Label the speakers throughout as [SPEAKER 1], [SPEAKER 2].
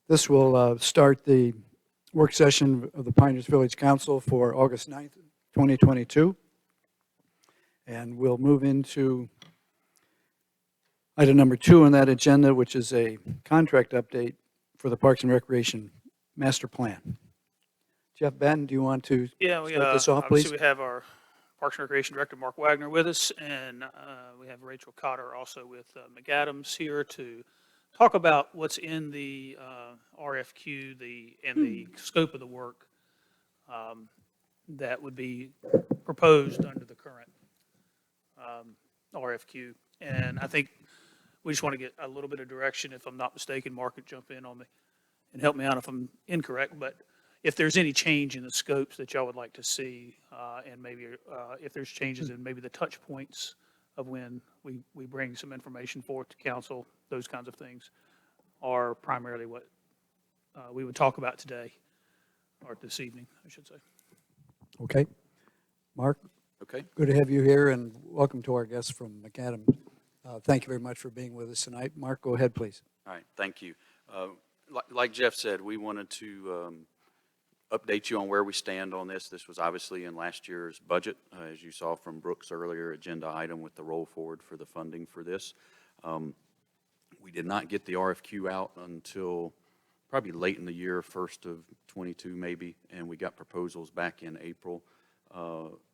[SPEAKER 1] This will start the work session of the Pinehurst Village Council for August 9th, 2022. And we'll move into item number 2 on that agenda, which is a contract update for the Parks and Recreation Master Plan. Jeff Batten, do you want to start this off, please?
[SPEAKER 2] Obviously we have our Parks and Recreation Director, Mark Wagner, with us, and we have Rachel Cotter also with McAdams here to talk about what's in the RFQ and the scope of the work that would be proposed under the current RFQ. And I think we just want to get a little bit of direction. If I'm not mistaken, Mark could jump in on me and help me out if I'm incorrect. But if there's any change in the scopes that y'all would like to see, and maybe if there's changes in maybe the touch points of when we bring some information forward to council, those kinds of things are primarily what we would talk about today, or this evening, I should say.
[SPEAKER 1] Okay. Mark?
[SPEAKER 3] Okay.
[SPEAKER 1] Good to have you here, and welcome to our guests from McAdams. Thank you very much for being with us tonight. Mark, go ahead, please.
[SPEAKER 3] All right, thank you. Like Jeff said, we wanted to update you on where we stand on this. This was obviously in last year's budget, as you saw from Brooks' earlier agenda item with the roll forward for the funding for this. We did not get the RFQ out until probably late in the year, 1st of 22 maybe, and we got proposals back in April,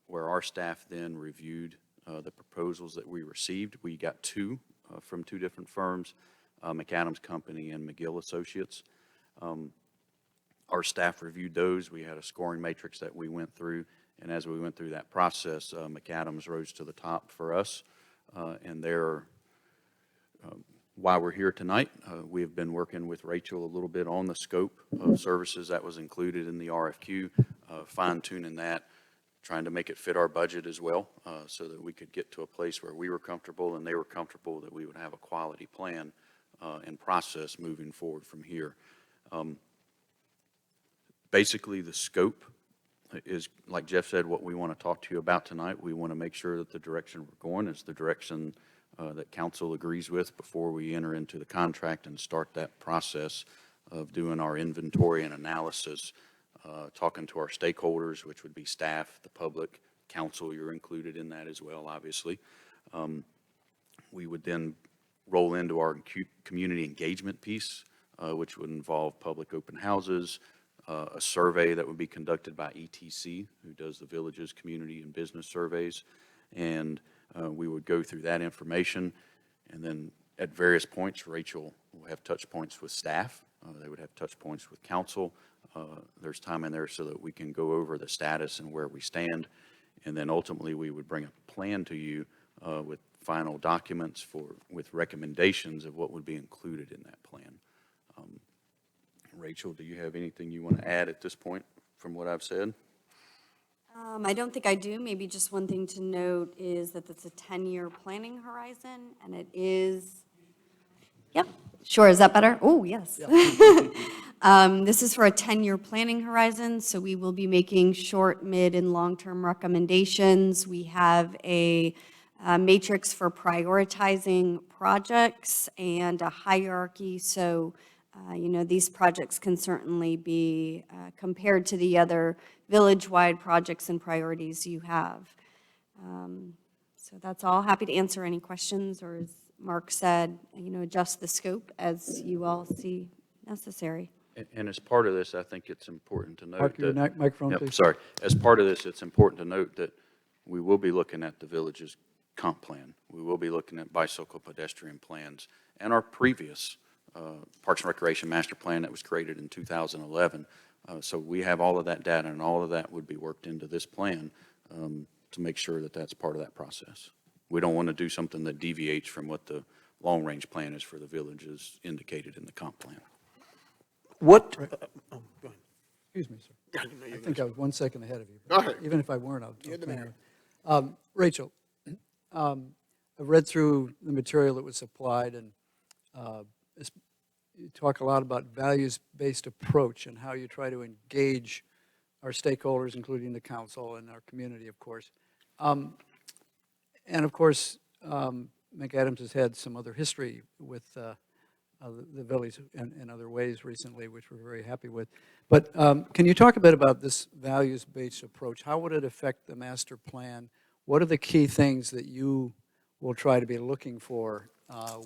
[SPEAKER 3] where our staff then reviewed the proposals that we received. We got two from two different firms, McAdams Company and McGill Associates. Our staff reviewed those. We had a scoring matrix that we went through, and as we went through that process, McAdams rose to the top for us, and they're why we're here tonight. We have been working with Rachel a little bit on the scope of services that was included in the RFQ, fine-tuning that, trying to make it fit our budget as well, so that we could get to a place where we were comfortable and they were comfortable that we would have a quality plan and process moving forward from here. Basically, the scope is, like Jeff said, what we want to talk to you about tonight. We want to make sure that the direction we're going is the direction that council agrees with before we enter into the contract and start that process of doing our inventory and analysis, talking to our stakeholders, which would be staff, the public, council. You're included in that as well, obviously. We would then roll into our community engagement piece, which would involve public open houses, a survey that would be conducted by ETC, who does the village's community and business surveys, and we would go through that information, and then at various points, Rachel will have touch points with staff. They would have touch points with council. There's time in there so that we can go over the status and where we stand, and then ultimately we would bring a plan to you with final documents with recommendations of what would be included in that plan. Rachel, do you have anything you want to add at this point from what I've said?
[SPEAKER 4] I don't think I do. Maybe just one thing to note is that it's a 10-year planning horizon, and it is, yep, sure, is that better? Oh, yes. Yeah. This is for a 10-year planning horizon, so we will be making short, mid, and long-term recommendations. We have a matrix for prioritizing projects and a hierarchy, so these projects can certainly be compared to the other village-wide projects and priorities you have. So that's all. Happy to answer any questions, or as Mark said, adjust the scope as you all see necessary.
[SPEAKER 3] And as part of this, I think it's important to note
[SPEAKER 1] Mark, your microphone, please.
[SPEAKER 3] Sorry. As part of this, it's important to note that we will be looking at the village's comp plan. We will be looking at bicycle pedestrian plans and our previous Parks and Recreation Master Plan that was created in 2011. So we have all of that data, and all of that would be worked into this plan to make sure that that's part of that process. We don't want to do something that deviates from what the long-range plan is for the village as indicated in the comp plan.
[SPEAKER 5] What?
[SPEAKER 1] Right.
[SPEAKER 5] Go ahead.
[SPEAKER 1] Excuse me, sir. I think I was 1 second ahead of you.
[SPEAKER 5] Go ahead.
[SPEAKER 1] Even if I weren't, I'll Rachel, I've read through the material that was supplied, and you talk a lot about values-based approach and how you try to engage our stakeholders, including the council and our community, of course. And of course, McAdams has had some other history with the village in other ways recently, which we're very happy with. But can you talk a bit about this values-based approach? How would it affect the master plan? What are the key things that you will try to be looking for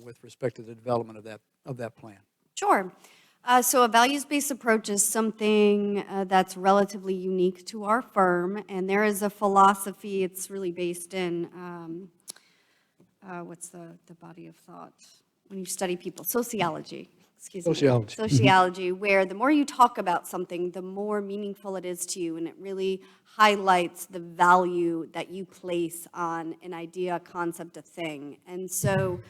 [SPEAKER 1] with respect to the development of that plan?
[SPEAKER 4] Sure. So a values-based approach is something that's relatively unique to our firm, and there is a philosophy. It's really based in, what's the body of thought? When you study people, sociology, excuse me.
[SPEAKER 1] Sociology.
[SPEAKER 4] Sociology, where the more you talk about something, the more meaningful it is to you, and it really highlights the value that you place on an idea, a concept, a thing. And so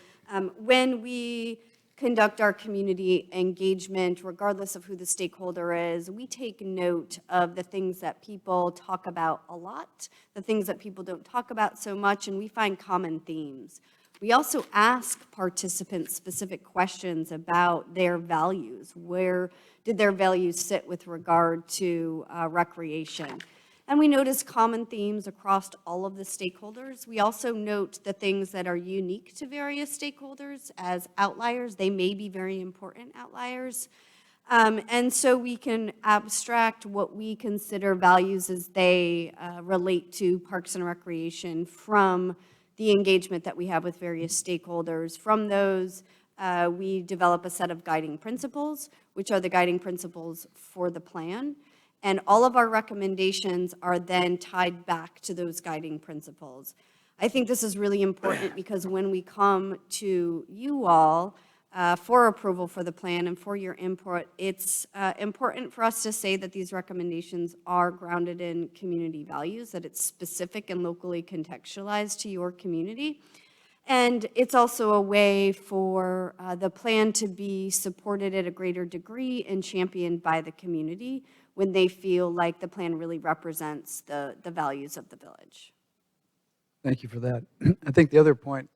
[SPEAKER 4] when we conduct our community engagement, regardless of who the stakeholder is, we take note of the things that people talk about a lot, the things that people don't talk about so much, and we find common themes. We also ask participants specific questions about their values. Where did their values sit with regard to recreation? And we notice common themes across all of the stakeholders. We also note the things that are unique to various stakeholders as outliers. They may be very important outliers. And so we can abstract what we consider values as they relate to parks and recreation from the engagement that we have with various stakeholders. From those, we develop a set of guiding principles, which are the guiding principles for the plan. And all of our recommendations are then tied back to those guiding principles. I think this is really important because when we come to you all for approval for the plan and for your input, it's important for us to say that these recommendations are grounded in community values, that it's specific and locally contextualized to your community. And it's also a way for the plan to be supported at a greater degree and championed by the community when they feel like the plan really represents the values of the village.
[SPEAKER 1] Thank you for that. I think the other point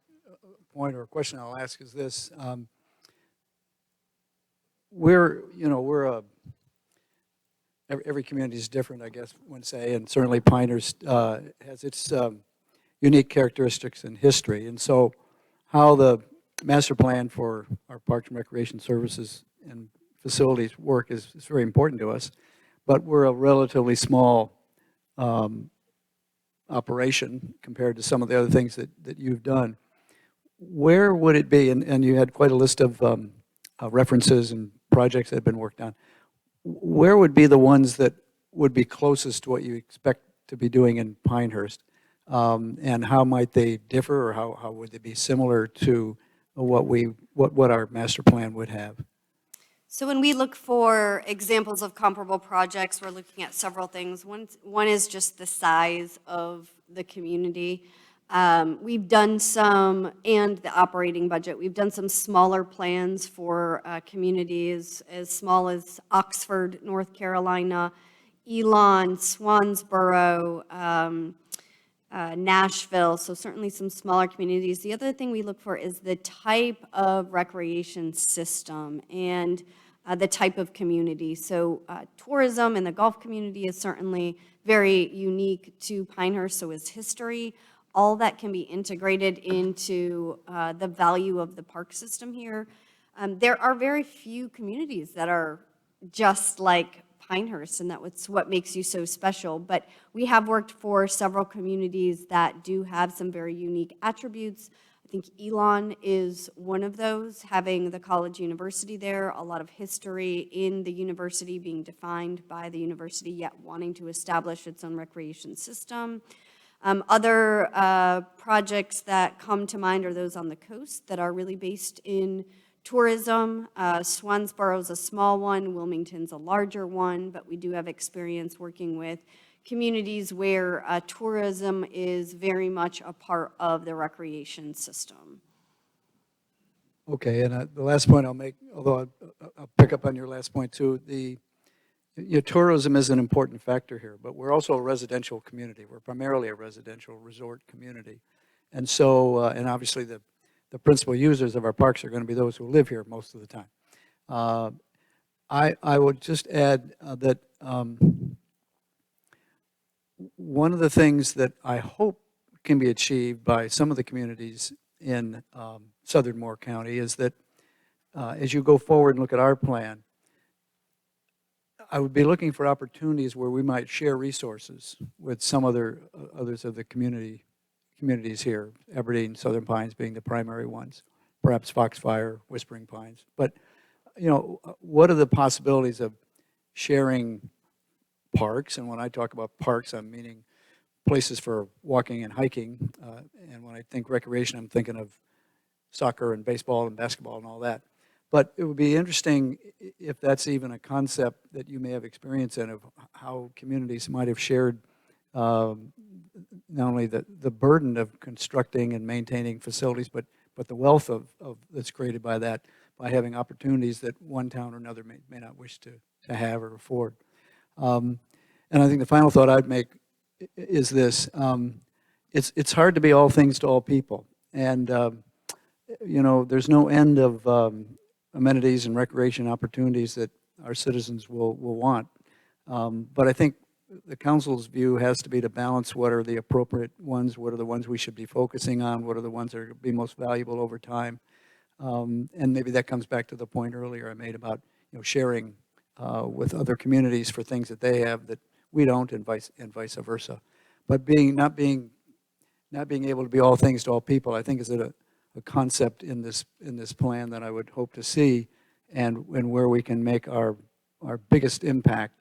[SPEAKER 1] or question I'll ask is this. Every community is different, I guess one say, and certainly Pinehurst has its unique characteristics and history. And so how the master plan for our parks and recreation services and facilities work is very important to us. But we're a relatively small operation compared to some of the other things that you've done. Where would it be, and you had quite a list of references and projects that have been worked on, where would be the ones that would be closest to what you expect to be doing in Pinehurst? And how might they differ, or how would they be similar to what our master plan would have?
[SPEAKER 4] So when we look for examples of comparable projects, we're looking at several things. One is just the size of the community. We've done some, and the operating budget, we've done some smaller plans for communities as small as Oxford, North Carolina, Elon, Swansboro, Nashville, so certainly some smaller communities. The other thing we look for is the type of recreation system and the type of community. So tourism in the golf community is certainly very unique to Pinehurst, so is history. All that can be integrated into the value of the park system here. There are very few communities that are just like Pinehurst, and that's what makes you so special. But we have worked for several communities that do have some very unique attributes. I think Elon is one of those, having the college university there, a lot of history in the university being defined by the university, yet wanting to establish its own recreation system. Other projects that come to mind are those on the coast that are really based in tourism. Swansboro is a small one, Wilmington's a larger one, but we do have experience working with communities where tourism is very much a part of the recreation system.
[SPEAKER 1] Okay, and the last point I'll make, although I'll pick up on your last point too, tourism is an important factor here, but we're also a residential community. We're primarily a residential resort community. And so, and obviously the principal users of our parks are going to be those who live here most of the time. I would just add that one of the things that I hope can be achieved by some of the communities in southern Moore County is that as you go forward and look at our plan, I would be looking for opportunities where we might share resources with some others of the communities here, Aberdeen, Southern Pines being the primary ones, perhaps Foxfire, Whispering Pines. But, what are the possibilities of sharing parks? And when I talk about parks, I'm meaning places for walking and hiking. And when I think recreation, I'm thinking of soccer and baseball and basketball and all that. But it would be interesting if that's even a concept that you may have experience in, of how communities might have shared not only the burden of constructing and maintaining facilities, but the wealth of that's created by that, by having opportunities that one town or another may not wish to have or afford. And I think the final thought I'd make is this. It's hard to be all things to all people. And, there's no end of amenities and recreation opportunities that our citizens will want. But I think the council's view has to be to balance what are the appropriate ones, what are the ones we should be focusing on, what are the ones that are be most valuable over time. And maybe that comes back to the point earlier I made about sharing with other communities for things that they have that we don't, and vice versa. But not being able to be all things to all people, I think is a concept in this plan that I would hope to see, and where we can make our biggest impact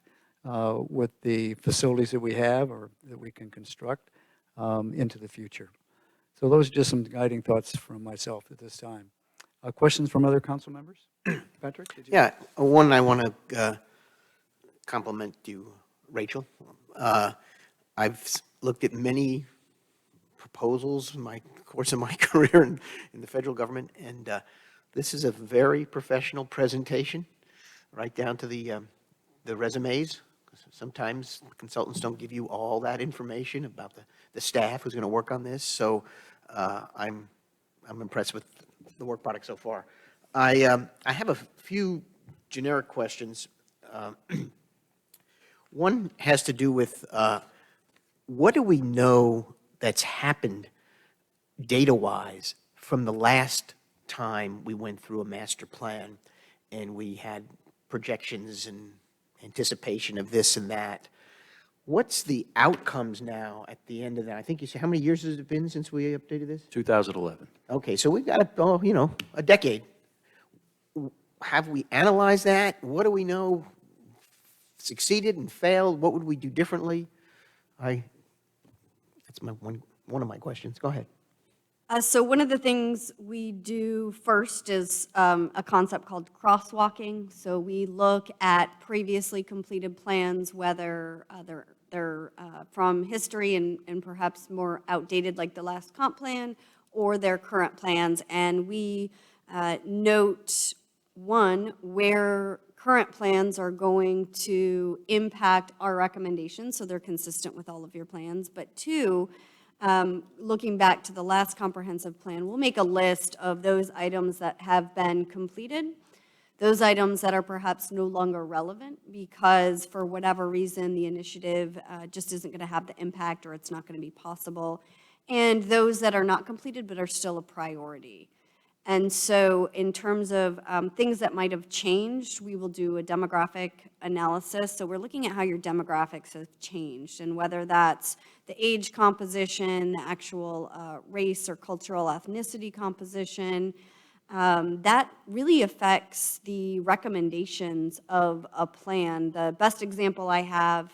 [SPEAKER 1] with the facilities that we have or that we can construct into the future. So those are just some guiding thoughts from myself at this time. Questions from other council members? Patrick? Did you?
[SPEAKER 5] Yeah, one, I want to compliment you, Rachel. I've looked at many proposals in my course of my career in the federal government, and this is a very professional presentation, right down to the resumes. Sometimes consultants don't give you all that information about the staff who's going to work on this, so I'm impressed with the work product so far. I have a few generic questions. One has to do with what do we know that's happened data-wise from the last time we went through a master plan and we had projections and anticipation of this and that? What's the outcomes now at the end of that? I think you said, how many years has it been since we updated this?
[SPEAKER 3] 2011.
[SPEAKER 5] Okay, so we've got a decade. Have we analyzed that? What do we know succeeded and failed? What would we do differently? That's one of my questions. Go ahead.
[SPEAKER 4] So one of the things we do first is a concept called crosswalking. So we look at previously completed plans, whether they're from history and perhaps more outdated, like the last comp plan, or their current plans. And we note, one, where current plans are going to impact our recommendations, so they're consistent with all of your plans. But two, looking back to the last comprehensive plan, we'll make a list of those items that have been completed, those items that are perhaps no longer relevant because for whatever reason the initiative just isn't going to have the impact or it's not going to be possible, and those that are not completed but are still a priority. And so in terms of things that might have changed, we will do a demographic analysis. So we're looking at how your demographics have changed and whether that's the age composition, the actual race or cultural ethnicity composition. That really affects the recommendations of a plan. The best example I have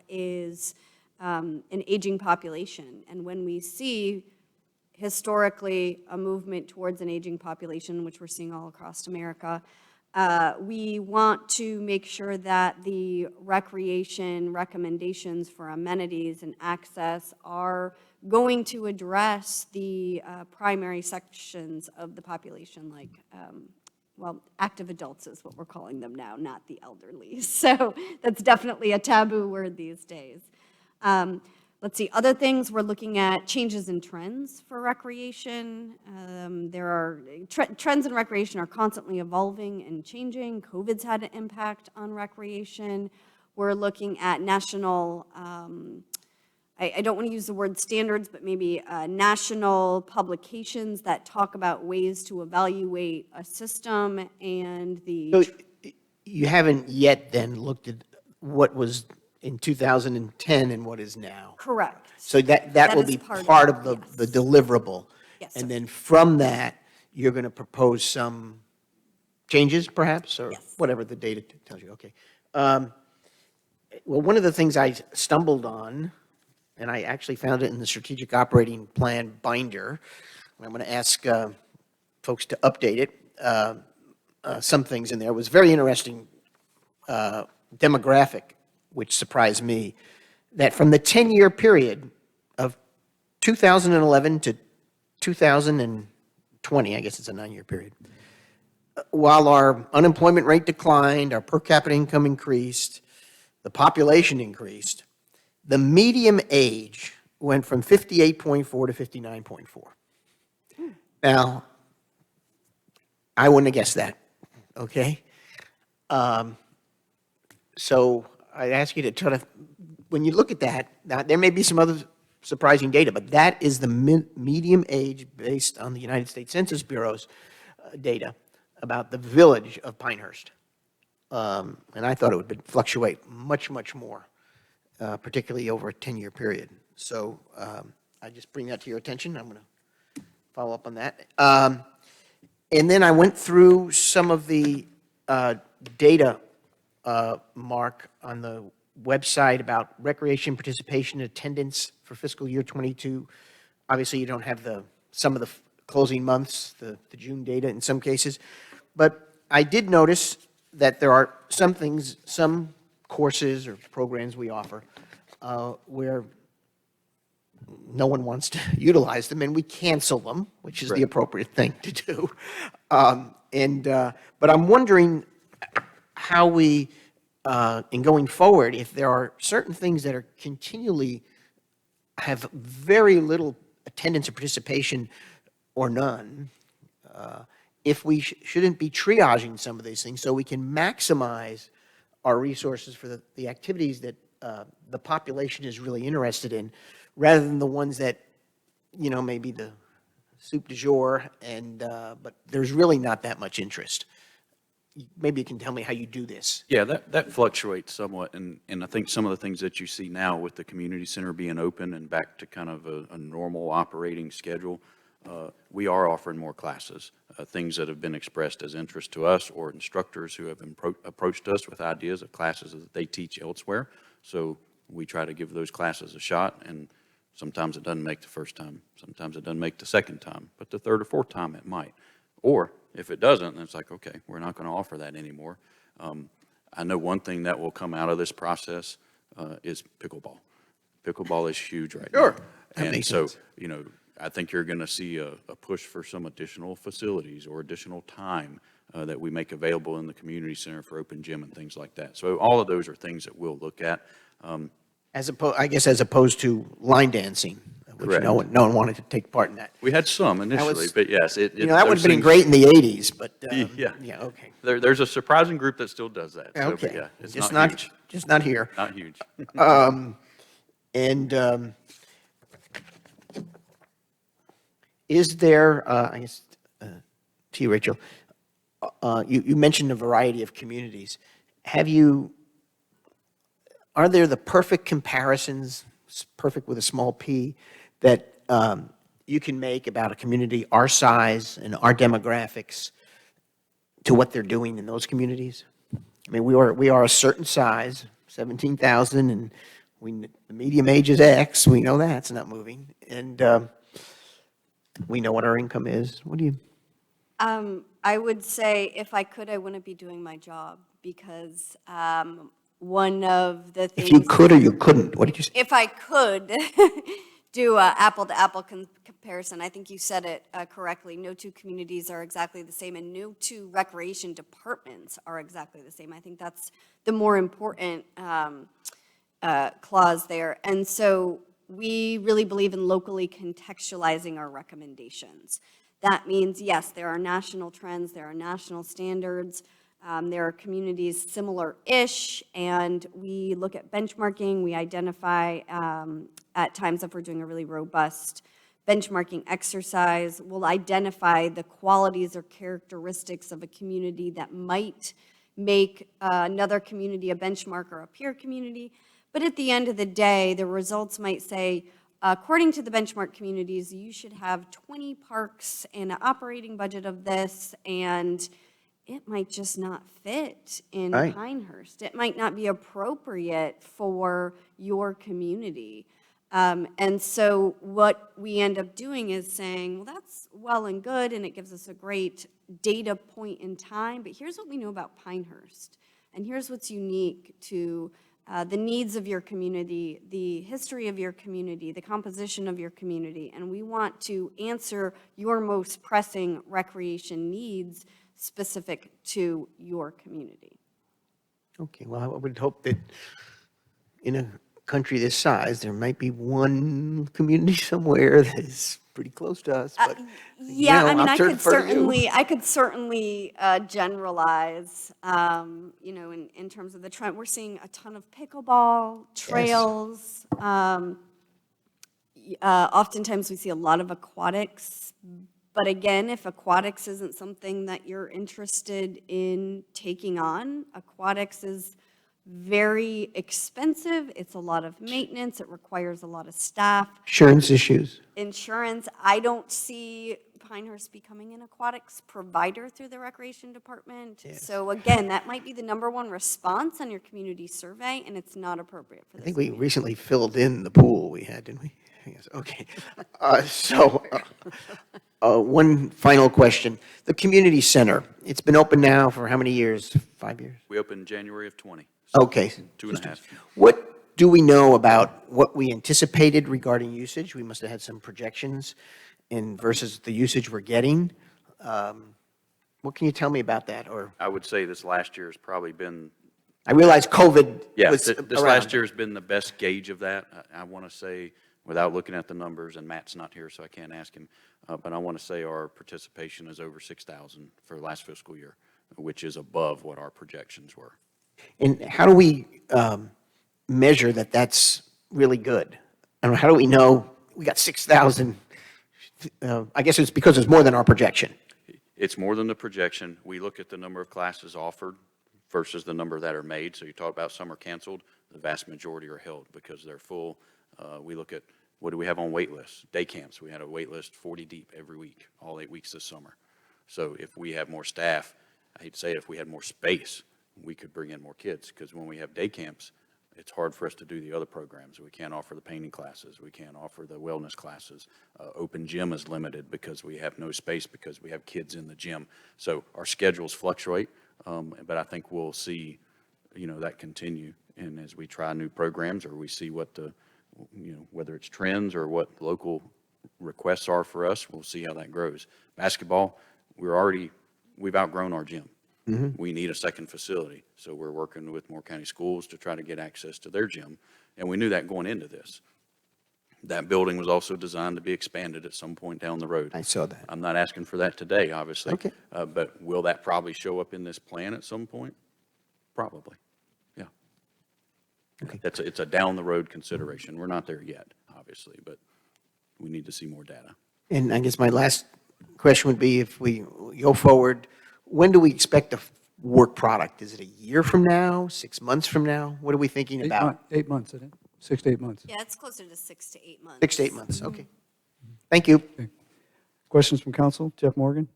[SPEAKER 4] is an aging population. And when we see historically a movement towards an aging population, which we're seeing all across America, we want to make sure that the recreation recommendations for amenities and access are going to address the primary sections of the population, like, active adults is what we're calling them now, not the elderly. So that's definitely a taboo word these days. Let's see, other things, we're looking at changes in trends for recreation. There are, trends in recreation are constantly evolving and changing. COVID's had an impact on recreation. We're looking at national I don't want to use the word standards, but maybe national publications that talk about ways to evaluate a system and
[SPEAKER 5] So
[SPEAKER 4] the,
[SPEAKER 5] you haven't yet then looked at what was in 2010 and what is now?
[SPEAKER 4] correct.
[SPEAKER 5] So that will
[SPEAKER 4] is
[SPEAKER 5] be
[SPEAKER 4] part
[SPEAKER 5] part
[SPEAKER 4] of
[SPEAKER 5] of
[SPEAKER 4] it,
[SPEAKER 5] the
[SPEAKER 4] yes.
[SPEAKER 5] deliverable?
[SPEAKER 4] Yes,
[SPEAKER 5] And
[SPEAKER 4] sir.
[SPEAKER 5] then from that, you're going to propose some changes perhaps, or
[SPEAKER 4] Yes.
[SPEAKER 5] whatever the data tells you, okay. Well, one of the things I stumbled on, and I actually found it in the strategic operating plan binder, and I'm going to ask folks to update it, some things in there, was very interesting demographic, which surprised me, that from the 10-year period of 2011 to 2020, I guess it's a 9-year period, while our unemployment rate declined, our per capita income increased, the population increased, the median age went from 58.4 to 59.4. Now, I wouldn't have guessed that, okay? So I'd ask you to try to, when you look at that, now there may be some other surprising data, but that is the median age based on the United States Census Bureau's data about the village of Pinehurst. And I thought it would fluctuate much, much more, particularly over a 10-year period. So I just bring that to your attention. I'm going to follow up on that. And then I went through some of the data, Mark, on the website about recreation participation attendance for fiscal year 22. Obviously, you don't have some of the closing months, the June data in some cases. But I did notice that there are some things, some courses or programs we offer where no one wants to utilize them, and we cancel them, which is the appropriate thing to do. But I'm wondering how we, in going forward, if there are certain things that are continually have very little attendance or participation or none, if we shouldn't be triaging some of these things so we can maximize our resources for the activities that the population is really interested in, rather than the ones that, you know, maybe the soup du jour, but there's really not that much interest. Maybe you can tell me how you do this.
[SPEAKER 3] Yeah, that fluctuates somewhat, and I think some of the things that you see now with the community center being open and back to kind of a normal operating schedule, we are offering more classes, things that have been expressed as interest to us, or instructors who have approached us with ideas of classes that they teach elsewhere. So we try to give those classes a shot, and sometimes it doesn't make the first time, sometimes it doesn't make the second time, but the third or fourth time it might. Or if it doesn't, then it's like, okay, we're not going to offer that anymore. I know one thing that will come out of this process is pickleball. Pickleball is huge right now.
[SPEAKER 5] Sure. That
[SPEAKER 3] And
[SPEAKER 5] makes
[SPEAKER 3] so,
[SPEAKER 5] sense.
[SPEAKER 3] you know, I think you're going to see a push for some additional facilities or additional time that we make available in the community center for open gym and things like that. So all of those are things that we'll look at.
[SPEAKER 5] I guess as opposed to line dancing, which
[SPEAKER 3] Correct.
[SPEAKER 5] no one wanted to take part in that.
[SPEAKER 3] We had some initially, but yes,
[SPEAKER 5] That would have been great in the 80s, but,
[SPEAKER 3] Yeah.
[SPEAKER 5] yeah, okay.
[SPEAKER 3] There's a surprising group that still does that. So, but
[SPEAKER 5] Okay.
[SPEAKER 3] yeah, it's
[SPEAKER 5] Just
[SPEAKER 3] not huge.
[SPEAKER 5] Just not here.
[SPEAKER 3] Not huge.
[SPEAKER 5] Is there, I guess, to you, Rachel, you mentioned a variety of communities. Are there the perfect comparisons, perfect with a small p, that you can make about a community our size and our demographics to what they're doing in those communities? I mean, we are a certain size, 17,000, and the median age is X. We know that's not moving, and we know what our income is. What do you?
[SPEAKER 4] I would say if I could, I wouldn't be doing my job because one of the things.
[SPEAKER 5] If you could or you couldn't, what did you say?
[SPEAKER 4] If I could do a apple-to-apple comparison, I think you said it correctly. No two communities are exactly the same, and no two recreation departments are exactly the same. I think that's the more important clause there. And so we really believe in locally contextualizing our recommendations. That means, yes, there are national trends, there are national standards, There are communities similar-ish, and we look at benchmarking. We identify at times if we're doing a really robust benchmarking exercise, we'll identify the qualities or characteristics of a community that might make another community a benchmark or a peer community. But at the end of the day, the results might say, according to the benchmark communities, you should have 20 parks and an operating budget of this, and it might just not fit in
[SPEAKER 5] Right.
[SPEAKER 4] Pinehurst. It might not be appropriate for your community. And so what we end up doing is saying, well, that's well and good, and it gives us a great data point in time, but here's what we know about Pinehurst, and here's what's unique to the needs of your community, the history of your community, the composition of your community, and we want to answer your most pressing recreation needs specific to your community.
[SPEAKER 5] Okay, well, I would hope that in a country this size, there might be one community somewhere that is pretty close to us, but,
[SPEAKER 4] Yeah,
[SPEAKER 5] you know,
[SPEAKER 4] I mean,
[SPEAKER 5] I'll turn it for you.
[SPEAKER 4] I could certainly generalize, you know, in terms of the trend. We're seeing a ton of pickleball, trails. Oftentimes we see a lot of aquatics, but again, if aquatics isn't something that you're interested in taking on, aquatics is very expensive. It's a lot of maintenance. It requires a lot of staff.
[SPEAKER 5] Insurance issues.
[SPEAKER 4] Insurance, I don't see Pinehurst becoming an aquatics provider through the recreation department. So again, that might be the number 1 response on your community survey, and it's not appropriate for
[SPEAKER 5] I
[SPEAKER 4] this.
[SPEAKER 5] think we recently filled in the pool we had, didn't we? Yes, okay. One final question. The community center, it's been open now for how many years? 5 years?
[SPEAKER 3] We opened January of 20.
[SPEAKER 5] Okay.
[SPEAKER 3] 2.5.
[SPEAKER 5] What do we know about what we anticipated regarding usage? We must have had some projections and versus the usage we're getting. What can you tell me about that? Or
[SPEAKER 3] I would say this last year has probably been,
[SPEAKER 5] I realize COVID
[SPEAKER 3] yeah,
[SPEAKER 5] was
[SPEAKER 3] this
[SPEAKER 5] around.
[SPEAKER 3] last year has been the best gauge of that. I want to say, without looking at the numbers, and Matt's not here, so I can't ask him, but I want to say our participation is over 6,000 for last fiscal year, which is above what our projections were.
[SPEAKER 5] And how do we measure that that's really good? I don't know, how do we know we got 6,000? I guess it's because it's more than our projection.
[SPEAKER 3] It's more than the projection. We look at the number of classes offered versus the number that are made. So you talk about some are canceled, the vast majority are held because they're full. We look at what do we have on wait lists? Day camps, we had a wait list 40 deep every week, all 8 weeks this summer. So if we have more staff, I hate to say it, if we had more space, we could bring in more kids, because when we have day camps, it's hard for us to do the other programs. We can't offer the painting classes. We can't offer the wellness classes. Open gym is limited because we have no space because we have kids in the gym. So our schedules fluctuate, but I think we'll see, you know, that continue. And as we try new programs or we see what the, you know, whether it's trends or what local requests are for us, we'll see how that grows. Basketball, we've outgrown our gym. We need a second facility, so we're working with Moore County Schools to try to get access to their gym, and we knew that going into this. That building was also designed to be expanded at some point down the road.
[SPEAKER 5] I saw that.
[SPEAKER 3] I'm not asking for that today, obviously.
[SPEAKER 5] Okay.
[SPEAKER 3] But will that probably show up in this plan at some point? Probably, yeah.
[SPEAKER 5] Okay.
[SPEAKER 3] It's a down-the-road consideration. We're not there yet, obviously, but we need to see more data.
[SPEAKER 5] And I guess my last question would be, if we go forward, when do we expect the work product? Is it a year from now, 6 months from now? What are we thinking about?
[SPEAKER 1] 8 months, I think, 6 to 8 months.
[SPEAKER 4] Yeah, it's closer to 6 to 8 months.
[SPEAKER 5] 6 to 8 months, okay. Thank you.
[SPEAKER 1] Questions from council? Jeff Morgan?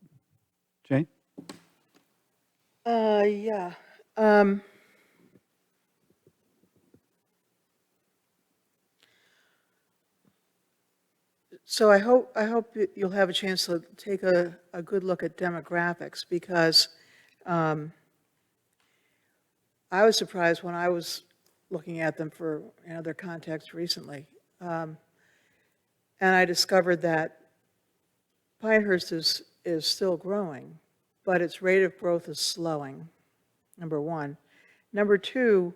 [SPEAKER 1] Jane?
[SPEAKER 6] Yeah. So I hope you'll have a chance to take a good look at demographics, because I was surprised when I was looking at them for their context recently. And I discovered that Pinehurst is still growing, but its rate of growth is slowing, number one. Number two,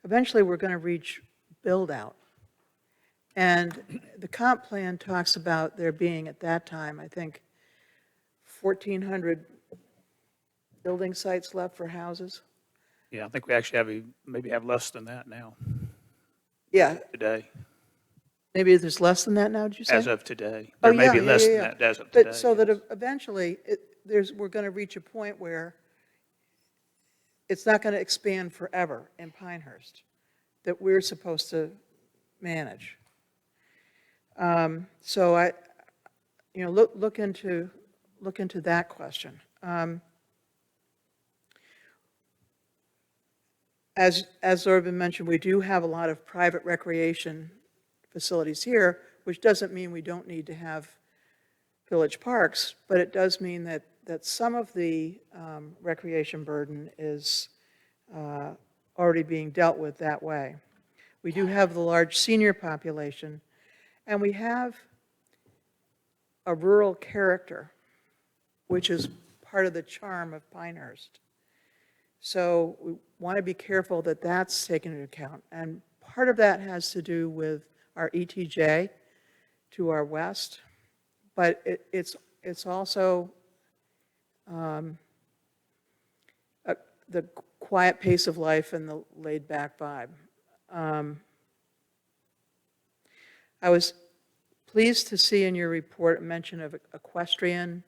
[SPEAKER 6] eventually we're going to reach build-out. And the comp plan talks about there being, at that time, I think, 1,400 building sites left for houses?
[SPEAKER 2] Yeah, I think we actually maybe have less than that now,
[SPEAKER 6] Yeah,
[SPEAKER 2] today,
[SPEAKER 6] maybe there's less than that now, did you say?
[SPEAKER 2] as of today.
[SPEAKER 6] Oh,
[SPEAKER 2] There may
[SPEAKER 6] yeah,
[SPEAKER 2] be
[SPEAKER 6] yeah,
[SPEAKER 2] less
[SPEAKER 6] yeah,
[SPEAKER 2] than
[SPEAKER 6] yeah.
[SPEAKER 2] that as of today.
[SPEAKER 6] But so that
[SPEAKER 2] yes.
[SPEAKER 6] eventually, we're going to reach a point where it's not going to expand forever in Pinehurst, that we're supposed to manage. So look into that question. As already been mentioned, we do have a lot of private recreation facilities here, which doesn't mean we don't need to have village parks, but it does mean that some of the recreation burden is already being dealt with that way. We do have the large senior population, and we have a rural character, which is part of the charm of Pinehurst. So we want to be careful that that's taken into account. And part of that has to do with our ETJ to our west, but it's also the quiet pace of life and the laid-back vibe. I was pleased to see in your report a mention of equestrian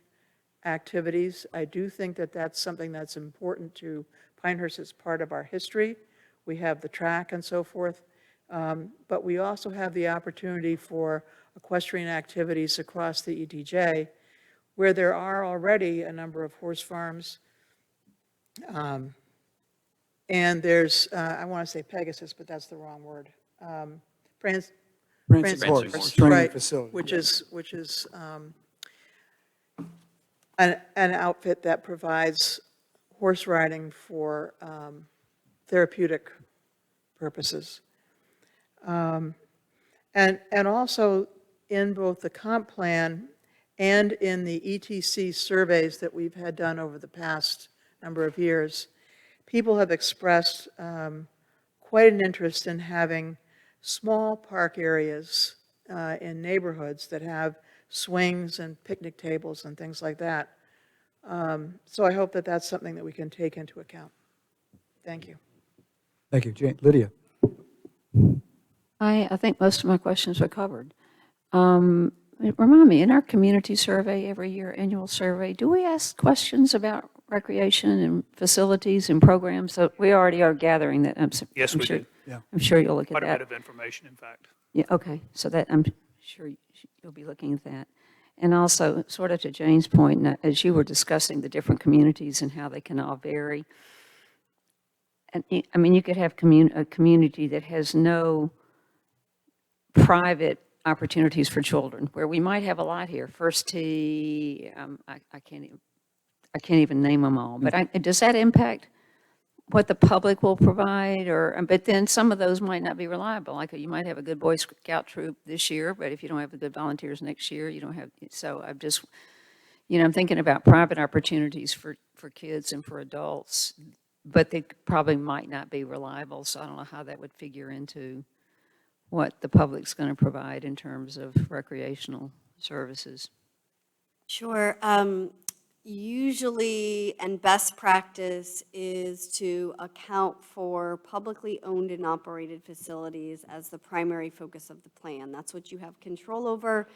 [SPEAKER 6] activities. I do think that that's something that's important to Pinehurst. It's part of our history. We have the track and so forth. But we also have the opportunity for equestrian activities across the ETJ, where there are already a number of horse farms. And there's, I want to say Pegasus, but that's the wrong word.
[SPEAKER 1] Francis
[SPEAKER 3] Francis
[SPEAKER 1] Horse
[SPEAKER 3] Horse.
[SPEAKER 1] Training
[SPEAKER 6] Right,
[SPEAKER 1] Facility.
[SPEAKER 6] which is an outfit that provides horse riding for therapeutic purposes. And also in both the comp plan and in the ETC surveys that we've had done over the past number of years, people have expressed quite an interest in having small park areas in neighborhoods that have swings and picnic tables and things like that. So I hope that that's something that we can take into account. Thank you.
[SPEAKER 1] Thank you, Jane. Lydia?
[SPEAKER 7] I think most of my questions are covered. Remind me, in our community survey, every year annual survey, do we ask questions about recreation and facilities and programs? So we already are gathering that.
[SPEAKER 2] Yes,
[SPEAKER 7] I'm
[SPEAKER 2] we
[SPEAKER 7] sure,
[SPEAKER 2] do.
[SPEAKER 1] Yeah.
[SPEAKER 7] I'm sure you'll look
[SPEAKER 2] Quite
[SPEAKER 7] at
[SPEAKER 2] a bit
[SPEAKER 7] that.
[SPEAKER 2] of information, in fact.
[SPEAKER 7] Yeah, okay, so that, I'm sure you'll be looking at that. And also, sort of to Jane's point, and as you were discussing the different communities and how they can all vary, and I mean, you could have a community that has no private opportunities for children, where we might have a lot here. First Tee, I can't even name them all. But does that impact what the public will provide? But then some of those might not be reliable. Like you might have a good Boy Scout troop this year, but if you don't have the good volunteers next year, you don't have. So I'm just, I'm thinking about private opportunities for kids and for adults, but they probably might not be reliable. So I don't know how that would figure into what the public's going to provide in terms of recreational services.
[SPEAKER 4] Sure. Usually, and best practice is to account for publicly owned and operated facilities as the primary focus of the plan. That's what you have control over.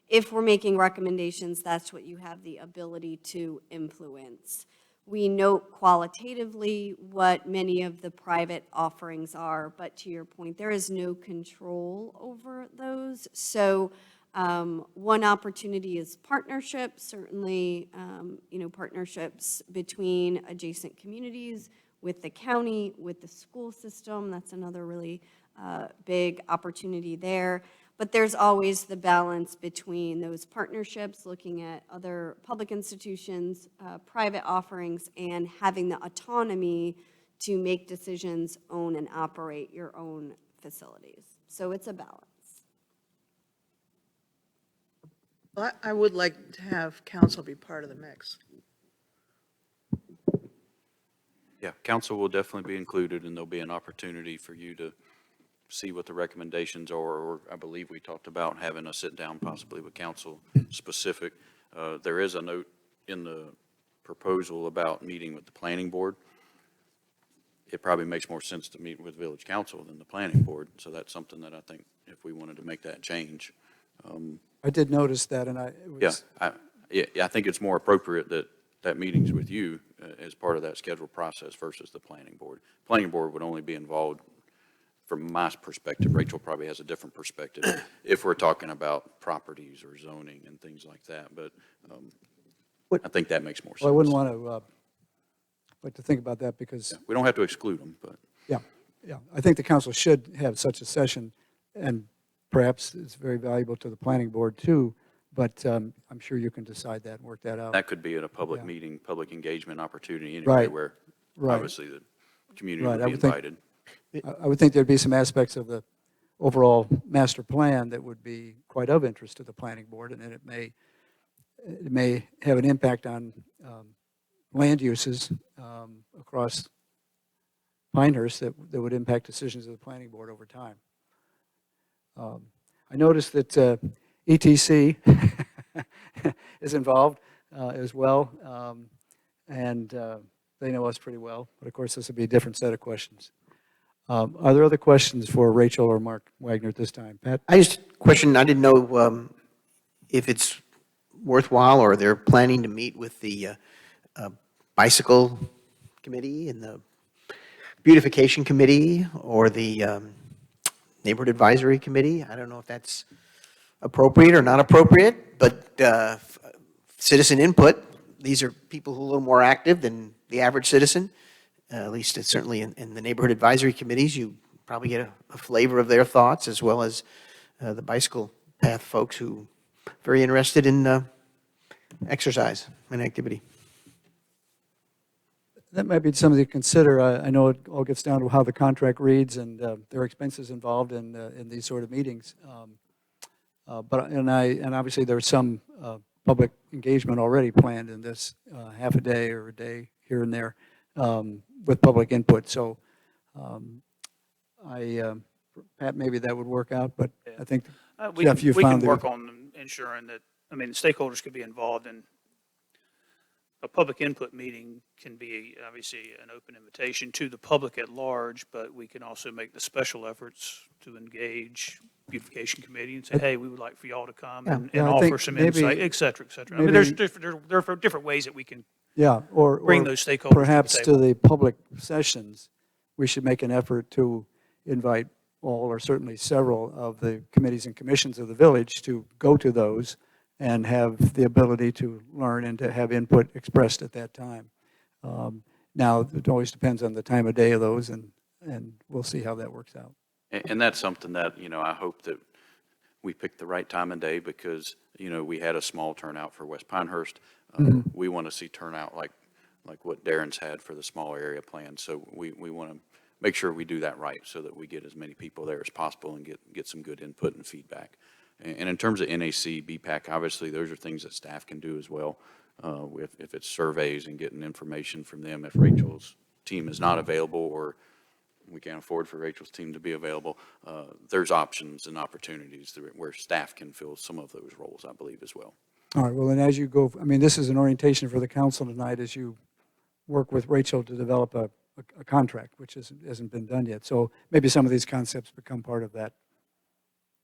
[SPEAKER 4] If we're making recommendations, that's what you have the ability to influence. We note qualitatively what many of the private offerings are, but to your point, there is no control over those. So one opportunity is partnerships, certainly, partnerships between adjacent communities, with the county, with the school system. That's another really big opportunity there. But there's always the balance between those partnerships, looking at other public institutions, private offerings, and having the autonomy to make decisions, own and operate your own facilities. So it's a balance.
[SPEAKER 6] I would like to have council be part of the mix.
[SPEAKER 3] Yeah, council will definitely be included, and there'll be an opportunity for you to see what the recommendations are, or I believe we talked about having a sit-down possibly with council specific. There is a note in the proposal about meeting with the planning board, it probably makes more sense to meet with village council than the planning board. So that's something that I think if we wanted to make that change.
[SPEAKER 1] I did notice that, and
[SPEAKER 3] I think it's more appropriate that that meeting's with you as part of that scheduled process versus the planning board. Planning board would only be involved, from my perspective. Rachel probably has a different perspective if we're talking about properties or zoning and things like that, but I think that makes more sense.
[SPEAKER 1] Well, I wouldn't want to, like to think about that because,
[SPEAKER 3] We don't have to exclude them, but.
[SPEAKER 1] yeah, I think the council should have such a session, and perhaps it's very valuable to the planning board too, but I'm sure you can decide that and work that out.
[SPEAKER 3] That could be at a public
[SPEAKER 1] Yeah.
[SPEAKER 3] meeting, public engagement opportunity anyway,
[SPEAKER 1] Right.
[SPEAKER 3] where
[SPEAKER 1] Right.
[SPEAKER 3] obviously the community
[SPEAKER 1] Right,
[SPEAKER 3] would
[SPEAKER 1] I
[SPEAKER 3] be
[SPEAKER 1] would think-
[SPEAKER 3] invited.
[SPEAKER 1] I would think there'd be some aspects of the overall master plan that would be quite of interest to the planning board, and then it may have an impact on land uses across Pinehurst that would impact decisions of the planning board over time. I noticed that ETC is involved as well, and they know us pretty well, but of course this would be a different set of questions. Are there other questions for Rachel or Mark Wagner at this time? Pat?
[SPEAKER 5] I just questioned, I didn't know if it's worthwhile or they're planning to meet with the bicycle committee and the beautification committee or the neighborhood advisory committee. I don't know if that's appropriate or not appropriate, but citizen input, these are people who are a little more active than the average citizen. At least it's certainly in the neighborhood advisory committees, you probably get a flavor of their thoughts, as well as the bicycle path folks who are very interested in exercise and activity.
[SPEAKER 1] That might be something to consider. I know it all gets down to how the contract reads and there are expenses involved in these sort of meetings. And obviously there's some public engagement already planned in this half a day or a day here and there with public input. So Pat, maybe that would work out, but I think, Jeff, you
[SPEAKER 2] We can
[SPEAKER 1] found
[SPEAKER 2] work on ensuring that, I mean, stakeholders could be involved in a public input meeting can be obviously an open invitation to the public at large, but we can also make the special efforts to engage beautification committee and say, hey, we would like for y'all to come and
[SPEAKER 1] I
[SPEAKER 2] offer
[SPEAKER 1] think
[SPEAKER 2] some
[SPEAKER 1] maybe-
[SPEAKER 2] insight, et cetera, et cetera. I mean, there's
[SPEAKER 1] maybe-
[SPEAKER 2] different ways that we can
[SPEAKER 1] yeah, or
[SPEAKER 2] bring
[SPEAKER 1] or
[SPEAKER 2] those stakeholders to the
[SPEAKER 1] perhaps to
[SPEAKER 2] table.
[SPEAKER 1] the public sessions, we should make an effort to invite all or certainly several of the committees and commissions of the village to go to those and have the ability to learn and to have input expressed at that time. Now, it always depends on the time of day of those, and we'll see how that works out.
[SPEAKER 3] And that's something that, I hope that we picked the right time and day because, we had a small turnout for West Pinehurst. We want to see turnout like what Darren's had for the small area plan. So we want to make sure we do that right so that we get as many people there as possible and get some good input and feedback. And in terms of NAC, BPAC, obviously those are things that staff can do as well. If it's surveys and getting information from them, if Rachel's team is not available or we can't afford for Rachel's team to be available, there's options and opportunities where staff can fill some of those roles, I believe, as well.
[SPEAKER 1] All right, well, then as you go, I mean, this is an orientation for the council tonight as you work with Rachel to develop a contract, which hasn't been done yet. So maybe some of these concepts become part of that.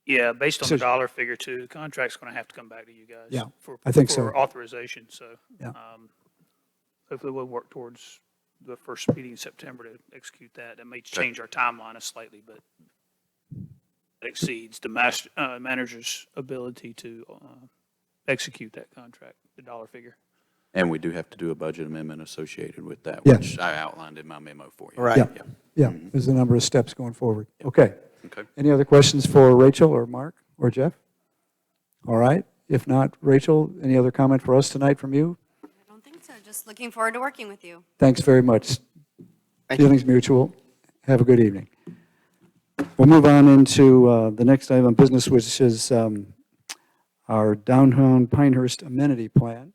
[SPEAKER 2] Yeah, based on the
[SPEAKER 1] Decision.
[SPEAKER 2] dollar figure too, the contract's going to have to come back to you guys.
[SPEAKER 1] Yeah,
[SPEAKER 2] for
[SPEAKER 1] I think so.
[SPEAKER 2] For authorization, so.
[SPEAKER 1] Yeah.
[SPEAKER 2] Hopefully we'll work towards the first meeting in September to execute that. That may change our timeline slightly, but it exceeds the manager's ability to execute that contract, the dollar figure.
[SPEAKER 3] And we do have to do a budget amendment associated with that,
[SPEAKER 1] Yeah.
[SPEAKER 3] which I outlined in my memo for you.
[SPEAKER 5] Right.
[SPEAKER 1] Yeah. Yeah, there's a number of steps going forward. Okay.
[SPEAKER 3] Okay.
[SPEAKER 1] Any other questions for Rachel or Mark or Jeff? All right. If not, Rachel, any other comment for us tonight from you?
[SPEAKER 4] I don't think so. Just looking forward to working with you.
[SPEAKER 1] Thanks very much.
[SPEAKER 5] Thank you.
[SPEAKER 1] Feelings mutual. Have a good evening. We'll move on into the next item of business, which is our downtown Pinehurst amenity plan.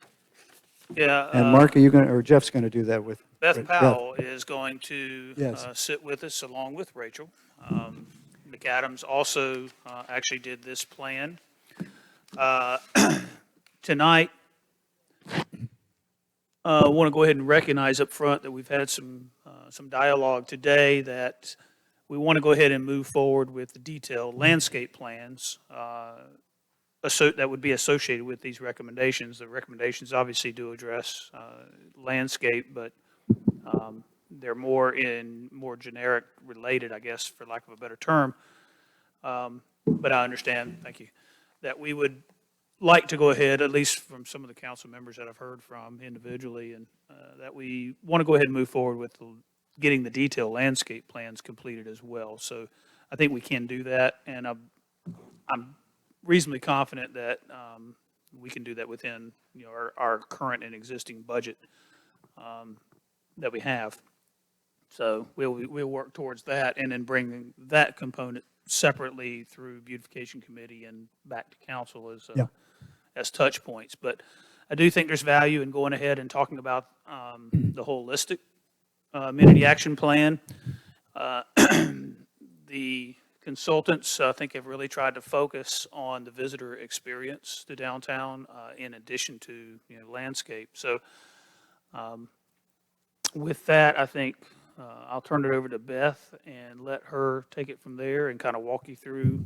[SPEAKER 2] Yeah.
[SPEAKER 1] And Mark, are you going to, or Jeff's going to do that with?
[SPEAKER 2] Beth Powell is going to
[SPEAKER 1] Yes.
[SPEAKER 2] sit with us along with Rachel. Nick Adams also actually did this plan. Tonight, want to go ahead and recognize up front that we've had some dialogue today that we want to go ahead and move forward with the detailed landscape plans that would be associated with these recommendations. The recommendations obviously do address landscape, but they're more generic related, I guess, for lack of a better term. But I understand, thank you, that we would like to go ahead, at least from some of the council members that I've heard from individually, and that we want to go ahead and move forward with getting the detailed landscape plans completed as well. So I think we can do that, and I'm reasonably confident that we can do that within our current and existing budget that we have. So we'll work towards that, and then bring that component separately through beautification committee and back to council as touch points. But I do think there's value in going ahead and talking about the holistic amenity action plan. The consultants, I think, have really tried to focus on the visitor experience to downtown in addition to landscape. So with that, I think I'll turn it over to Beth and let her take it from there and kind of walk you through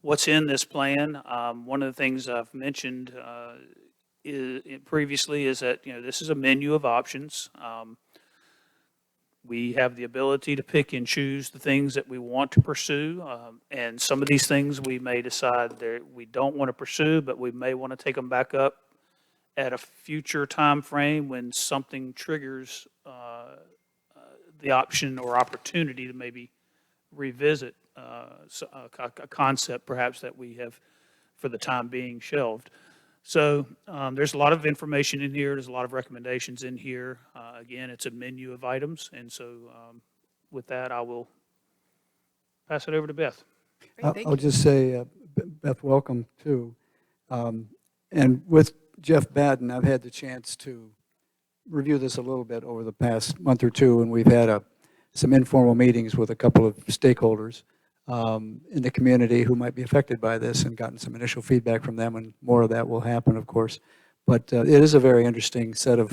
[SPEAKER 2] what's in this plan. One of the things I've mentioned previously is that this is a menu of options. We have the ability to pick and choose the things that we want to pursue, and some of these things we may decide that we don't want to pursue, but we may want to take them back up at a future time frame when something triggers the option or opportunity to maybe revisit a concept perhaps that we have for the time being shelved. So there's a lot of information in here. There's a lot of recommendations in here. Again, it's a menu of items. And so with that, I will pass it over to Beth.
[SPEAKER 1] I'll just say, Beth, welcome too. And with Jeff Batten, I've had the chance to review this a little bit over the past month or two, and we've had some informal meetings with a couple of stakeholders in the community who might be affected by this, and gotten some initial feedback from them, and more of that will happen, of course. But it is a very interesting set of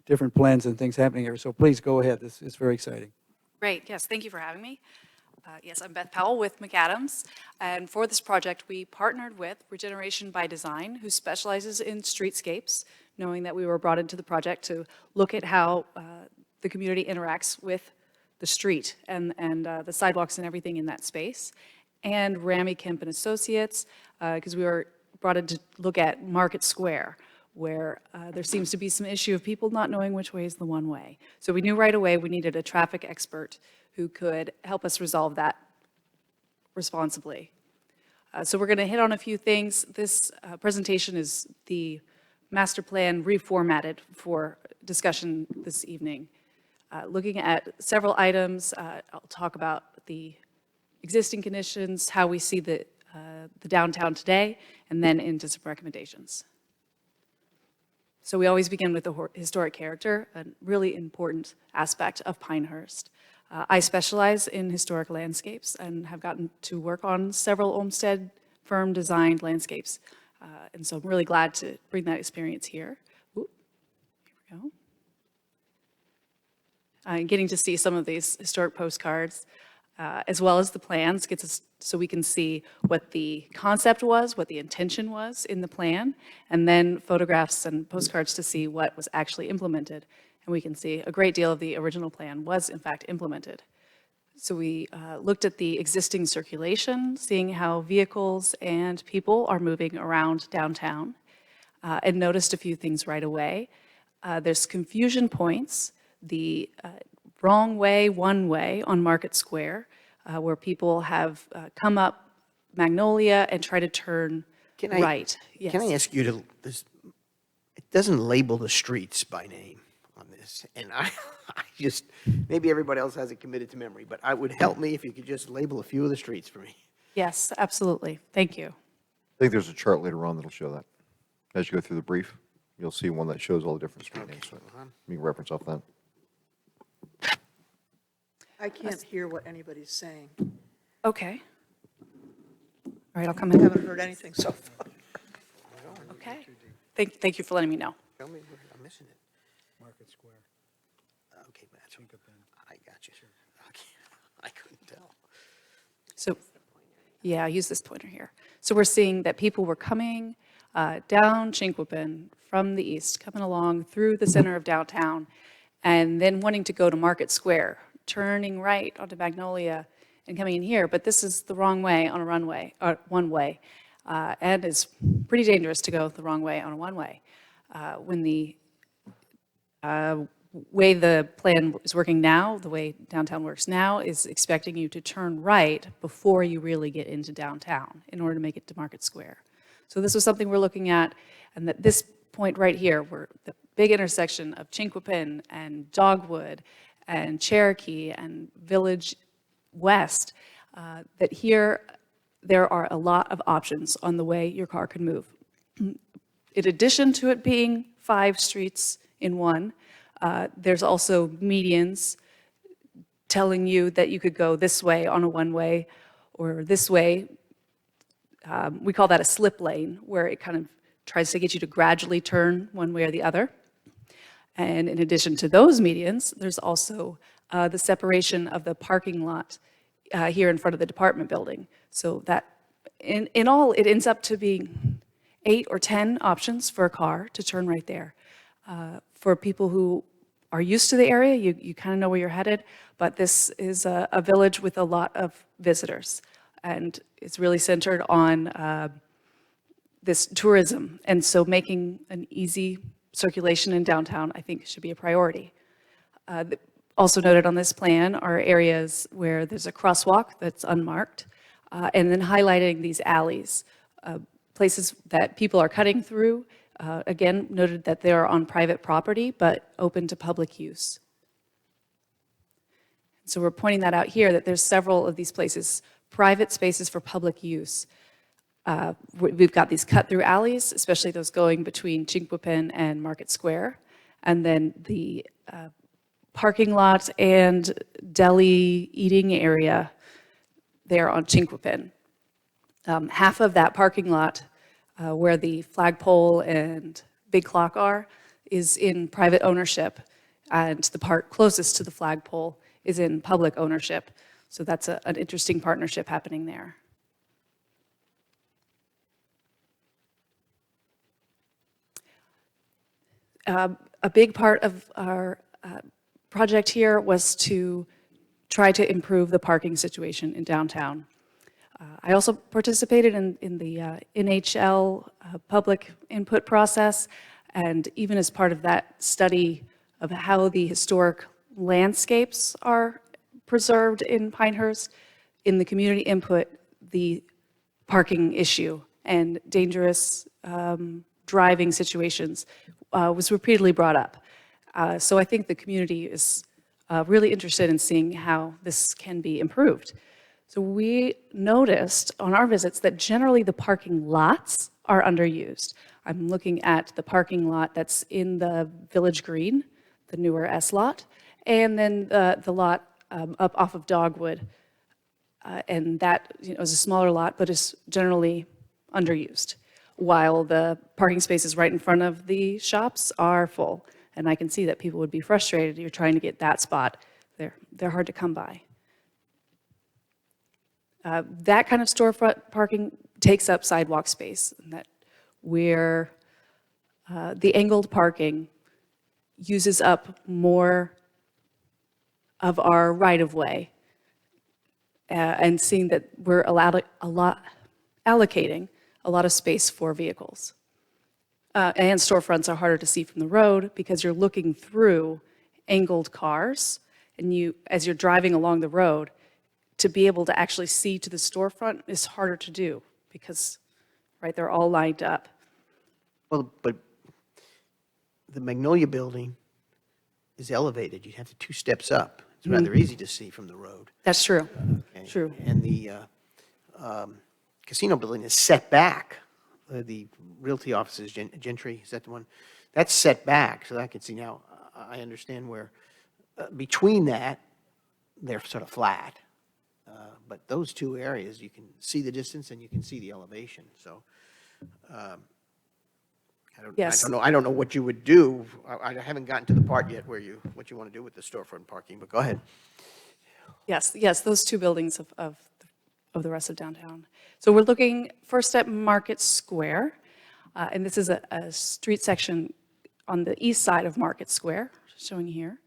[SPEAKER 1] different plans and things happening here. So please go ahead. It's very exciting.
[SPEAKER 8] Great. Yes, thank you for having me. Yes, I'm Beth Powell with McAdams, and for this project, we partnered with Regeneration by Design, who specializes in streetscapes, knowing that we were brought into the project to look at how the community interacts with the street and the sidewalks and everything in that space, and Rami Kemp and Associates, because we were brought in to look at Market Square, where there seems to be some issue of people not knowing which way is the one way. So we knew right away we needed a traffic expert who could help us resolve that responsibly. So we're going to hit on a few things. This presentation is the master plan reformatted for discussion this evening. Looking at several items, I'll talk about the existing conditions, how we see the downtown today, and then into some recommendations. So we always begin with the historic character, a really important aspect of Pinehurst. I specialize in historic landscapes and have gotten to work on several Olmstead firm-designed landscapes. And so I'm really glad to bring that experience here. Ooh, here we go. Getting to see some of these historic postcards, as well as the plans, gets us so we can see what the concept was, what the intention was in the plan, and then photographs and postcards to see what was actually implemented. And we can see a great deal of the original plan was in fact implemented. So we looked at the existing circulation, seeing how vehicles and people are moving around downtown, and noticed a few things right away. There's confusion points, the wrong way, one way on Market Square, where people have come up Magnolia and try to turn right. Yes.
[SPEAKER 5] Can I ask you to, it doesn't label the streets by name on this, and I just, maybe everybody else has it committed to memory, but it would help me if you could just label a few of the streets for me.
[SPEAKER 8] Yes, absolutely. Thank you.
[SPEAKER 9] I think there's a chart later on that'll show that. As you go through the brief, you'll see one that shows all the different street names. So you can reference off that.
[SPEAKER 6] I can't hear what anybody's saying.
[SPEAKER 8] Okay. All right, I'll come
[SPEAKER 6] I
[SPEAKER 8] in.
[SPEAKER 6] haven't heard anything so far.
[SPEAKER 8] Okay. Thank you for letting me know.
[SPEAKER 5] Tell me where I'm missing it.
[SPEAKER 8] Yeah, I use this pointer here. So we're seeing that people were coming down Chinquapin from the east, coming along through the center of downtown, and then wanting to go to Market Square, turning right onto Magnolia and coming in here. But this is the wrong way on a runway, one way, and it's pretty dangerous to go the wrong way on a one-way. When the way the plan is working now, the way downtown works now, is expecting you to turn right before you really get into downtown in order to make it to Market Square. So this was something we're looking at, and that this point right here, where the big intersection of Chinquapin and Dogwood and Cherokee and Village West, that here there are a lot of options on the way your car can move. In addition to it being 5 streets in one, there's also medians telling you that you could go this way on a one-way or this way. We call that a slip lane, where it kind of tries to get you to gradually turn one way or the other. And in addition to those medians, there's also the separation of the parking lot here in front of the department building. So that in all, it ends up to being 8 or 10 options for a car to turn right there. For people who are used to the area, you kind of know where you're headed, but this is a village with a lot of visitors, and it's really centered on this tourism, and so making an easy circulation in downtown, I think, should be a priority. Also noted on this plan are areas where there's a crosswalk that's unmarked, and then highlighting these alleys, places that people are cutting through. Again, noted that they are on private property, but open to public use. So we're pointing that out here, that there's several of these places, private spaces for public use. We've got these cut-through alleys, especially those going between Chinquapin and Market Square, and then the parking lot and deli eating area there on Chinquapin. Half of that parking lot where the flagpole and big clock are is in private ownership, and the part closest to the flagpole is in public ownership. So that's an interesting partnership happening there. A big part of our project here was to try to improve the parking situation in downtown. I also participated in the NHL public input process, and even as part of that study of how the historic landscapes are preserved in Pinehurst, in the community input, the parking issue and dangerous driving situations was repeatedly brought up. So I think the community is really interested in seeing how this can be improved. So we noticed on our visits that generally the parking lots are underused. I'm looking at the parking lot that's in the Village Green, the newer S lot, and then the lot up off of Dogwood. And that is a smaller lot, but is generally underused, while the parking spaces right in front of the shops are full. And I can see that people would be frustrated. You're trying to get that spot. They're hard to come by. That kind of storefront parking takes up sidewalk space, and that where the angled parking uses up more of our right-of-way, and seeing that we're allocating a lot of space for vehicles. And storefronts are harder to see from the road because you're looking through angled cars, and as you're driving along the road, to be able to actually see to the storefront is harder to do because, right, they're all lined up.
[SPEAKER 5] Well, but the Magnolia building is elevated. You have to 2 steps up. It's rather easy to see from the road.
[SPEAKER 8] That's true.
[SPEAKER 5] Okay?
[SPEAKER 8] True.
[SPEAKER 5] And the casino building is set back. The realty offices, Gentry, is that the one? That's set back, so I can see now. I understand where between that, they're sort of flat. But those 2 areas, you can see the distance and you can see the elevation. So
[SPEAKER 8] Yes.
[SPEAKER 5] I don't know what you would do. I haven't gotten to the part yet where what you want to do with the storefront parking, but go ahead.
[SPEAKER 8] Yes, those 2 buildings of of the rest of downtown. So we're looking first at Market Square, and this is a street section on the east side of Market Square, showing here,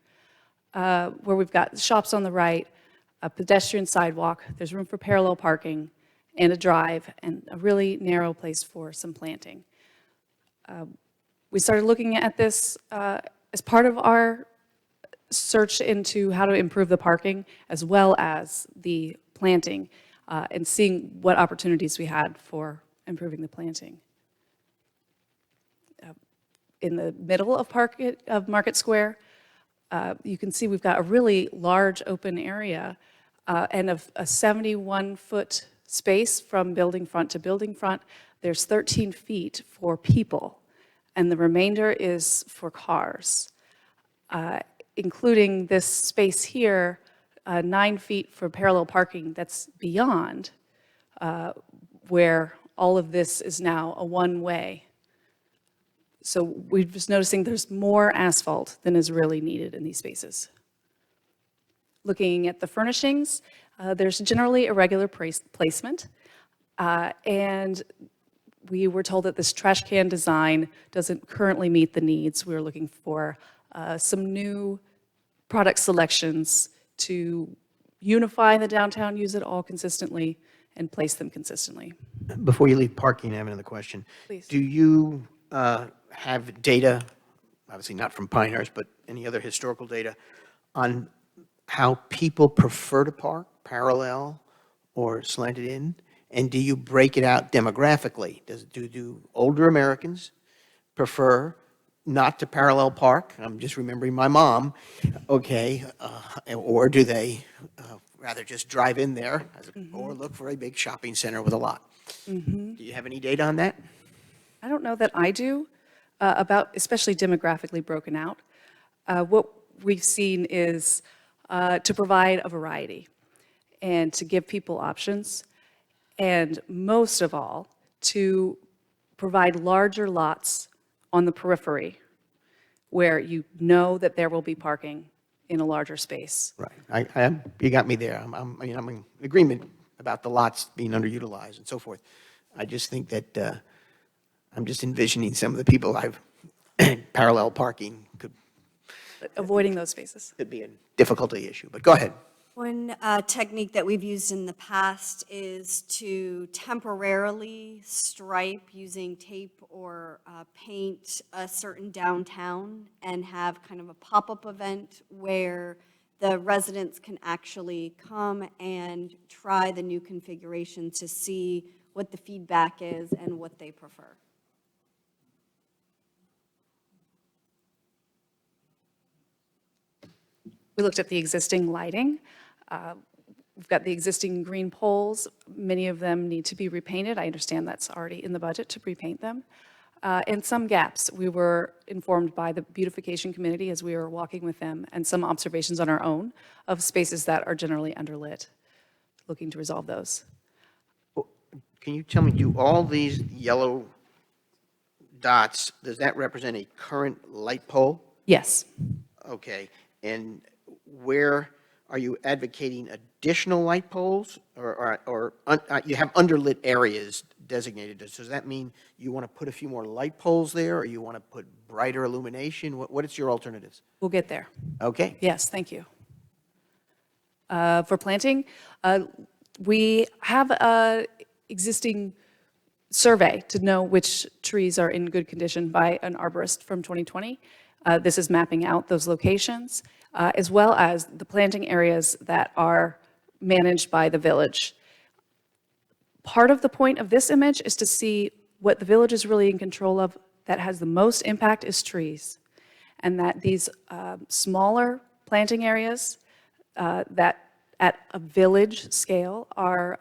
[SPEAKER 8] where we've got shops on the right, a pedestrian sidewalk, there's room for parallel parking, and a drive, and a really narrow place for some planting. We started looking at this as part of our search into how to improve the parking as well as the planting, and seeing what opportunities we had for improving the planting. In the middle of Market Square, you can see we've got a really large open area and a 71-foot space from building front to building front. There's 13 feet for people, and the remainder is for cars, including this space here, 9 feet for parallel parking that's beyond where all of this is now a one-way. So we're just noticing there's more asphalt than is really needed in these spaces. Looking at the furnishings, there's generally irregular placement, and we were told that this trash can design doesn't currently meet the needs. We were looking for some new product selections to unify the downtown, use it all consistently, and place them consistently.
[SPEAKER 5] Before you leave parking, I have another question.
[SPEAKER 8] Please.
[SPEAKER 5] Do you have data, obviously not from Pinehurst, but any other historical data, on how people prefer to park, parallel or slanted in? And do you break it out demographically? Do older Americans prefer not to parallel park? I'm just remembering my mom, okay, or do they rather just drive in there or look for a big shopping center with a lot? Do you have any data on that?
[SPEAKER 8] I don't know that I do, about especially demographically broken out. What we've seen is to provide a variety and to give people options, and most of all, to provide larger lots on the periphery where you know that there will be parking in a larger space.
[SPEAKER 5] Right. You got me there. I'm in agreement about the lots being underutilized and so forth. I just think that I'm just envisioning some of the people parallel parking could
[SPEAKER 8] Avoiding those spaces.
[SPEAKER 5] be a difficulty issue, but go ahead.
[SPEAKER 4] One technique that we've used in the past is to temporarily stripe using tape or paint a certain downtown and have kind of a pop-up event where the residents can actually come and try the new configuration to see what the feedback is and what they prefer.
[SPEAKER 8] We looked at the existing lighting. We've got the existing green poles. Many of them need to be repainted. I understand that's already in the budget to repaint them. And some gaps. We were informed by the beautification committee as we were walking with them, and some observations on our own of spaces that are generally underlit, looking to resolve those.
[SPEAKER 5] Can you tell me, do all these yellow dots, does that represent a current light pole?
[SPEAKER 8] Yes.
[SPEAKER 5] Okay, and where are you advocating additional light poles, or you have underlit areas designated? Does that mean you want to put a few more light poles there, or you want to put brighter illumination? What is your alternatives?
[SPEAKER 8] We'll get there.
[SPEAKER 5] Okay.
[SPEAKER 8] Yes, thank you. For planting, we have an existing survey to know which trees are in good condition by an arborist from 2020. This is mapping out those locations, as well as the planting areas that are managed by the village. Part of the point of this image is to see what the village is really in control of that has the most impact is trees, and that these smaller planting areas that at a village scale are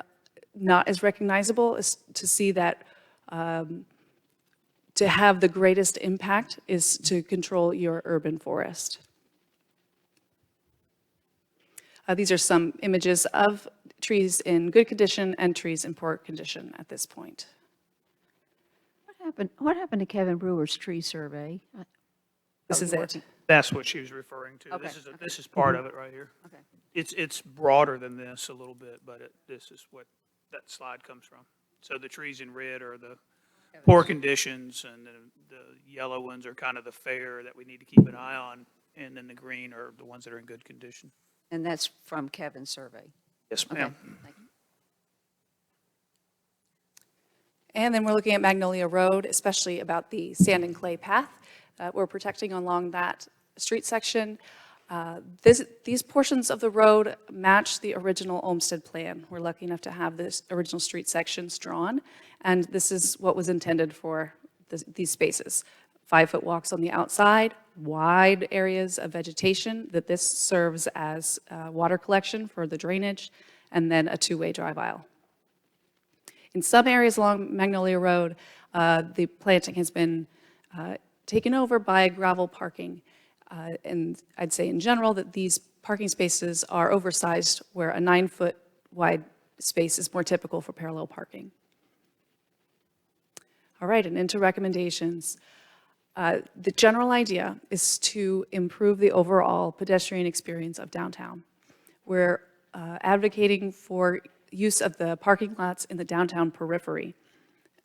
[SPEAKER 8] not as recognizable as to see that to have the greatest impact is to control your urban forest. These are some images of trees in good condition and trees in poor condition at this point.
[SPEAKER 7] What happened to Kevin Brewer's tree survey?
[SPEAKER 8] This is it.
[SPEAKER 2] That's what she was referring to.
[SPEAKER 7] Okay,
[SPEAKER 2] This is part of it right here.
[SPEAKER 7] Okay.
[SPEAKER 2] It's broader than this a little bit, but this is what that slide comes from. So the trees in red are the poor conditions, and the yellow ones are kind of the fair that we need to keep an eye on, and then the green are the ones that are in good condition.
[SPEAKER 7] And that's from Kevin's survey.
[SPEAKER 2] Yes,
[SPEAKER 7] Okay,
[SPEAKER 2] ma'am.
[SPEAKER 7] thank you.
[SPEAKER 8] And then we're looking at Magnolia Road, especially about the sand and clay path that we're protecting along that street section. These portions of the road match the original Olmstead plan. We're lucky enough to have this original street sections drawn, and this is what was intended for these spaces. 5-foot walks on the outside, wide areas of vegetation, that this serves as water collection for the drainage, and then a two-way drive aisle. In some areas along Magnolia Road, the planting has been taken over by gravel parking. And I'd say in general that these parking spaces are oversized, where a 9-foot wide space is more typical for parallel parking. All right, and into recommendations. The general idea is to improve the overall pedestrian experience of downtown. We're advocating for use of the parking lots in the downtown periphery.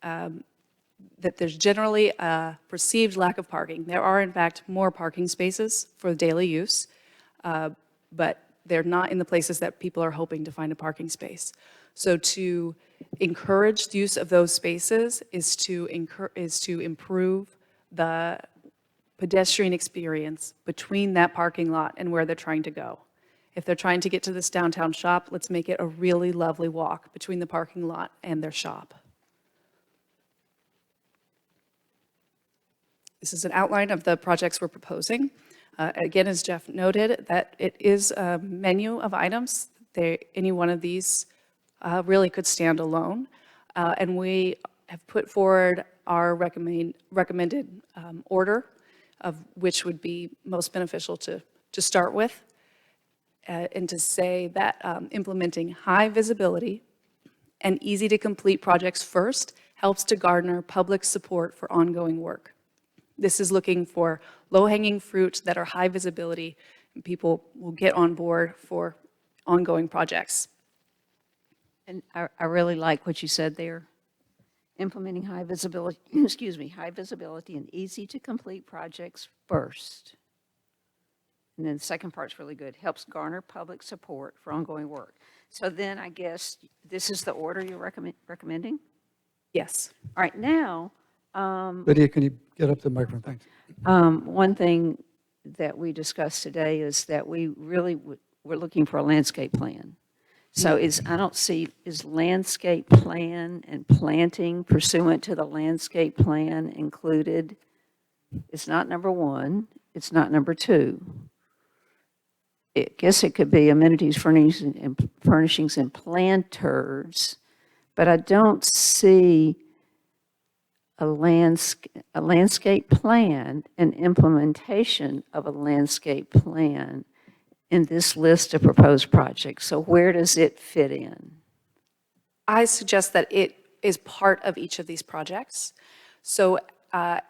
[SPEAKER 8] That there's generally a perceived lack of parking. There are, in fact, more parking spaces for daily use, but they're not in the places that people are hoping to find a parking space. So to encourage the use of those spaces is to improve the pedestrian experience between that parking lot and where they're trying to go. If they're trying to get to this downtown shop, let's make it a really lovely walk between the parking lot and their shop. This is an outline of the projects we're proposing. Again, as Jeff noted, that it is a menu of items. Any one of these really could stand alone. And we have put forward our recommended order of which would be most beneficial to start with. And to say that implementing high visibility and easy to complete projects first helps to garner public support for ongoing work. This is looking for low-hanging fruit that are high visibility, and people will get on board for ongoing projects.
[SPEAKER 7] And I really like what you said there. Implementing high visibility, high visibility and easy to complete projects first. And then the second part's really good, helps garner public support for ongoing work. So then I guess this is the order you're recommending?
[SPEAKER 8] Yes.
[SPEAKER 7] All right, now,
[SPEAKER 1] Lydia, can you get up to the microphone? Thanks.
[SPEAKER 7] one thing that we discussed today is that we really we're looking for a landscape plan. So I don't see, is landscape plan and planting pursuant to the landscape plan included? It's not number 1, it's not number 2. I guess it could be amenities, furnishings, and planters, but I don't see a landscape plan and implementation of a landscape plan in this list of proposed projects. So where does it fit in?
[SPEAKER 8] I suggest that it is part of each of these projects. So I'll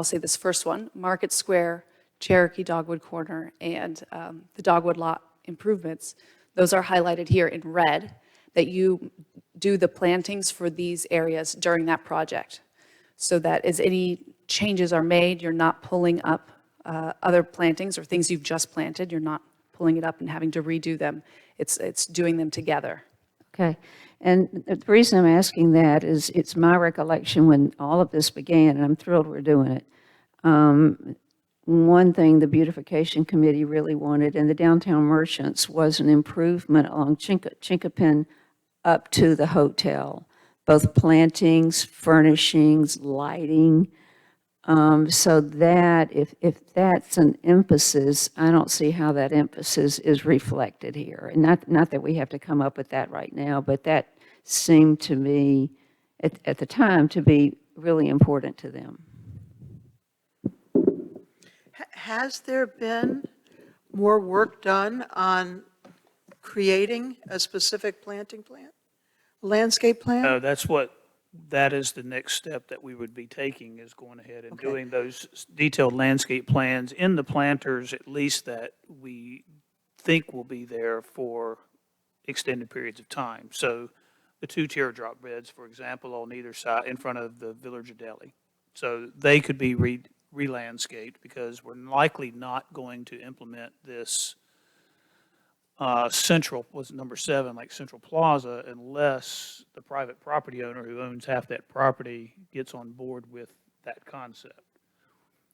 [SPEAKER 8] say this first one, Market Square, Cherokee Dogwood Corner, and the Dogwood lot improvements, those are highlighted here in red, that you do the plantings for these areas during that project, so that as any changes are made, you're not pulling up other plantings or things you've just planted. You're not pulling it up and having to redo them. It's doing them together.
[SPEAKER 7] Okay, and the reason I'm asking that is it's my recollection when all of this began, and I'm thrilled we're doing it. One thing the beautification committee really wanted, and the downtown merchants, was an improvement along Chinkapin up to the hotel, both plantings, furnishings, lighting. So that if that's an emphasis, I don't see how that emphasis is reflected here. And not that we have to come up with that right now, but that seemed to me at the time to be really important to them.
[SPEAKER 6] Has there been more work done on creating a specific planting plan, landscape plan?
[SPEAKER 2] No, that is the next step that we would be taking, is going ahead and doing those detailed landscape plans in the planters, at least that we think will be there for extended periods of time. So the two teardrop beds, for example, on either side, in front of the Villager Deli. So they could be re-landscaped because we're likely not going to implement this central, was it number 7, like Central Plaza, unless the private property owner who owns half that property gets on board with that concept.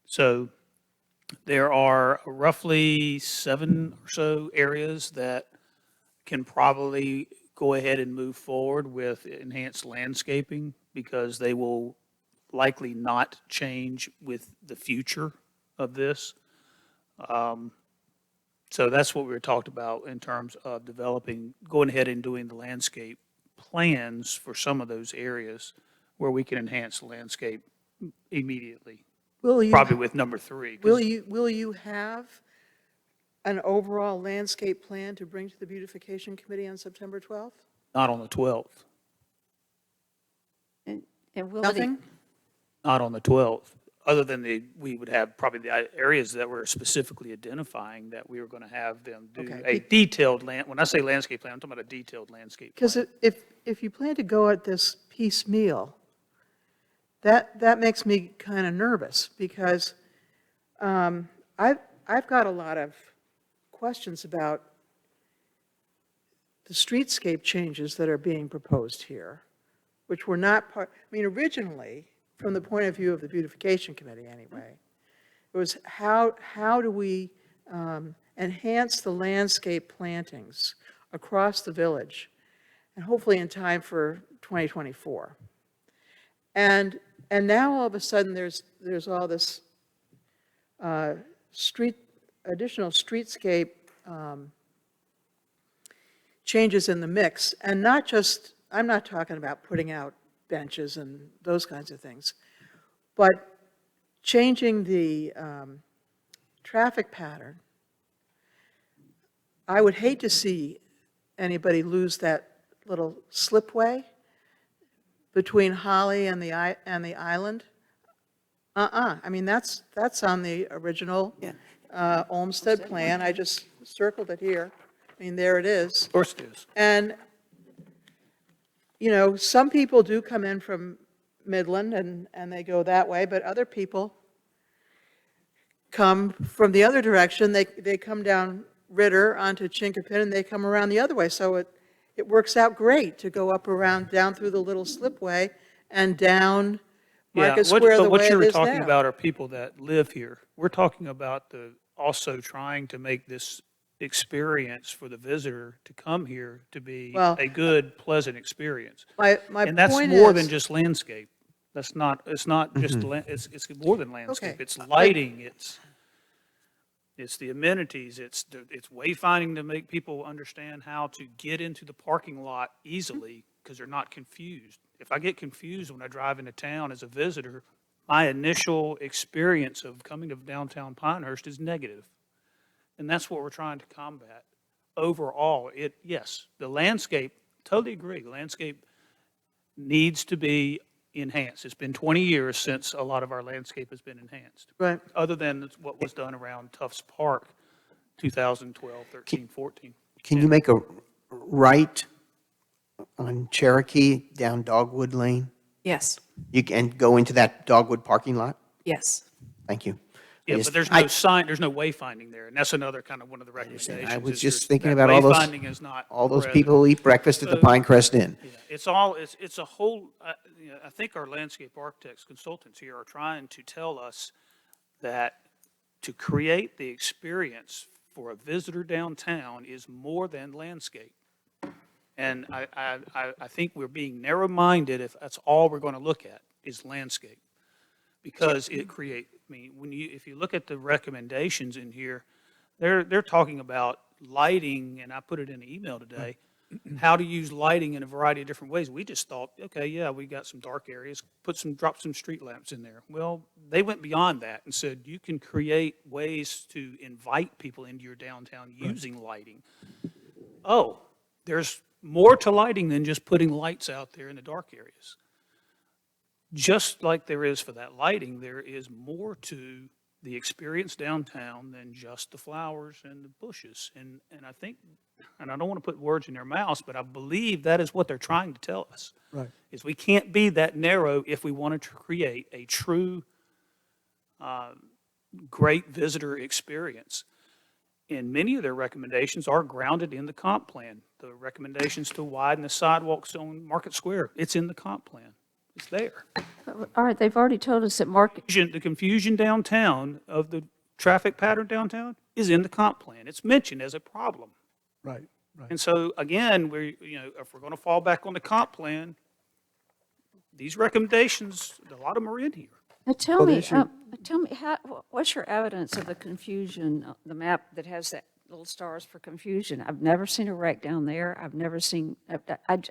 [SPEAKER 2] So there are roughly 7 or so areas that can probably go ahead and move forward with enhanced landscaping because they will likely not change with the future of this. So that's what we were talked about in terms of developing, going ahead and doing the landscape plans for some of those areas where we can enhance the landscape immediately,
[SPEAKER 6] Will you,
[SPEAKER 2] probably with number 3. 'Cause
[SPEAKER 6] will you have an overall landscape plan to bring to the beautification committee on September 12th?
[SPEAKER 2] Not on the 12th,
[SPEAKER 7] And will it,
[SPEAKER 6] Nothing?
[SPEAKER 2] not on the 12th, other than we would have probably the areas that we're specifically identifying that we were going to have them do
[SPEAKER 6] Okay.
[SPEAKER 2] a detailed when I say landscape plan, I'm talking about a detailed landscape
[SPEAKER 6] Because
[SPEAKER 2] plan.
[SPEAKER 6] if you plan to go at this piecemeal, that makes me kind of nervous, because I've got a lot of questions about the streetscape changes that are being proposed here, which were not part, I mean, originally, from the point of view of the beautification committee anyway, it was how do we enhance the landscape plantings across the village, and hopefully in time for 2024. And now all of a sudden there's all this additional streetscape changes in the mix, and not just, I'm not talking about putting out benches and those kinds of things, but changing the traffic pattern. I would hate to see anybody lose that little slipway between Holly and the island. I mean, that's on the original Olmstead plan. I just circled it here. I mean, there it is.
[SPEAKER 2] Of course it is.
[SPEAKER 6] And, you know, some people do come in from Midland and they go that way, but other people come from the other direction. They come down Ritter onto Chinkopin and they come around the other way. So it works out great to go up around, down through the little slipway and down Market Square the
[SPEAKER 2] But what
[SPEAKER 6] way
[SPEAKER 2] you
[SPEAKER 6] it
[SPEAKER 2] were
[SPEAKER 6] is
[SPEAKER 2] talking
[SPEAKER 6] now.
[SPEAKER 2] about are people that live here. We're talking about also trying to make this experience for the visitor to come here to be
[SPEAKER 6] Well,
[SPEAKER 2] a good, pleasant experience.
[SPEAKER 6] My
[SPEAKER 2] And that's
[SPEAKER 6] point
[SPEAKER 2] more
[SPEAKER 6] is-
[SPEAKER 2] than just landscape. It's not just, it's more than landscape.
[SPEAKER 6] Okay.
[SPEAKER 2] It's lighting, it's the amenities, it's wayfinding to make people understand how to get into the parking lot easily because they're not confused. If I get confused when I drive into town as a visitor, my initial experience of coming to downtown Pinehurst is negative. And that's what we're trying to combat. Overall, yes, the landscape, totally agree, the landscape needs to be enhanced. It's been 20 years since a lot of our landscape has been enhanced.
[SPEAKER 6] Right.
[SPEAKER 2] Other than what was done around Tufts Park, 2012, 13, 14.
[SPEAKER 5] Can you make a right on Cherokee down Dogwood Lane?
[SPEAKER 8] Yes,
[SPEAKER 5] You can go into that Dogwood parking lot?
[SPEAKER 8] yes.
[SPEAKER 5] Thank you. I
[SPEAKER 2] Yeah,
[SPEAKER 5] just-
[SPEAKER 2] but there's
[SPEAKER 5] I-
[SPEAKER 2] no sign, there's no wayfinding there, and that's another kind of one of the recommendations.
[SPEAKER 5] I was
[SPEAKER 2] is
[SPEAKER 5] just
[SPEAKER 2] there's-
[SPEAKER 5] thinking
[SPEAKER 2] that
[SPEAKER 5] about
[SPEAKER 2] Wayfinding is not
[SPEAKER 5] all those
[SPEAKER 2] present.
[SPEAKER 5] people who eat breakfast at the
[SPEAKER 2] So-
[SPEAKER 5] Pinecrest Inn.
[SPEAKER 2] Yeah, it's a whole, I think our landscape architects, consultants here are trying to tell us that to create the experience for a visitor downtown is more than landscape. And I think we're being narrow-minded if that's all we're going to look at is landscape. Because it create, I mean, if you look at the recommendations in here, they're talking about lighting, and I put it in an email today, how to use lighting in a variety of different ways. We just thought, okay, yeah, we got some dark areas, drop some street lamps in there. Well, they went beyond that and said, you can create ways to invite people into your downtown using lighting. Oh, there's more to lighting than just putting lights out there in the dark areas. Just like there is for that lighting, there is more to the experience downtown than just the flowers and the bushes. And I think and I don't want to put words in their mouths, but I believe that is what they're trying to tell us,
[SPEAKER 1] Right.
[SPEAKER 2] is we can't be that narrow if we wanted to create a true great visitor experience. And many of their recommendations are grounded in the comp plan. The recommendations to widen the sidewalks on Market Square, it's in the comp plan. It's there.
[SPEAKER 7] All right, they've already told us that market,
[SPEAKER 2] The confusion downtown of the traffic pattern downtown is in the comp plan. It's mentioned as a problem.
[SPEAKER 1] Right, right.
[SPEAKER 2] And so, again, if we're going to fall back on the comp plan, these recommendations, a lot of them are in here.
[SPEAKER 7] now
[SPEAKER 1] Well, the issue-
[SPEAKER 7] tell me, what's your evidence of the confusion, the map that has that little stars for confusion? I've never seen a wreck down there. I've never seen,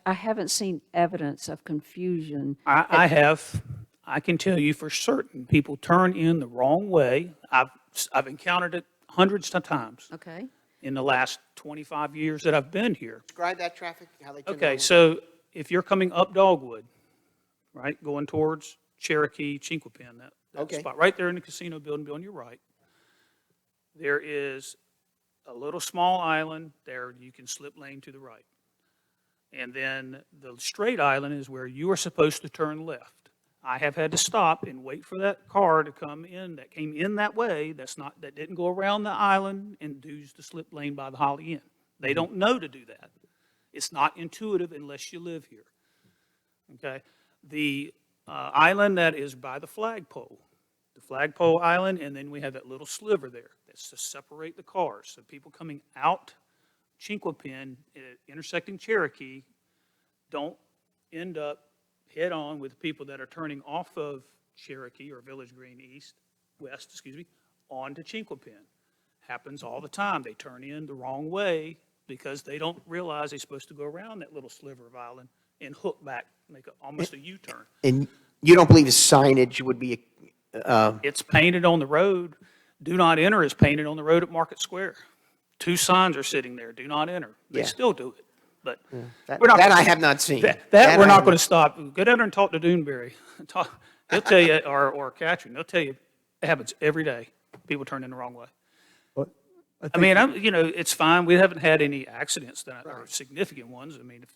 [SPEAKER 7] I haven't seen evidence of confusion.
[SPEAKER 2] I can tell you for certain, people turn in the wrong way. I've encountered it hundreds of times
[SPEAKER 7] Okay,
[SPEAKER 2] in the last 25 years that I've been here.
[SPEAKER 5] Describe that traffic, how they turn
[SPEAKER 2] Okay,
[SPEAKER 5] around.
[SPEAKER 2] so if you're coming up Dogwood, right, going towards Cherokee, Chinquapin, that
[SPEAKER 5] Okay.
[SPEAKER 2] spot, right there in the casino building on your right, there is a little small island there, you can slip lane to the right. And then the straight island is where you are supposed to turn left. I have had to stop and wait for that car to come in, that came in that way, that didn't go around the island and use the slip lane by the Holiday Inn. They don't know to do that. It's not intuitive unless you live here. Okay? The island that is by the flagpole island, and then we have that little sliver there. That's to separate the cars. So people coming out Chinquapin, intersecting Cherokee, don't end up head-on with people that are turning off of Cherokee or Village Green west, onto Chinquapin. Happens all the time. They turn in the wrong way because they don't realize they're supposed to go around that little sliver of island and hook back, make almost a U-turn.
[SPEAKER 5] And you don't believe the signage would be,
[SPEAKER 2] It's painted on the road. Do not enter is painted on the road at Market Square. 2 signs are sitting there, do not enter. They
[SPEAKER 5] Yeah.
[SPEAKER 2] still do it, but
[SPEAKER 5] that
[SPEAKER 2] we're not.
[SPEAKER 5] that I have not seen.
[SPEAKER 2] That
[SPEAKER 5] That
[SPEAKER 2] we're
[SPEAKER 5] I
[SPEAKER 2] not
[SPEAKER 5] have
[SPEAKER 2] going to stop. Go down there and talk to Dooneberry. He'll tell you, or Catherine, they'll tell you it happens every day. People turn in the wrong way.
[SPEAKER 1] But
[SPEAKER 2] I mean, it's fine. We haven't had any accidents that are significant ones. I mean, if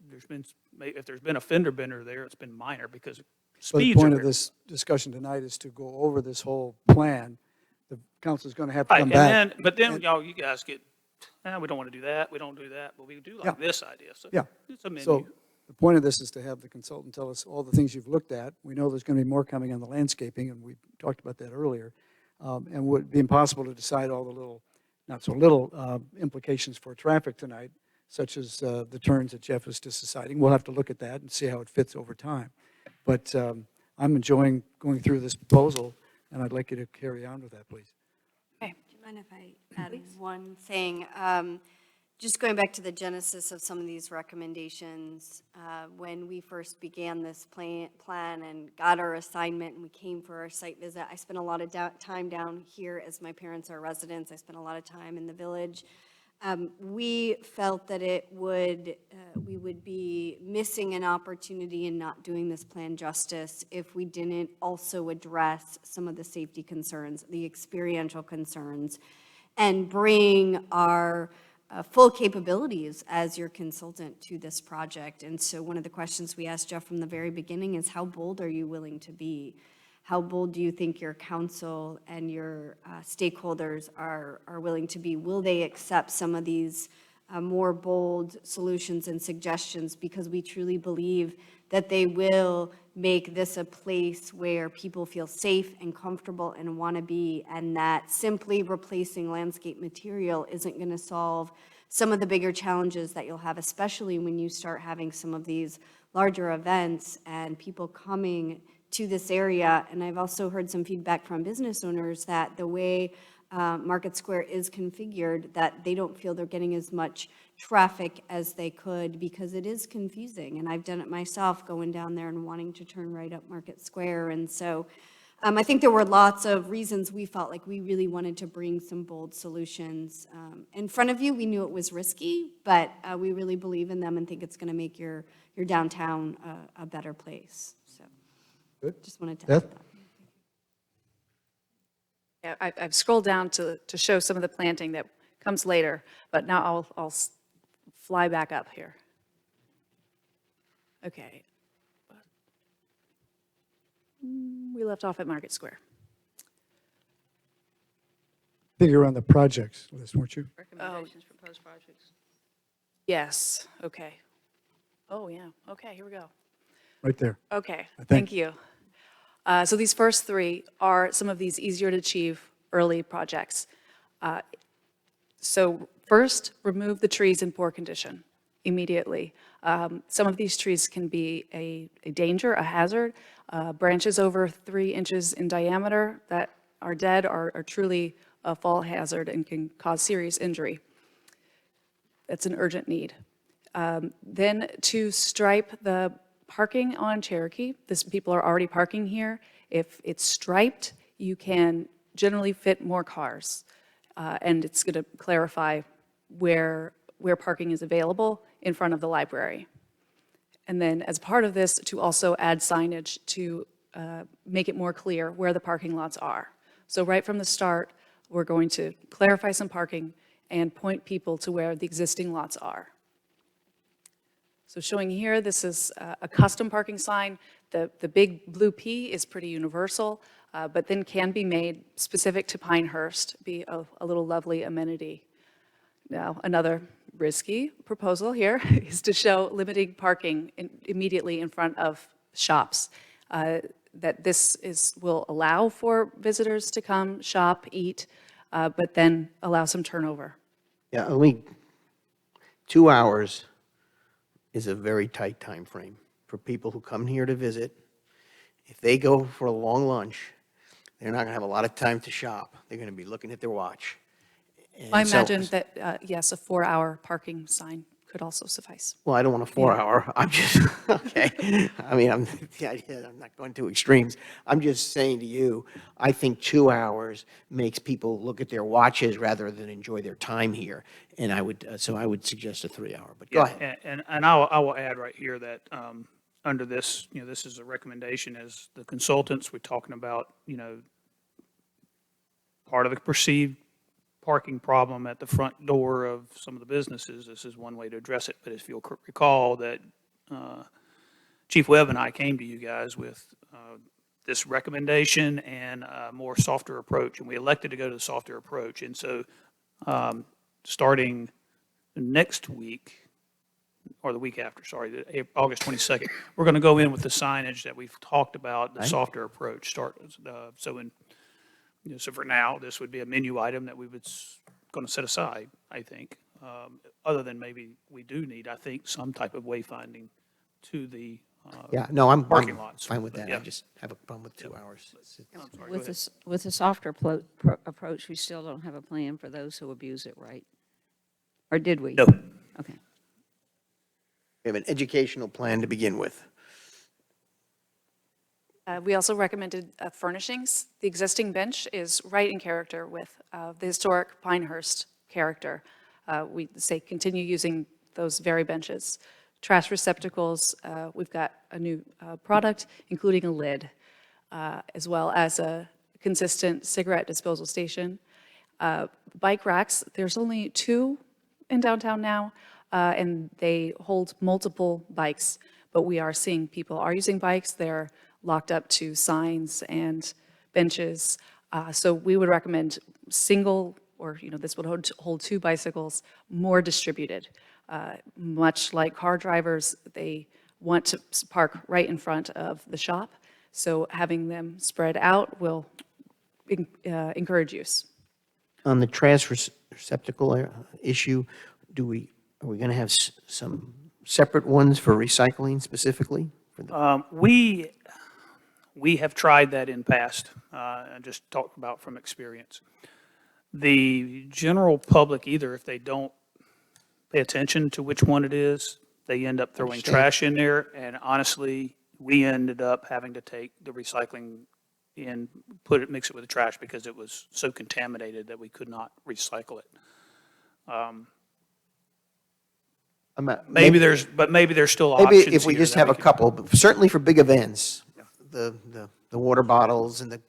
[SPEAKER 2] there's been a fender bender there, it's been minor because
[SPEAKER 1] But the
[SPEAKER 2] speeds are
[SPEAKER 1] point of
[SPEAKER 2] there.
[SPEAKER 1] this discussion tonight is to go over this whole plan. The council's going to have to
[SPEAKER 2] Right,
[SPEAKER 1] come
[SPEAKER 2] and
[SPEAKER 1] back.
[SPEAKER 2] then, but then you guys get, we don't want to do that. We don't do that, but we do like
[SPEAKER 1] Yeah.
[SPEAKER 2] this idea. So
[SPEAKER 1] Yeah.
[SPEAKER 2] it's a menu.
[SPEAKER 1] So the point of this is to have the consultant tell us all the things you've looked at. We know there's going to be more coming on the landscaping, and we talked about that earlier. And would be impossible to decide all the little, not so little implications for traffic tonight, such as the turns that Jeff was just deciding. We'll have to look at that and see how it fits over time. But I'm enjoying going through this proposal, and I'd like you to carry on with that, please.
[SPEAKER 4] Do you mind if I add one thing? Just going back to the genesis of some of these recommendations, when we first began this plan and got our assignment and we came for our site visit, I spent a lot of time down here as my parents are residents. I spent a lot of time in the village. We felt that we would be missing an opportunity and not doing this plan justice if we didn't also address some of the safety concerns, the experiential concerns, and bring our full capabilities as your consultant to this project. And so one of the questions we asked Jeff from the very beginning is, how bold are you willing to be? How bold do you think your council and your stakeholders are willing to be? Will they accept some of these more bold solutions and suggestions? Because we truly believe that they will make this a place where people feel safe and comfortable and want to be, and that simply replacing landscape material isn't going to solve some of the bigger challenges that you'll have, especially when you start having some of these larger events and people coming to this area. And I've also heard some feedback from business owners that the way Market Square is configured, that they don't feel they're getting as much traffic as they could because it is confusing. And I've done it myself, going down there and wanting to turn right up Market Square. And so I think there were lots of reasons we felt like we really wanted to bring some bold solutions in front of you. We knew it was risky, but we really believe in them and think it's going to make your downtown a better place. So
[SPEAKER 1] Good.
[SPEAKER 4] just wanted to
[SPEAKER 1] Beth?
[SPEAKER 4] add that.
[SPEAKER 8] Yeah, I've scrolled down to show some of the planting that comes later, but now I'll fly back up here. Okay. We left off at Market Square.
[SPEAKER 1] I think you're on the projects list, weren't you?
[SPEAKER 7] Recommendations, proposed projects.
[SPEAKER 8] Yes, okay. Oh, yeah, okay, here we go.
[SPEAKER 1] Right there.
[SPEAKER 8] Okay,
[SPEAKER 1] think.
[SPEAKER 8] thank you. So these first three are some of these easier to achieve early projects. So first, remove the trees in poor condition immediately. Some of these trees can be a danger, a hazard. Branches over 3 inches in diameter that are dead are truly a fall hazard and can cause serious injury. That's an urgent need. Then to stripe the parking on Cherokee, people are already parking here. If it's striped, you can generally fit more cars. And it's going to clarify where parking is available in front of the library. And then as part of this, to also add signage to make it more clear where the parking lots are. So right from the start, we're going to clarify some parking and point people to where the existing lots are. So showing here, this is a custom parking sign. The big blue P is pretty universal, but then can be made specific to Pinehurst, be a little lovely amenity. Now, another risky proposal here is to show limiting parking immediately in front of shops. That this will allow for visitors to come, shop, eat, but then allow some turnover.
[SPEAKER 5] Yeah, 2 hours is a very tight time frame for people who come here to visit. If they go for a long lunch, they're not going to have a lot of time to shop. They're going to be looking at their watch. And
[SPEAKER 8] I
[SPEAKER 5] so-
[SPEAKER 8] imagine that, yes, a 4-hour parking sign could also suffice.
[SPEAKER 5] Well, I don't want a 4-hour. I'm just, okay. I mean, I'm not going to extremes. I'm just saying to you, I think 2 hours makes people look at their watches rather than enjoy their time here. And I would suggest a 3-hour, but go ahead.
[SPEAKER 2] And I will add right here that under this, this is a recommendation as the consultants, we're talking about, part of the perceived parking problem at the front door of some of the businesses. This is one way to address it. But if you'll recall that Chief Webb and I came to you guys with this recommendation and a more softer approach, and we elected to go to the softer approach. And so starting next week, or the week after, sorry, August 22nd, we're going to go in with the signage that we've talked about, the softer approach. So for now, this would be a menu item that we was going to set aside, I think, other than maybe we do need, I think, some type of wayfinding to the
[SPEAKER 5] Yeah, no, I'm
[SPEAKER 2] parking lots.
[SPEAKER 5] fine with
[SPEAKER 2] But
[SPEAKER 5] that.
[SPEAKER 2] yeah.
[SPEAKER 5] I just have a problem with 2 hours.
[SPEAKER 2] I'm sorry, go ahead.
[SPEAKER 7] With a softer approach, we still don't have a plan for those who abuse it, right? Or did we?
[SPEAKER 2] No.
[SPEAKER 7] Okay.
[SPEAKER 5] We have an educational plan to begin with.
[SPEAKER 8] We also recommended furnishings. The existing bench is right in character with the historic Pinehurst character. We say continue using those very benches. Trash receptacles, we've got a new product, including a lid, as well as a consistent cigarette disposal station. Bike racks, there's only 2 in downtown now, and they hold multiple bikes, but we are seeing people are using bikes. They're locked up to signs and benches. So we would recommend single, or this would hold 2 bicycles, more distributed. Much like car drivers, they want to park right in front of the shop. So having them spread out will encourage use.
[SPEAKER 5] On the trash receptacle issue, are we going to have some separate ones for recycling specifically?
[SPEAKER 2] We have tried that in past, and just talk about from experience. The general public, either if they don't pay attention to which one it is, they end up throwing trash in there, and honestly, we ended up having to take the recycling and mix it with the trash because it was so contaminated that we could not recycle it. Maybe there's still options
[SPEAKER 5] Maybe if we
[SPEAKER 2] here
[SPEAKER 5] just
[SPEAKER 2] that
[SPEAKER 5] have a
[SPEAKER 2] could-
[SPEAKER 5] couple, but certainly for big events, the water bottles and the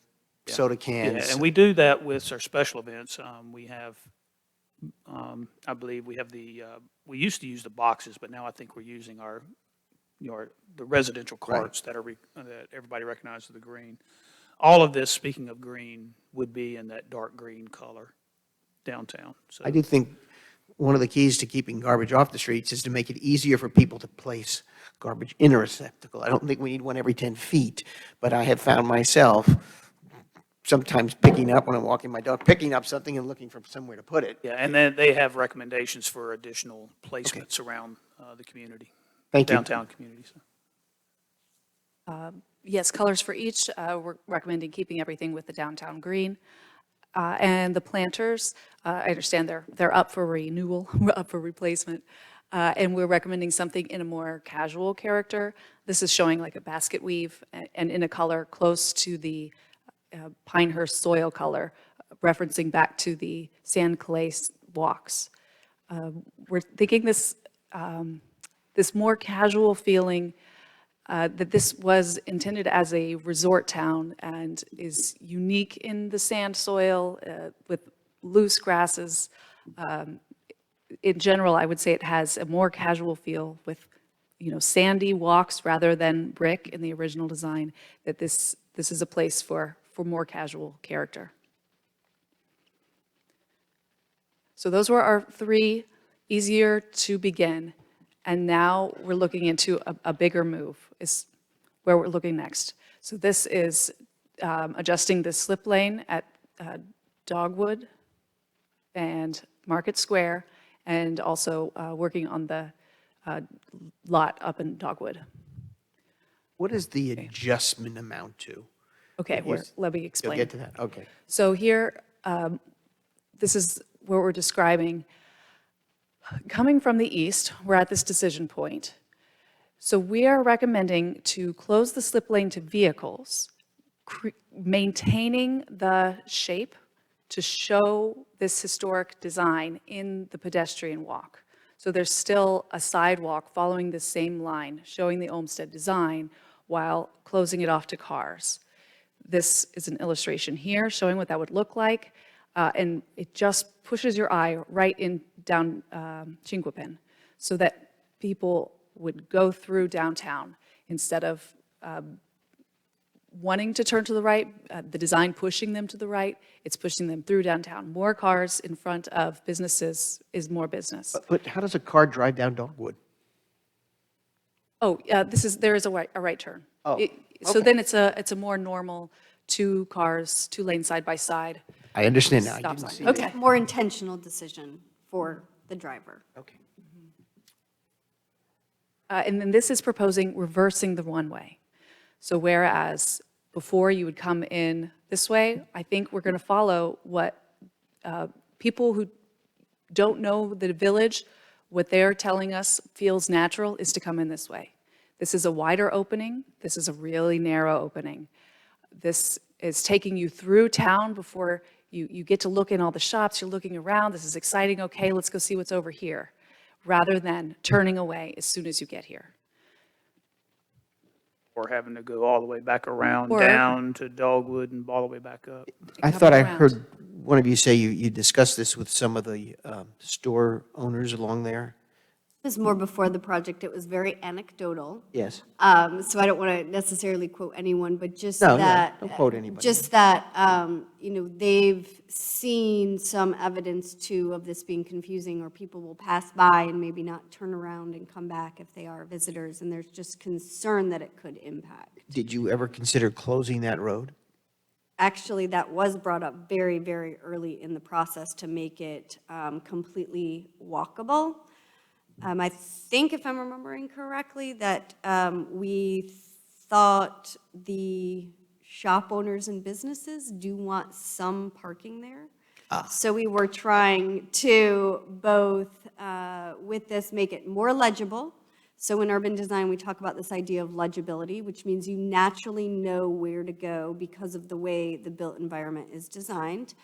[SPEAKER 5] soda
[SPEAKER 2] Yeah,
[SPEAKER 5] cans.
[SPEAKER 2] and we do that with our special events. We have I believe we have we used to use the boxes, but now I think we're using the residential carts that that everybody recognizes the green. All of this, speaking of green, would be in that dark green color downtown. So
[SPEAKER 5] I do think one of the keys to keeping garbage off the streets is to make it easier for people to place garbage in a receptacle. I don't think we need one every 10 feet, but I have found myself sometimes picking up, when I'm walking my dog, picking up something and looking for somewhere to put it.
[SPEAKER 2] yeah, and then they have recommendations for additional placements around the community,
[SPEAKER 5] Thank you.
[SPEAKER 2] downtown community. So.
[SPEAKER 8] Yes, colors for each. We're recommending keeping everything with the downtown green. And the planters, I understand they're up for renewal, up for replacement. And we're recommending something in a more casual character. This is showing like a basket weave and in a color close to the Pinehurst soil color, referencing back to the sand clay walks. We're thinking this more casual feeling, that this was intended as a resort town and is unique in the sand soil with loose grasses. In general, I would say it has a more casual feel with, sandy walks rather than brick in the original design, that this is a place for more casual character. So those were our 3 easier to begin. And now we're looking into a bigger move, is where we're looking next. So this is adjusting the slip lane at Dogwood and Market Square, and also working on the lot up in Dogwood.
[SPEAKER 5] What does the adjustment amount to?
[SPEAKER 8] Okay, let me
[SPEAKER 5] You'll
[SPEAKER 8] explain.
[SPEAKER 5] get to that, okay.
[SPEAKER 8] So here, this is what we're describing. Coming from the east, we're at this decision point. So we are recommending to close the slip lane to vehicles, maintaining the shape to show this historic design in the pedestrian walk. So there's still a sidewalk following the same line, showing the Olmstead design while closing it off to cars. This is an illustration here showing what that would look like. And it just pushes your eye right in down Chinquapin, so that people would go through downtown instead of wanting to turn to the right, the design pushing them to the right, it's pushing them through downtown. More cars in front of businesses is more business.
[SPEAKER 5] But how does a car drive down Dogwood?
[SPEAKER 8] Oh, there is a right turn.
[SPEAKER 5] Oh,
[SPEAKER 8] So
[SPEAKER 5] okay.
[SPEAKER 8] then it's a more normal 2 cars, 2 lanes side by side.
[SPEAKER 5] I understand now. I
[SPEAKER 8] Stop
[SPEAKER 5] didn't
[SPEAKER 8] sign.
[SPEAKER 5] see
[SPEAKER 8] Okay.
[SPEAKER 5] that.
[SPEAKER 4] More intentional decision for the driver.
[SPEAKER 5] Okay.
[SPEAKER 8] And then this is proposing reversing the runway. So whereas before you would come in this way, I think we're going to follow what people who don't know the village, what they're telling us feels natural is to come in this way. This is a wider opening. This is a really narrow opening. This is taking you through town before you get to look in all the shops. You're looking around. This is exciting. Okay, let's go see what's over here, rather than turning away as soon as you get here.
[SPEAKER 2] Or having to go all the way back around
[SPEAKER 8] Or-
[SPEAKER 2] down to Dogwood and all the way back up.
[SPEAKER 5] I
[SPEAKER 8] Come
[SPEAKER 5] thought I
[SPEAKER 8] around.
[SPEAKER 5] heard one of you say you discussed this with some of the store owners along there.
[SPEAKER 4] It was more before the project. It was very anecdotal.
[SPEAKER 5] Yes.
[SPEAKER 4] So I don't want to necessarily quote anyone, but just
[SPEAKER 5] No, no,
[SPEAKER 4] that.
[SPEAKER 5] don't quote anybody.
[SPEAKER 4] Just that, they've seen some evidence too of this being confusing, or people will pass by and maybe not turn around and come back if they are visitors, and there's just concern that it could impact.
[SPEAKER 5] Did you ever consider closing that road?
[SPEAKER 4] Actually, that was brought up very, very early in the process to make it completely walkable. I think, if I'm remembering correctly, that we thought the shop owners and businesses do want some parking there. So we were trying to both, with this, make it more legible. So in urban design, we talk about this idea of legibility, which means you naturally know where to go because of the way the built environment is designed.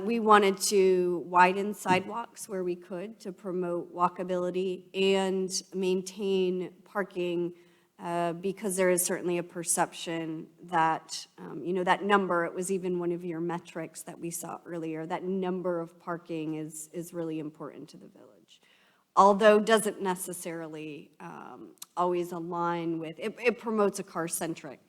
[SPEAKER 4] We wanted to widen sidewalks where we could to promote walkability and maintain parking because there is certainly a perception that, that number, it was even one of your metrics that we saw earlier, that number of parking is really important to the village. Although doesn't necessarily always align with, it promotes a car-centric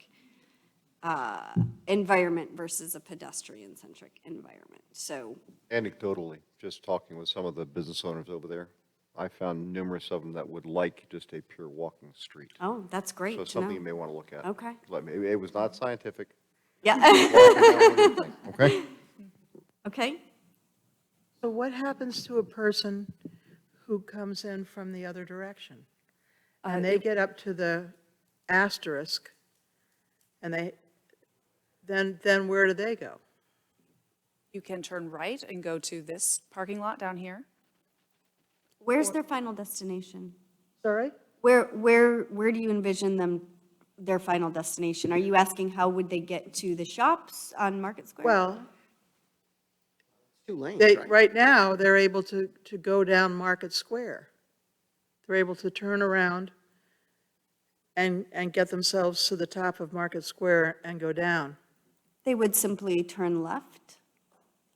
[SPEAKER 4] environment versus a pedestrian-centric environment. So,
[SPEAKER 9] Anecdotally, just talking with some of the business owners over there, I found numerous of them that would like just a pure walking street.
[SPEAKER 4] oh, that's great
[SPEAKER 9] So
[SPEAKER 4] to
[SPEAKER 9] something you
[SPEAKER 4] know.
[SPEAKER 9] may want to look at.
[SPEAKER 4] Okay.
[SPEAKER 9] Let me, it was not scientific.
[SPEAKER 4] Yeah,
[SPEAKER 9] Okay?
[SPEAKER 4] okay.
[SPEAKER 6] So what happens to a person who comes in from the other direction? And they get up to the asterisk, and then where do they go?
[SPEAKER 8] You can turn right and go to this parking lot down here.
[SPEAKER 4] Where's their final destination?
[SPEAKER 6] Sorry?
[SPEAKER 4] Where do you envision them, their final destination? Are you asking how would they get to the shops on Market Square?
[SPEAKER 6] Well,
[SPEAKER 5] 2 lanes,
[SPEAKER 6] they,
[SPEAKER 5] right?
[SPEAKER 6] right now, they're able to go down Market Square. They're able to turn around and get themselves to the top of Market Square and go down.
[SPEAKER 4] They would simply turn left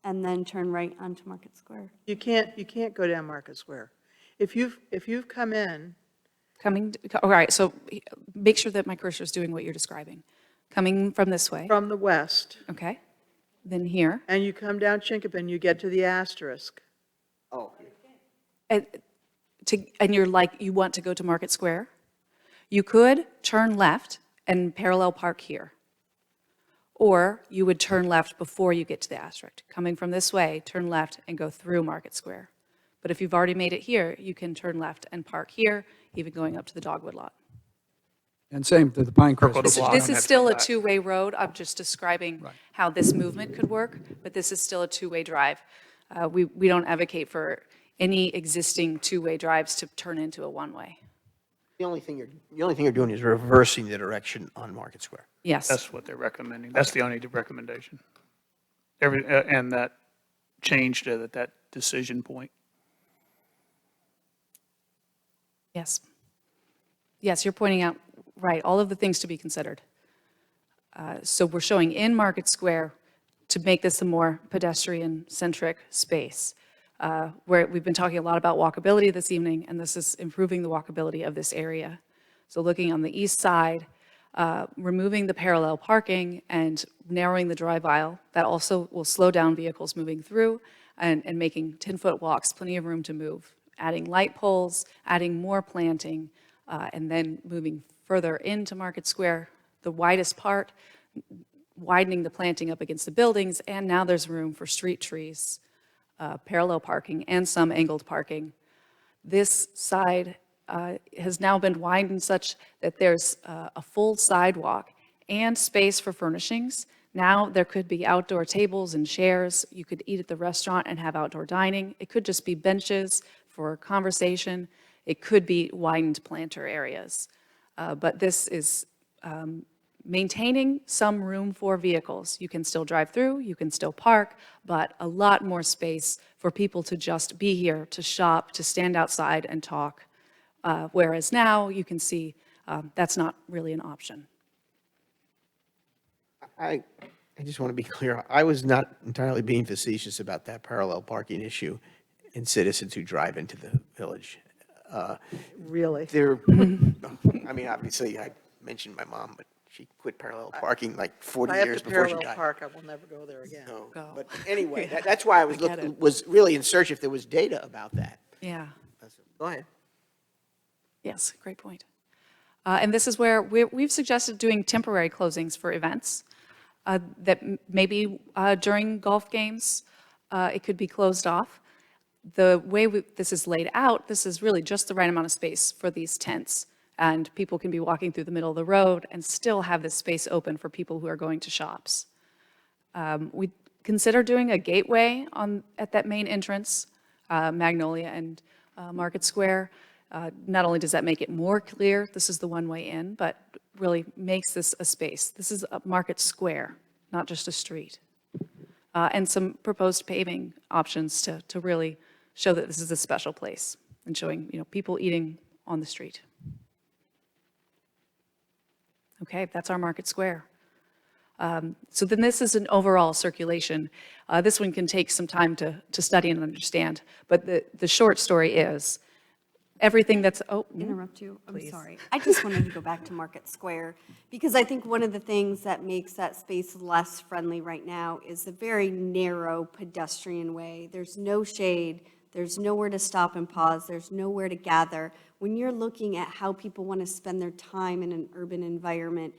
[SPEAKER 4] and then turn right onto Market Square.
[SPEAKER 6] You can't go down Market Square. If you've come in,
[SPEAKER 8] All right, so make sure that my cursor is doing what you're describing. Coming from this way,
[SPEAKER 6] from the west,
[SPEAKER 8] okay? Then here,
[SPEAKER 6] and you come down Chinkopin, you get to the asterisk.
[SPEAKER 5] Oh,
[SPEAKER 8] and you're like, you want to go to Market Square? You could turn left and parallel park here. Or you would turn left before you get to the asterisk. Coming from this way, turn left and go through Market Square. But if you've already made it here, you can turn left and park here, even going up to the Dogwood lot.
[SPEAKER 1] And same to the Pinecrest.
[SPEAKER 2] Circle the block.
[SPEAKER 8] This
[SPEAKER 2] and
[SPEAKER 8] is
[SPEAKER 2] have to
[SPEAKER 8] still
[SPEAKER 2] come
[SPEAKER 8] a
[SPEAKER 2] back.
[SPEAKER 8] two-way road. I'm just describing how this movement could work, but this is still a two-way drive. We don't advocate for any existing two-way drives to turn into a one-way.
[SPEAKER 5] the only thing you're doing is reversing the direction on Market Square.
[SPEAKER 8] Yes.
[SPEAKER 2] That's what they're recommending. That's the only recommendation. And that changed at that decision point.
[SPEAKER 8] Yes. Yes, you're pointing out, right, all of the things to be considered. So we're showing in Market Square to make this a more pedestrian-centric space. Where we've been talking a lot about walkability this evening, and this is improving the walkability of this area. So looking on the east side, removing the parallel parking and narrowing the drive aisle, that also will slow down vehicles moving through and making 10-foot walks, plenty of room to move. Adding light poles, adding more planting, and then moving further into Market Square, the widest part, widening the planting up against the buildings, and now there's room for street trees, parallel parking, and some angled parking. This side has now been widened such that there's a full sidewalk and space for furnishings. Now there could be outdoor tables and chairs. You could eat at the restaurant and have outdoor dining. It could just be benches for conversation. It could be widened planter areas. But this is maintaining some room for vehicles. You can still drive through, you can still park, but a lot more space for people to just be here, to shop, to stand outside and talk. Whereas now you can see that's not really an option.
[SPEAKER 5] I just want to be clear, I was not entirely being facetious about that parallel parking issue and citizens who drive into the village.
[SPEAKER 6] Really?
[SPEAKER 5] There, I mean, obviously, I mentioned my mom, but she quit parallel parking like 40
[SPEAKER 6] I have
[SPEAKER 5] years
[SPEAKER 6] to
[SPEAKER 5] before she
[SPEAKER 6] parallel
[SPEAKER 5] died.
[SPEAKER 6] park, I will never go there again.
[SPEAKER 5] So,
[SPEAKER 8] Go.
[SPEAKER 5] but anyway, that's why I was
[SPEAKER 8] get it.
[SPEAKER 5] was really in search if there was data about that.
[SPEAKER 8] Yeah.
[SPEAKER 5] Go ahead.
[SPEAKER 8] Yes, great point. And this is where we've suggested doing temporary closings for events, that maybe during golf games, it could be closed off. The way this is laid out, this is really just the right amount of space for these tents, and people can be walking through the middle of the road and still have this space open for people who are going to shops. We consider doing a gateway at that main entrance, Magnolia and Market Square. Not only does that make it more clear, this is the one way in, but really makes this a space. This is a Market Square, not just a street. And some proposed paving options to really show that this is a special place and showing, people eating on the street. Okay, that's our market square. So then this is an overall circulation. This one can take some time to study and understand, but the short story is everything that's,
[SPEAKER 4] Interrupt you? I'm
[SPEAKER 8] Please.
[SPEAKER 4] sorry. I just wanted to go back to Market Square, because I think one of the things that makes that space less friendly right now is a very narrow pedestrian way. There's no shade, there's nowhere to stop and pause, there's nowhere to gather. When you're looking at how people want to spend their time in an urban environment,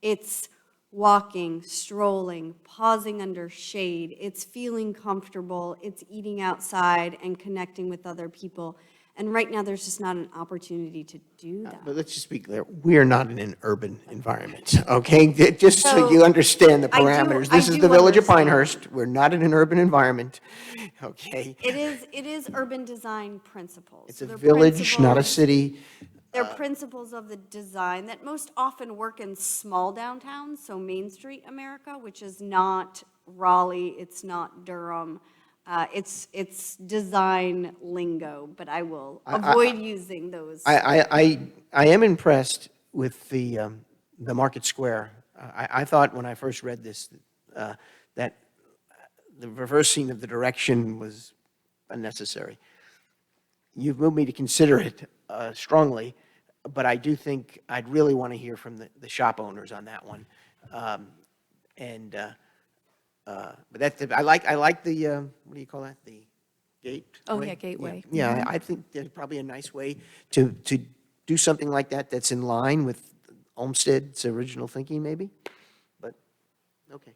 [SPEAKER 4] it's walking, strolling, pausing under shade, it's feeling comfortable, it's eating outside and connecting with other people. And right now, there's just not an opportunity to do that.
[SPEAKER 5] But let's just be clear, we're not in an urban environment, okay? Just so
[SPEAKER 4] So,
[SPEAKER 5] you understand the
[SPEAKER 4] I do-
[SPEAKER 5] parameters.
[SPEAKER 4] I
[SPEAKER 5] This is
[SPEAKER 4] do
[SPEAKER 5] the village of
[SPEAKER 4] understand.
[SPEAKER 5] Pinehurst. We're not in an urban environment, okay?
[SPEAKER 4] It is urban design principles.
[SPEAKER 5] It's a
[SPEAKER 4] They're
[SPEAKER 5] village, not a
[SPEAKER 4] principles-
[SPEAKER 5] city.
[SPEAKER 4] They're principles of the design that most often work in small downtowns, so Main Street America, which is not Raleigh, it's not Durham. It's design lingo, but I will avoid using those.
[SPEAKER 5] I am impressed with the Market Square. I thought when I first read this, that the reversing of the direction was unnecessary. You've moved me to consider it strongly, but I do think I'd really want to hear from the shop owners on that one. But that's, I like the, what do you call that, the gate?
[SPEAKER 8] Oh, yeah, gateway.
[SPEAKER 5] Yeah, I think there's probably a nice way to do something like that that's in line with Olmstead's original thinking, maybe, but, okay.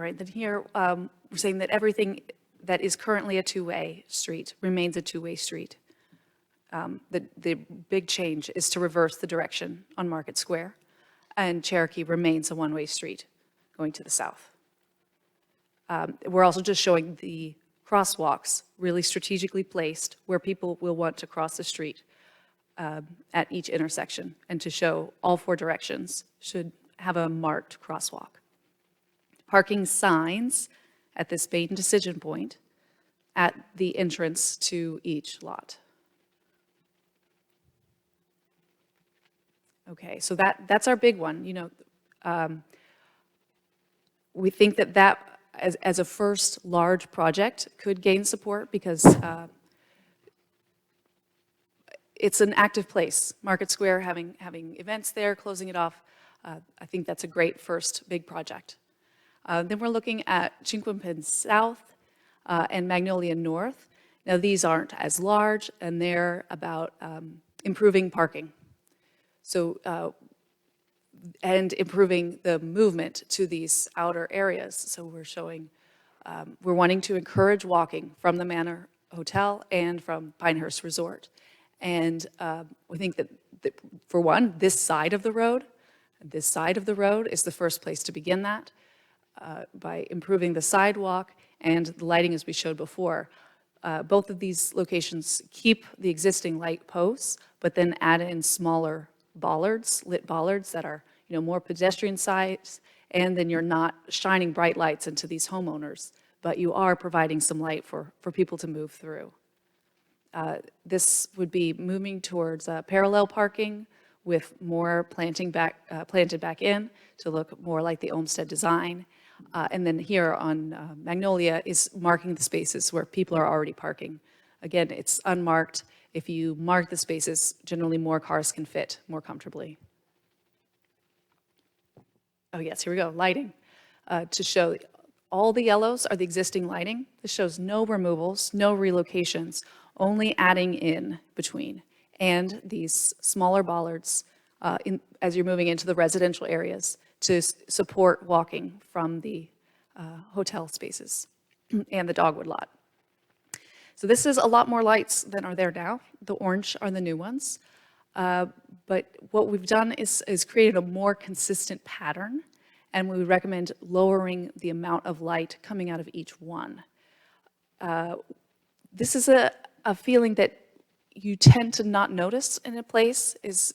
[SPEAKER 8] all right, then here, we're saying that everything that is currently a two-way street remains a two-way street. The big change is to reverse the direction on Market Square, and Cherokee remains a one-way street going to the south. We're also just showing the crosswalks really strategically placed where people will want to cross the street at each intersection, and to show all four directions should have a marked crosswalk. Parking signs at this main decision point at the entrance to each lot. Okay, so that's our big one. We think that as a first large project could gain support because it's an active place. Market Square, having events there, closing it off, I think that's a great first big project. Then we're looking at Chinquapin South and Magnolia North. Now, these aren't as large, and they're about improving parking. So, and improving the movement to these outer areas. So we're showing, we're wanting to encourage walking from the Manor Hotel and from Pinehurst Resort. And we think that, for one, this side of the road is the first place to begin that by improving the sidewalk and the lighting as we showed before. Both of these locations keep the existing light posts, but then add in smaller bollards, lit bollards that are more pedestrian size, and then you're not shining bright lights into these homeowners, but you are providing some light for people to move through. This would be moving towards parallel parking with more planted back in to look more like the Olmstead design. And then here on Magnolia is marking the spaces where people are already parking. Again, it's unmarked. If you mark the spaces, generally more cars can fit more comfortably. Oh yes, here we go, lighting. To show all the yellows are the existing lighting. This shows no removals, no relocations, only adding in between. And these smaller bollards as you're moving into the residential areas to support walking from the hotel spaces and the Dogwood lot. So this is a lot more lights than are there now. The orange are the new ones. But what we've done is created a more consistent pattern, and we would recommend lowering the amount of light coming out of each one. This is a feeling that you tend to not notice in a place, is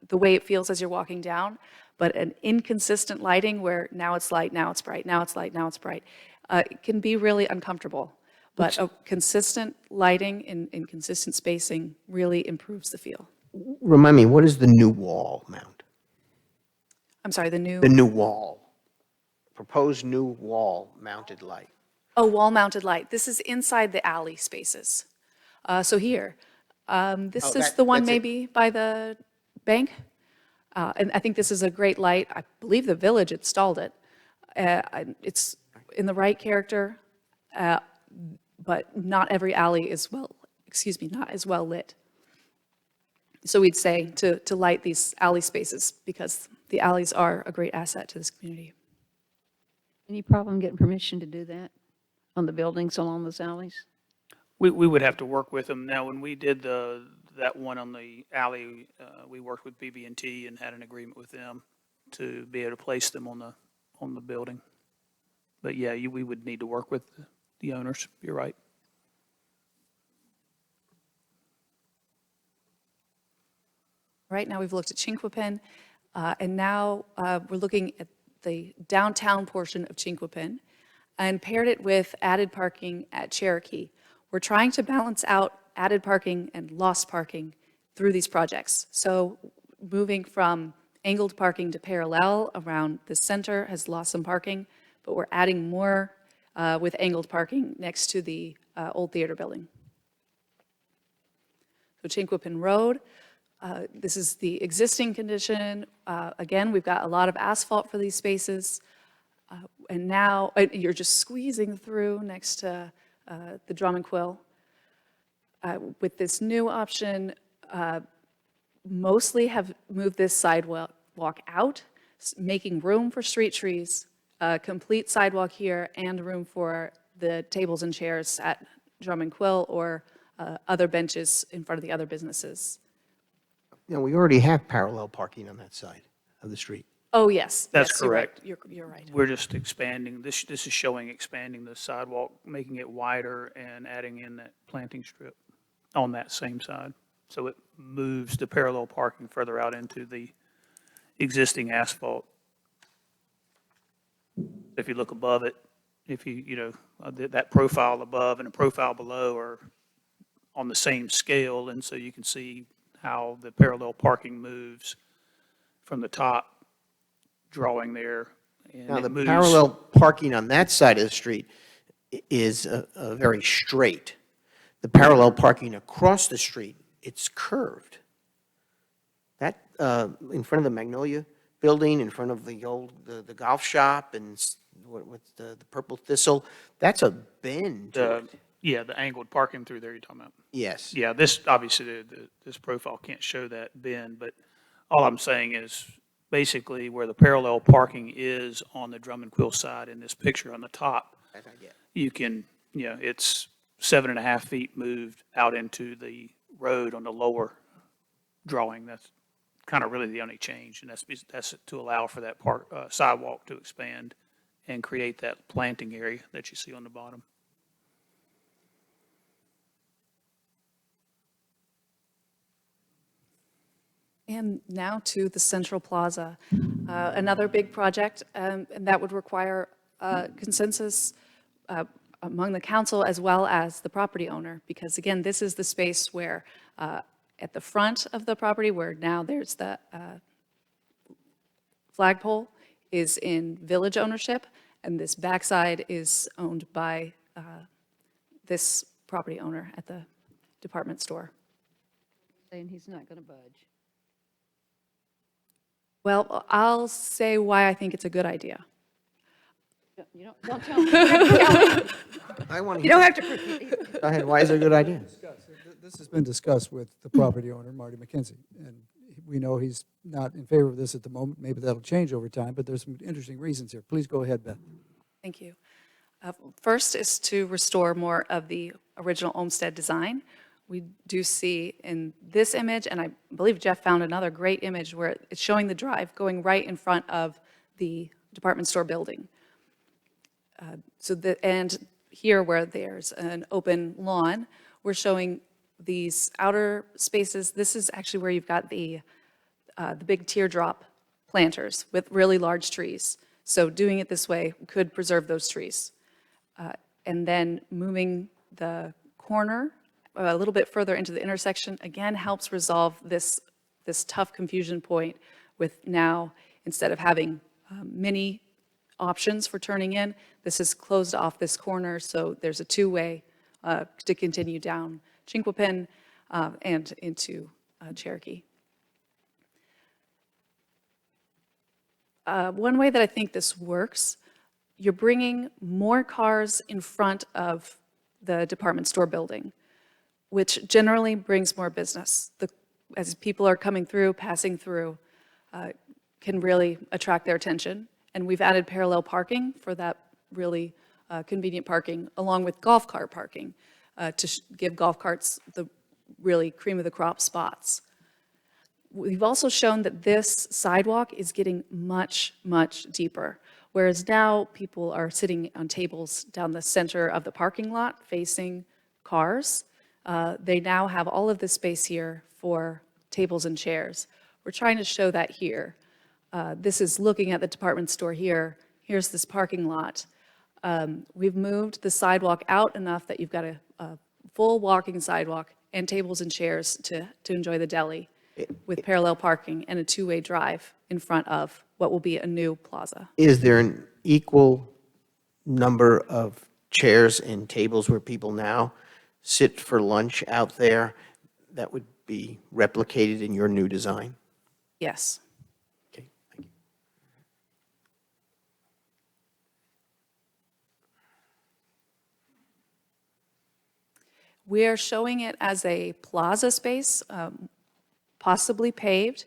[SPEAKER 8] the way it feels as you're walking down, But an inconsistent lighting where now it's light, now it's bright, now it's light, now it's bright, it can be really uncomfortable. But a consistent lighting and consistent spacing really improves the feel.
[SPEAKER 5] Remind me, what is the new wall mount?
[SPEAKER 8] I'm sorry, the new,
[SPEAKER 5] The new wall, proposed new wall mounted light.
[SPEAKER 8] oh, wall-mounted light. This is inside the alley spaces. So here, this is the one
[SPEAKER 5] that's it.
[SPEAKER 8] maybe by the bank. And I think this is a great light. I believe the village installed it. It's in the right character, but not every alley is not as well lit. So we'd say to light these alley spaces because the alleys are a great asset to this community.
[SPEAKER 7] Any problem getting permission to do that on the buildings along those alleys?
[SPEAKER 2] We would have to work with them. Now, when we did that one on the alley, we worked with BB&T and had an agreement with them to be able to place them on the building. But yeah, we would need to work with the owners. You're right.
[SPEAKER 8] Right now, we've looked at Chinquapin, and now we're looking at the downtown portion of Chinquapin and paired it with added parking at Cherokee. We're trying to balance out added parking and lost parking through these projects. So moving from angled parking to parallel around the center has lost some parking, but we're adding more with angled parking next to the old theater building. So Chinquapin Road, this is the existing condition. Again, we've got a lot of asphalt for these spaces. And now you're just squeezing through next to the Drum and Quill. With this new option, mostly have moved this sidewalk out, making room for street trees, complete sidewalk here, and room for the tables and chairs at Drum and Quill or other benches in front of the other businesses.
[SPEAKER 5] You know, we already have parallel parking on that side of the street.
[SPEAKER 8] Oh, yes.
[SPEAKER 2] That's
[SPEAKER 8] yes, you're right.
[SPEAKER 2] correct.
[SPEAKER 8] You're right.
[SPEAKER 2] We're just expanding, this is showing expanding the sidewalk, making it wider and adding in that planting strip on that same side. So it moves the parallel parking further out into the existing asphalt. If you look above it, if that profile above and a profile below are on the same scale, and so you can see how the parallel parking moves from the top, drawing there. And
[SPEAKER 5] Now,
[SPEAKER 2] it
[SPEAKER 5] the
[SPEAKER 2] moves-
[SPEAKER 5] parallel parking on that side of the street is very straight. The parallel parking across the street, it's curved. That, in front of the Magnolia building, in front of the old, the golf shop and what's the Purple Thistle, that's a bend to it.
[SPEAKER 2] Yeah, the angled parking through there you're talking about.
[SPEAKER 5] Yes.
[SPEAKER 2] Yeah, this, obviously, this profile can't show that bend, but all I'm saying is basically where the parallel parking is on the Drum and Quill side in this picture on the top,
[SPEAKER 5] That I get.
[SPEAKER 2] you can, it's 7.5 feet moved out into the road on the lower drawing. That's kind of really the only change, and that's to allow for that sidewalk to expand and create that planting area that you see on the bottom.
[SPEAKER 8] And now to the Central Plaza, another big project, and that would require consensus among the council as well as the property owner, because again, this is the space where at the front of the property where now there's the flagpole is in village ownership, and this backside is owned by this property owner at the department store.
[SPEAKER 7] Saying he's not going to budge.
[SPEAKER 8] Well, I'll say why I think it's a good idea.
[SPEAKER 7] Don't tell me. You don't tell me.
[SPEAKER 5] I want to.
[SPEAKER 7] You don't have to.
[SPEAKER 5] Go ahead, why is it a good idea?
[SPEAKER 1] This has been discussed with the property owner, Marty McKenzie, and we know he's not in favor of this at the moment. Maybe that'll change over time, but there's some interesting reasons here. Please go ahead, Beth.
[SPEAKER 8] Thank you. First is to restore more of the original Olmstead design. We do see in this image, and I believe Jeff found another great image where it's showing the drive going right in front of the department store building. And here where there's an open lawn, we're showing these outer spaces. This is actually where you've got the big teardrop planters with really large trees. So doing it this way could preserve those trees. And then moving the corner a little bit further into the intersection, again, helps resolve this tough confusion point with now, instead of having many options for turning in, this is closed off this corner, so there's a two-way to continue down Chinquapin and into Cherokee. One way that I think this works, you're bringing more cars in front of the department store building, which generally brings more business. As people are coming through, passing through, can really attract their attention. And we've added parallel parking for that really convenient parking, along with golf cart parking, to give golf carts the really cream of the crop spots. We've also shown that this sidewalk is getting much, much deeper, whereas now people are sitting on tables down the center of the parking lot facing cars. They now have all of this space here for tables and chairs. We're trying to show that here. This is looking at the department store here. Here's this parking lot. We've moved the sidewalk out enough that you've got a full walking sidewalk and tables and chairs to enjoy the deli with parallel parking and a two-way drive in front of what will be a new plaza.
[SPEAKER 5] Is there an equal number of chairs and tables where people now sit for lunch out there that would be replicated in your new design?
[SPEAKER 8] Yes.
[SPEAKER 5] Okay, thank you.
[SPEAKER 8] We are showing it as a plaza space, possibly paved,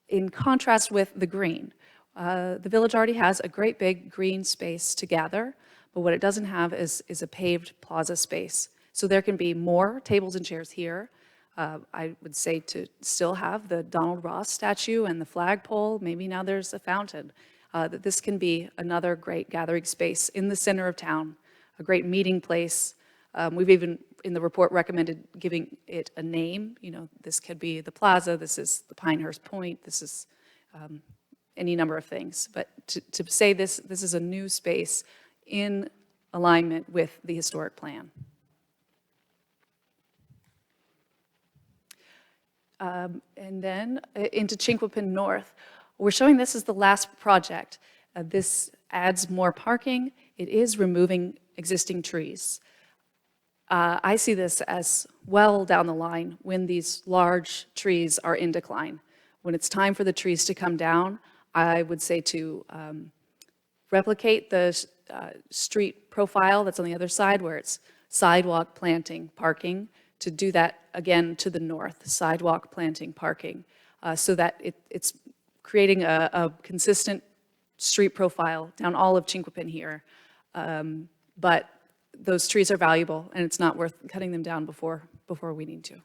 [SPEAKER 8] in contrast with the green. The village already has a great big green space to gather, but what it doesn't have is a paved plaza space. So there can be more tables and chairs here. I would say to still have the Donald Ross statue and the flagpole. Maybe now there's a fountain. That this can be another great gathering space in the center of town, a great meeting place. We've even, in the report, recommended giving it a name. You know, this could be the plaza, this is the Pinehurst Point, this is any number of things. But to say this is a new space in alignment with the historic plan. And then into Chinquapin North. We're showing this as the last project. This adds more parking. It is removing existing trees. I see this as well down the line when these large trees are in decline. When it's time for the trees to come down, I would say to replicate the street profile that's on the other side where it's sidewalk, planting, parking, to do that again to the north, sidewalk, planting, parking, so that it's creating a consistent street profile down all of Chinquapin here. But those trees are valuable, and it's not worth cutting them down before we need to.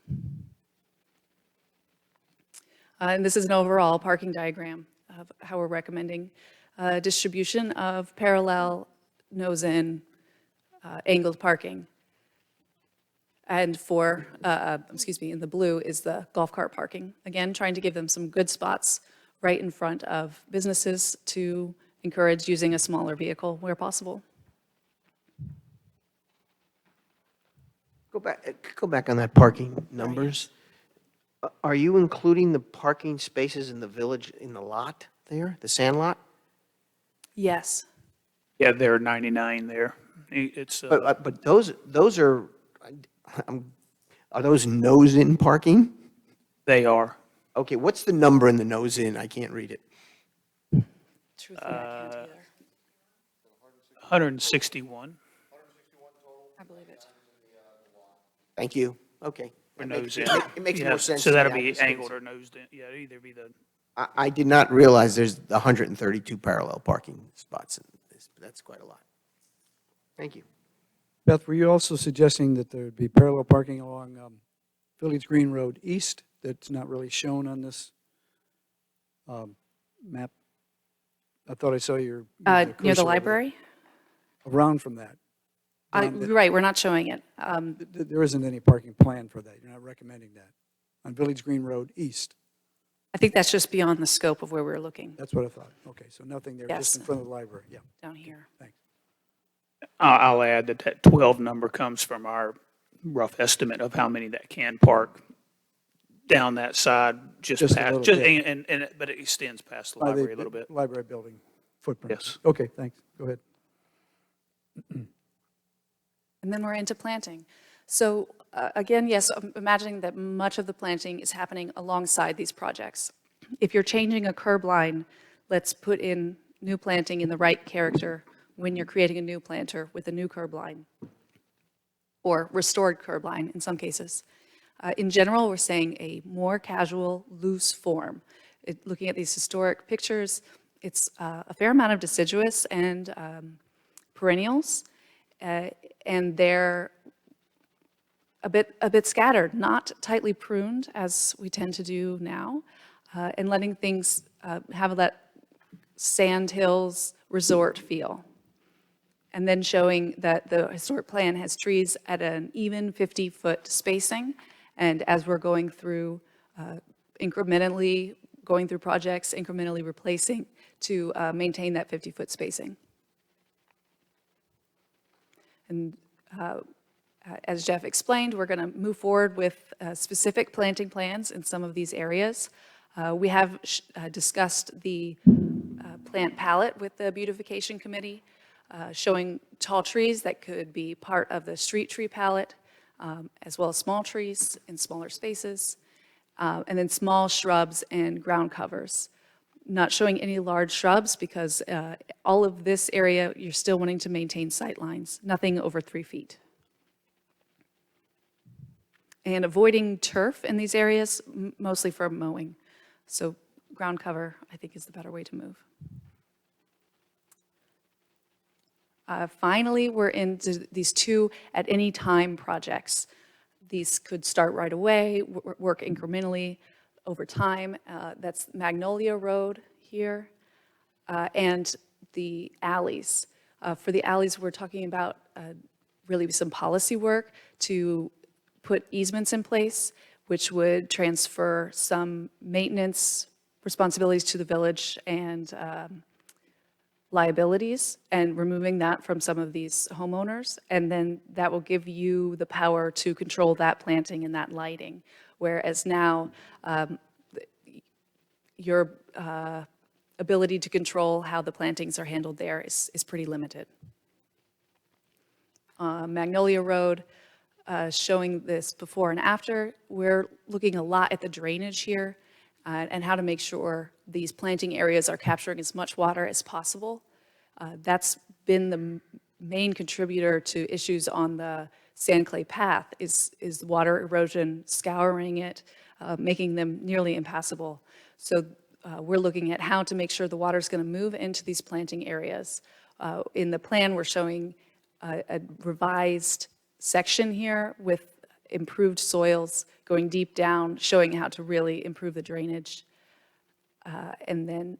[SPEAKER 8] And this is an overall parking diagram of how we're recommending distribution of parallel, nose-in, angled parking. And for, in the blue is the golf cart parking. Again, trying to give them some good spots right in front of businesses to encourage using a smaller vehicle where possible.
[SPEAKER 5] Go back on that parking numbers. Are you including the parking spaces in the village in the lot there, the sand lot?
[SPEAKER 8] Yes.
[SPEAKER 2] Yeah, there are 99 there. It's,
[SPEAKER 5] But those are those nose-in parking?
[SPEAKER 2] they are.
[SPEAKER 5] Okay, what's the number in the nose-in? I can't read it.
[SPEAKER 8] Truthfully, I can't either.
[SPEAKER 2] 161
[SPEAKER 8] I believe it.
[SPEAKER 5] Thank you. Okay.
[SPEAKER 2] for
[SPEAKER 5] That
[SPEAKER 2] nose
[SPEAKER 5] makes-
[SPEAKER 2] in.
[SPEAKER 5] It makes
[SPEAKER 2] Yeah,
[SPEAKER 5] more sense.
[SPEAKER 2] So
[SPEAKER 5] to me,
[SPEAKER 2] that'll be
[SPEAKER 5] obviously.
[SPEAKER 2] angled or nosed in. Yeah, it'd either be the,
[SPEAKER 5] I did not realize there's 132 parallel parking spots in this, but that's quite a lot. Thank you.
[SPEAKER 1] Beth, were you also suggesting that there would be parallel parking along Village Green Road East that's not really shown on this map? I thought I saw your.
[SPEAKER 8] Near the library?
[SPEAKER 1] Around from that.
[SPEAKER 8] Right, we're not showing it.
[SPEAKER 1] There isn't any parking plan for that. You're not recommending that on Village Green Road East.
[SPEAKER 8] I think that's just beyond the scope of where we're looking
[SPEAKER 1] That's what I thought. Okay, so nothing there, just
[SPEAKER 8] Yes.
[SPEAKER 1] in front of the library, yeah,
[SPEAKER 8] down here.
[SPEAKER 1] thanks.
[SPEAKER 2] I'll add that that 12 number comes from our rough estimate of how many that can park down that side,
[SPEAKER 1] Just a little
[SPEAKER 2] past,
[SPEAKER 1] bit.
[SPEAKER 2] but it extends past the
[SPEAKER 1] By the
[SPEAKER 2] library a little bit.
[SPEAKER 1] Library building footprint.
[SPEAKER 2] Yes.
[SPEAKER 1] Okay, thanks, go ahead.
[SPEAKER 8] And then we're into planting. So again, yes, I'm imagining that much of the planting is happening alongside these projects. If you're changing a curb line, let's put in new planting in the right character when you're creating a new planter with a new curb line, or restored curb line in some cases. In general, we're saying a more casual, loose form. Looking at these historic pictures, it's a fair amount of deciduous and perennials, and they're a bit scattered, not tightly pruned as we tend to do now, and letting things have that sand hills resort feel. And then showing that the historic plan has trees at an even 50-foot spacing. And as we're going through, incrementally going through projects, incrementally replacing to maintain that 50-foot spacing. And as Jeff explained, we're going to move forward with specific planting plans in some of these areas. We have discussed the plant palette with the beautification committee, showing tall trees that could be part of the street tree palette, as well as small trees in smaller spaces, and then small shrubs and ground covers. Not showing any large shrubs because all of this area, you're still wanting to maintain sight lines, nothing over 3 feet. And avoiding turf in these areas, mostly for mowing. So ground cover, I think, is the better way to move. Finally, we're into these 2 at any time projects. These could start right away, work incrementally over time. That's Magnolia Road here, and the alleys. For the alleys, we're talking about really some policy work to put easements in place, which would transfer some maintenance responsibilities to the village and liabilities, and removing that from some of these homeowners. And then that will give you the power to control that planting and that lighting. Whereas now, your ability to control how the plantings are handled there is pretty limited. Magnolia Road, showing this before and after. We're looking a lot at the drainage here and how to make sure these planting areas are capturing as much water as possible. That's been the main contributor to issues on the sand clay path is water erosion, scouring it, making them nearly impassable. So we're looking at how to make sure the water is going to move into these planting areas. In the plan, we're showing a revised section here with improved soils going deep down, showing how to really improve the drainage. And then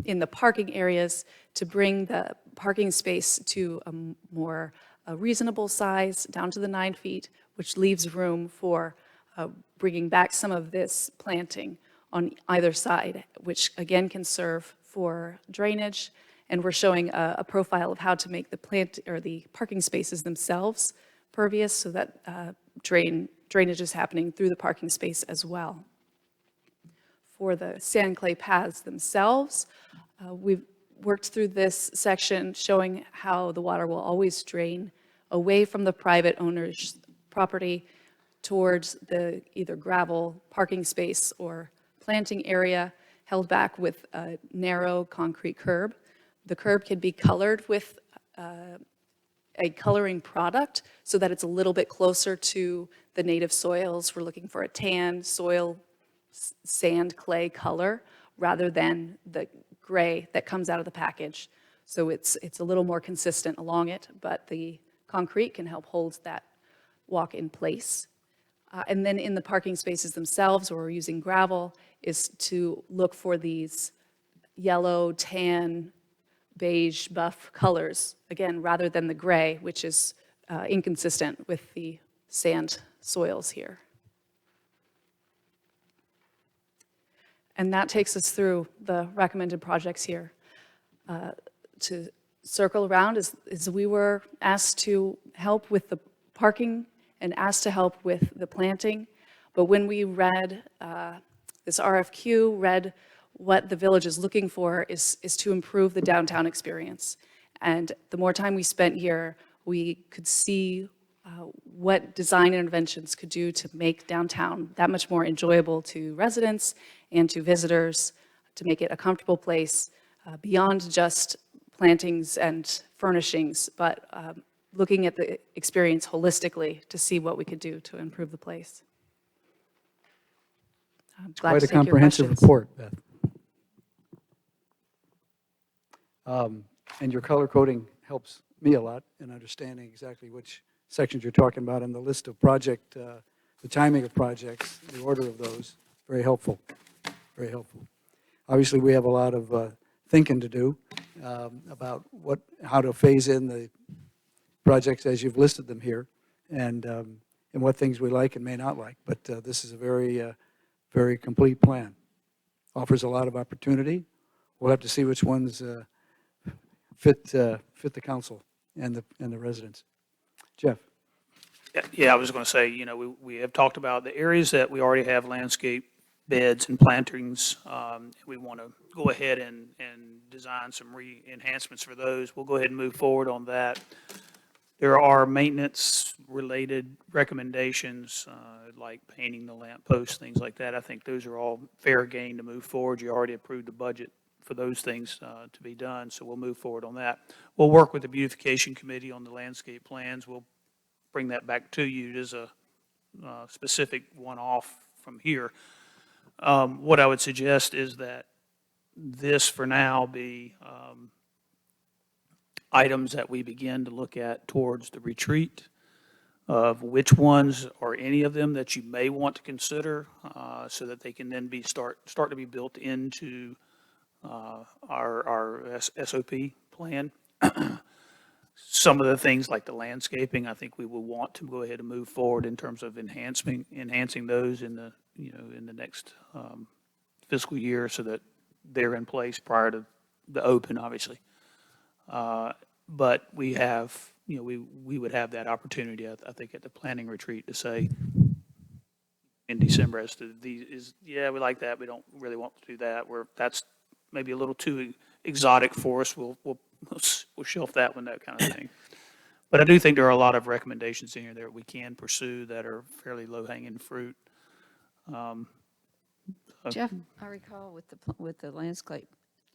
[SPEAKER 8] in the parking areas, to bring the parking space to a more reasonable size, down to the 9 feet, which leaves room for bringing back some of this planting on either side, which again can serve for drainage. And we're showing a profile of how to make the plant or the parking spaces themselves pervious so that drainage is happening through the parking space as well. For the sand clay paths themselves, we've worked through this section showing how the water will always drain away from the private owner's property towards the either gravel parking space or planting area held back with a narrow concrete curb. The curb can be colored with a coloring product so that it's a little bit closer to the native soils. We're looking for a tan soil sand clay color rather than the gray that comes out of the package. So it's a little more consistent along it, but the concrete can help hold that walk in place. And then in the parking spaces themselves, where we're using gravel, is to look for these yellow, tan, beige, buff colors, again, rather than the gray, which is inconsistent with the sand soils here. And that takes us through the recommended projects here. To circle around is we were asked to help with the parking and asked to help with the planting. But when we read this RFQ, read what the village is looking for is to improve the downtown experience. And the more time we spent here, we could see what design interventions could do to make downtown that much more enjoyable to residents and to visitors, to make it a comfortable place beyond just plantings and furnishings, but looking at the experience holistically to see what we could do to improve the place. I'm glad
[SPEAKER 1] Quite
[SPEAKER 8] to
[SPEAKER 1] a
[SPEAKER 8] take your
[SPEAKER 1] comprehensive
[SPEAKER 8] questions.
[SPEAKER 1] report, Beth. And your color coding helps me a lot in understanding exactly which sections you're talking about, and the list of project, the timing of projects, the order of those, very helpful, very helpful. Obviously, we have a lot of thinking to do about how to phase in the projects as you've listed them here, and what things we like and may not like. But this is a very complete plan. Offers a lot of opportunity. We'll have to see which ones fit the council and the residents. Jeff?
[SPEAKER 2] Yeah, I was going to say, you know, we have talked about the areas that we already have landscape beds and plantings. We want to go ahead and design some enhancements for those. We'll go ahead and move forward on that. There are maintenance-related recommendations, like painting the lamp posts, things like that. I think those are all fair game to move forward. You already approved the budget for those things to be done, so we'll move forward on that. We'll work with the beautification committee on the landscape plans. We'll bring that back to you as a specific one-off from here. What I would suggest is that this, for now, be items that we begin to look at towards the retreat, of which ones or any of them that you may want to consider, so that they can then start to be built into our SOP plan. Some of the things like the landscaping, I think we will want to go ahead and move forward in terms of enhancing those in the next fiscal year, so that they're in place prior to the open, obviously. But we have, we would have that opportunity, I think, at the planning retreat to say in December as to we like that, we don't really want to do that. That's maybe a little too exotic for us. We'll shelf that one, that kind of thing. But I do think there are a lot of recommendations in here that we can pursue that are fairly low-hanging fruit.
[SPEAKER 7] Jeff, I recall with the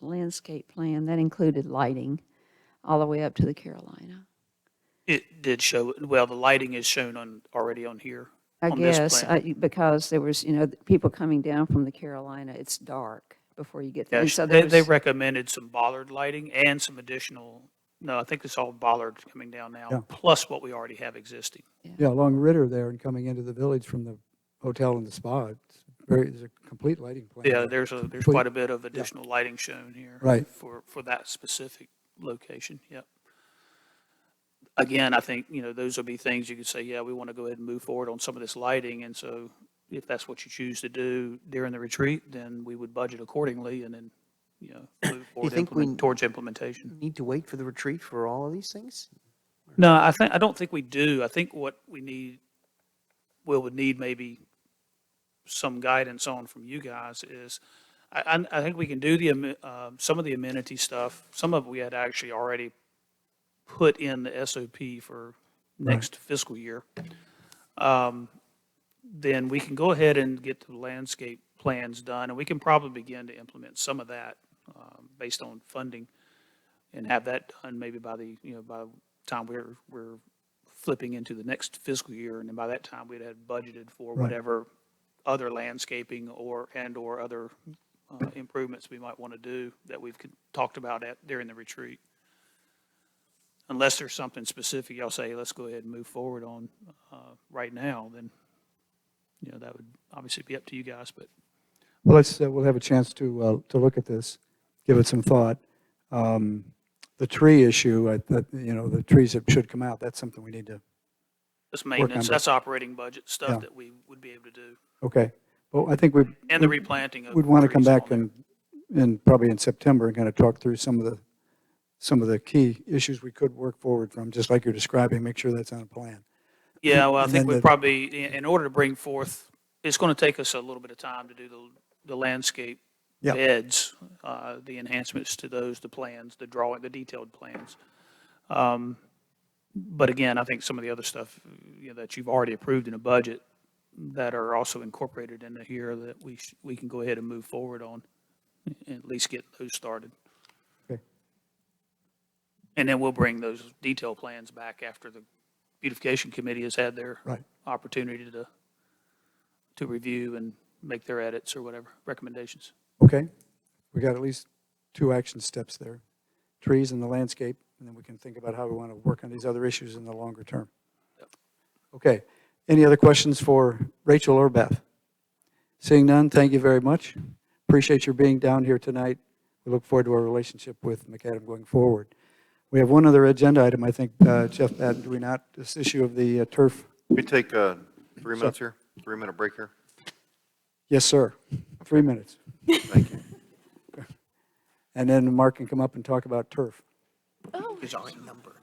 [SPEAKER 7] landscape plan, that included lighting all the way up to the Carolina.
[SPEAKER 2] It did show, well, the lighting is shown already on here.
[SPEAKER 7] I
[SPEAKER 2] on this
[SPEAKER 7] guess,
[SPEAKER 2] plan.
[SPEAKER 7] because there was, people coming down from the Carolina, it's dark before you get there.
[SPEAKER 2] Yeah,
[SPEAKER 7] And so
[SPEAKER 2] they
[SPEAKER 7] there's-
[SPEAKER 2] recommended some bollard lighting and some additional, no, I think it's all bollard coming down now,
[SPEAKER 1] Yeah.
[SPEAKER 2] plus what we already have existing.
[SPEAKER 1] Yeah, along Ritter there and coming into the village from the hotel and the spa, there's a complete lighting plan.
[SPEAKER 2] Yeah, there's quite a bit of additional lighting shown here.
[SPEAKER 1] Right.
[SPEAKER 2] For that specific location, yep. Again, I think, those will be things you could say, yeah, we want to go ahead and move forward on some of this lighting, and so if that's what you choose to do during the retreat, then we would budget accordingly and then, move forward towards implementation.
[SPEAKER 5] Need to wait for the retreat for all of these things?
[SPEAKER 2] No, I don't think we do. I think what we need, would need maybe some guidance on from you guys is, I think we can do some of the amenity stuff. Some of it we had actually already put in the SOP for next fiscal year. Then we can go ahead and get the landscape plans done, and we can probably begin to implement some of that based on funding, and have that done maybe by the time we're flipping into the next fiscal year, and then by that time we'd have budgeted for whatever other landscaping or other improvements we might want to do that we've talked about during the retreat. Unless there's something specific, y'all say, let's go ahead and move forward on right now, then, that would obviously be up to you guys, but.
[SPEAKER 1] Well, we'll have a chance to look at this, give it some thought. The tree issue, the trees that should come out, that's something we need to,
[SPEAKER 2] That's maintenance,
[SPEAKER 1] on
[SPEAKER 2] that's operating budget
[SPEAKER 1] Yeah.
[SPEAKER 2] stuff that we would be able to do.
[SPEAKER 1] okay. Well, I think
[SPEAKER 2] and the replanting of
[SPEAKER 1] we'd want to come
[SPEAKER 2] trees
[SPEAKER 1] back
[SPEAKER 2] along
[SPEAKER 1] and probably in September and kind of talk through some of the key issues we could work forward from, just like you're describing, make sure that's on a plan.
[SPEAKER 2] Yeah, well, I
[SPEAKER 1] And
[SPEAKER 2] think
[SPEAKER 1] then
[SPEAKER 2] we
[SPEAKER 1] the-
[SPEAKER 2] probably, in order to bring forth, it's going to take us a little bit of time to do the landscape
[SPEAKER 1] Yeah.
[SPEAKER 2] beds, the enhancements to those, the plans, the drawing, the detailed plans. But again, I think some of the other stuff, that you've already approved in a budget that are also incorporated into here that we can go ahead and move forward on, and at least get those started.
[SPEAKER 1] Okay.
[SPEAKER 2] And then we'll bring those detailed plans back after the beautification committee has had their
[SPEAKER 1] Right.
[SPEAKER 2] opportunity to review and make their edits or whatever, recommendations.
[SPEAKER 1] Okay, we got at least 2 action steps there, trees and the landscape, and then we can think about how we want to work on these other issues in the longer term. Okay, any other questions for Rachel or Beth? Seeing none, thank you very much. Appreciate your being down here tonight. We look forward to our relationship with McAdam going forward. We have one other agenda item, I think, Jeff Madden, do we not? This issue of the turf.
[SPEAKER 9] We take 3 minutes here, 3-minute break here.
[SPEAKER 1] Yes, sir. 3 minutes.
[SPEAKER 9] Thank you.
[SPEAKER 1] And then Mark can come up and talk about turf.
[SPEAKER 5] It's already numbered.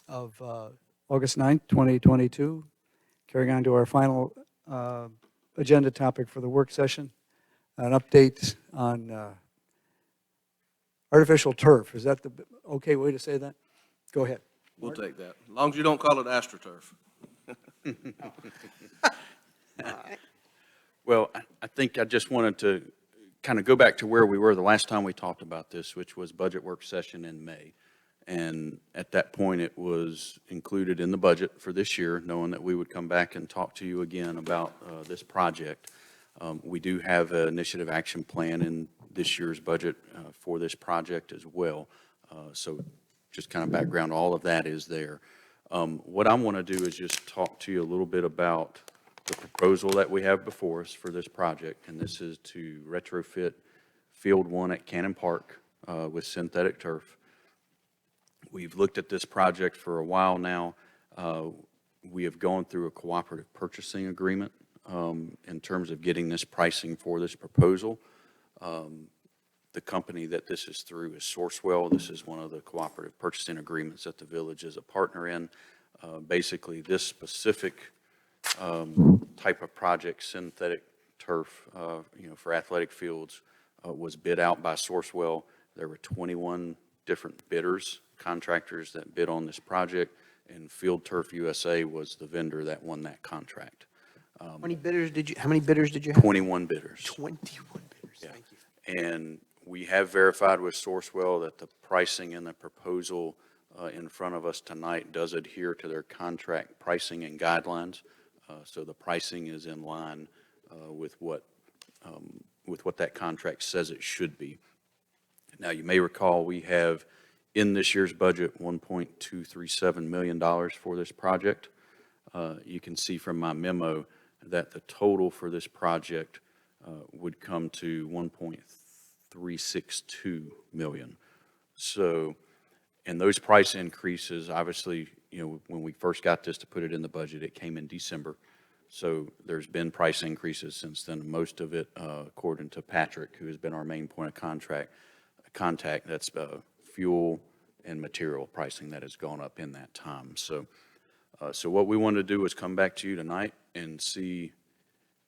[SPEAKER 1] Of August 9th, 2022, carrying on to our final agenda topic for the work session, an update on artificial turf. Is that the okay way to say that? Go ahead.
[SPEAKER 10] We'll take that, as long as you don't call it AstroTurf.
[SPEAKER 3] Well, I think I just wanted to kind of go back to where we were the last time we talked about this, which was budget work session in May. And at that point, it was included in the budget for this year, knowing that we would come back and talk to you again about this project. We do have an initiative action plan in this year's budget for this project as well. So just kind of background, all of that is there. What I want to do is just talk to you a little bit about the proposal that we have before us for this project, and this is to retrofit Field 1 at Cannon Park with synthetic turf. We've looked at this project for a while now. We have gone through a cooperative purchasing agreement in terms of getting this pricing for this proposal. The company that this is through is Sourcewell. This is one of the cooperative purchasing agreements that the village is a partner in. Basically, this specific type of project, synthetic turf, for athletic fields, was bid out by Sourcewell. There were 21 different bidders, contractors that bid on this project, and Field Turf USA was the vendor that won that contract.
[SPEAKER 5] How many bidders did you have?
[SPEAKER 3] 21 bidders.
[SPEAKER 5] 21 bidders,
[SPEAKER 3] Yeah.
[SPEAKER 5] thank you.
[SPEAKER 3] And we have verified with Sourcewell that the pricing in the proposal in front of us tonight does adhere to their contract pricing and guidelines. So the pricing is in line with what that contract says it should be. Now, you may recall we have in this year's budget $1.237 million for this project. You can see from my memo that the total for this project would come to $1.362 million. So, and those price increases, obviously, when we first got this to put it in the budget, it came in December. So there's been price increases since then. Most of it, according to Patrick, who has been our main point of contact, that's fuel and material pricing that has gone up in that time. So what we want to do is come back to you tonight and see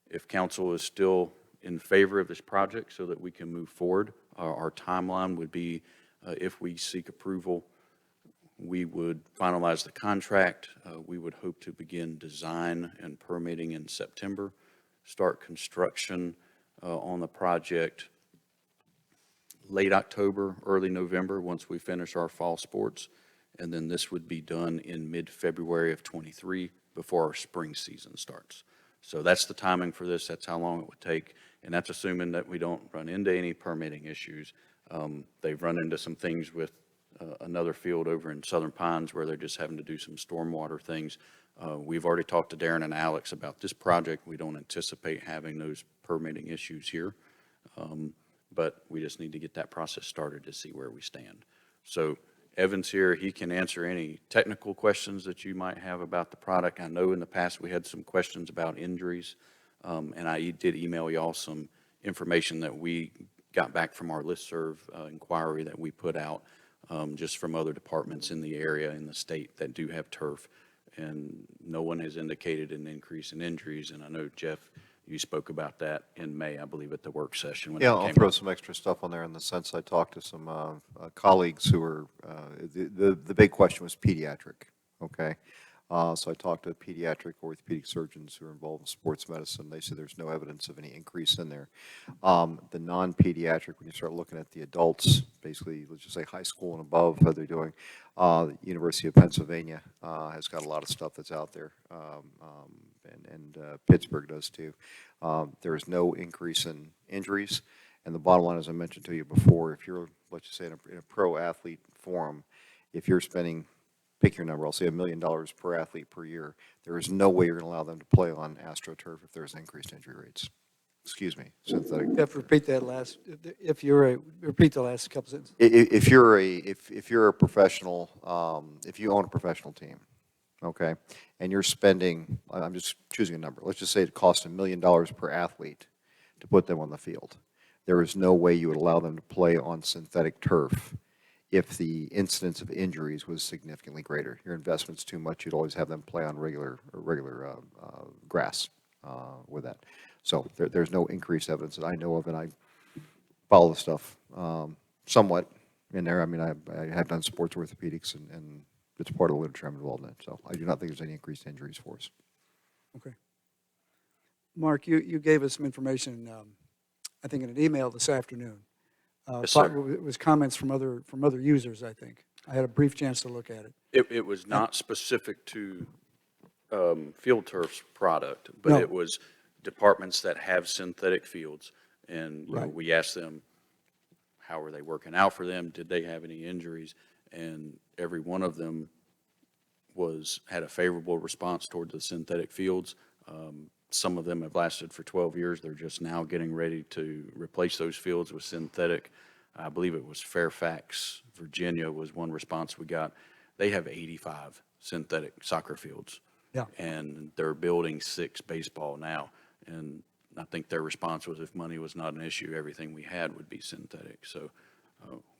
[SPEAKER 3] if council is still in favor of this project so that we can move forward. Our timeline would be, if we seek approval, we would finalize the contract. We would hope to begin design and permitting in September, start construction on the project late October, early November, once we finish our fall sports. And then this would be done in mid-February of '23 before our spring season starts. So that's the timing for this. That's how long it would take. And that's assuming that we don't run into any permitting issues. They've run into some things with another field over in Southern Pines where they're just having to do some stormwater things. We've already talked to Darren and Alex about this project. We don't anticipate having those permitting issues here. But we just need to get that process started to see where we stand. So Evan's here. He can answer any technical questions that you might have about the product. I know in the past we had some questions about injuries, and I did email y'all some information that we got back from our listserv inquiry that we put out just from other departments in the area in the state that do have turf, and no one has indicated an increase in injuries. And I know, Jeff, you spoke about that in May, I believe, at the work session. When
[SPEAKER 9] Yeah,
[SPEAKER 3] that
[SPEAKER 9] I'll
[SPEAKER 3] came
[SPEAKER 9] throw
[SPEAKER 3] up.
[SPEAKER 9] some extra stuff on there in the sense I talked to some colleagues who were, the big question was pediatric, okay? So I talked to pediatric orthopedic surgeons who are involved in sports medicine. They said there's no evidence of any increase in there. The non-pediatric, when you start looking at the adults, basically, let's just say high school and above, how they're doing, University of Pennsylvania has got a lot of stuff that's out there, and Pittsburgh does too. There is no increase in injuries. And the bottom line, as I mentioned to you before, if you're, let's just say in a pro athlete forum, if you're spending, pick your number, I'll say $1 million per athlete per year, there is no way you're going to allow them to play on AstroTurf if there's increased injury rates. Excuse me, synthetic.
[SPEAKER 1] You have to repeat that last, repeat the last couple sentences.
[SPEAKER 9] If you're a professional, if you own a professional team, okay, and you're spending, I'm just choosing a number, let's just say it costs $1 million per athlete to put them on the field. There is no way you would allow them to play on synthetic turf if the incidence of injuries was significantly greater. Your investment's too much. You'd always have them play on regular grass with that. So there's no increased evidence that I know of, and I follow the stuff somewhat in there. I mean, I have done sports orthopedics, and it's part of the literature I'm involved in. So I do not think there's any increased injuries for us.
[SPEAKER 1] Okay. Mark, you gave us some information, I think in an email this afternoon.
[SPEAKER 3] Yes, sir.
[SPEAKER 1] It was comments from other users, I think. I had a brief chance to look at it.
[SPEAKER 3] It was not specific to Field Turf's product, but
[SPEAKER 1] No.
[SPEAKER 3] it was departments that have synthetic fields. And
[SPEAKER 1] Right.
[SPEAKER 3] we asked them, how are they working out for them? Did they have any injuries? and every one of them had a favorable response toward the synthetic fields. Some of them have lasted for 12 years. They're just now getting ready to replace those fields with synthetic. I believe it was Fairfax, Virginia was one response we got. They have 85 synthetic soccer fields.
[SPEAKER 1] Yeah.
[SPEAKER 3] And they're building 6 baseball now. And I think their response was if money was not an issue, everything we had would be synthetic. So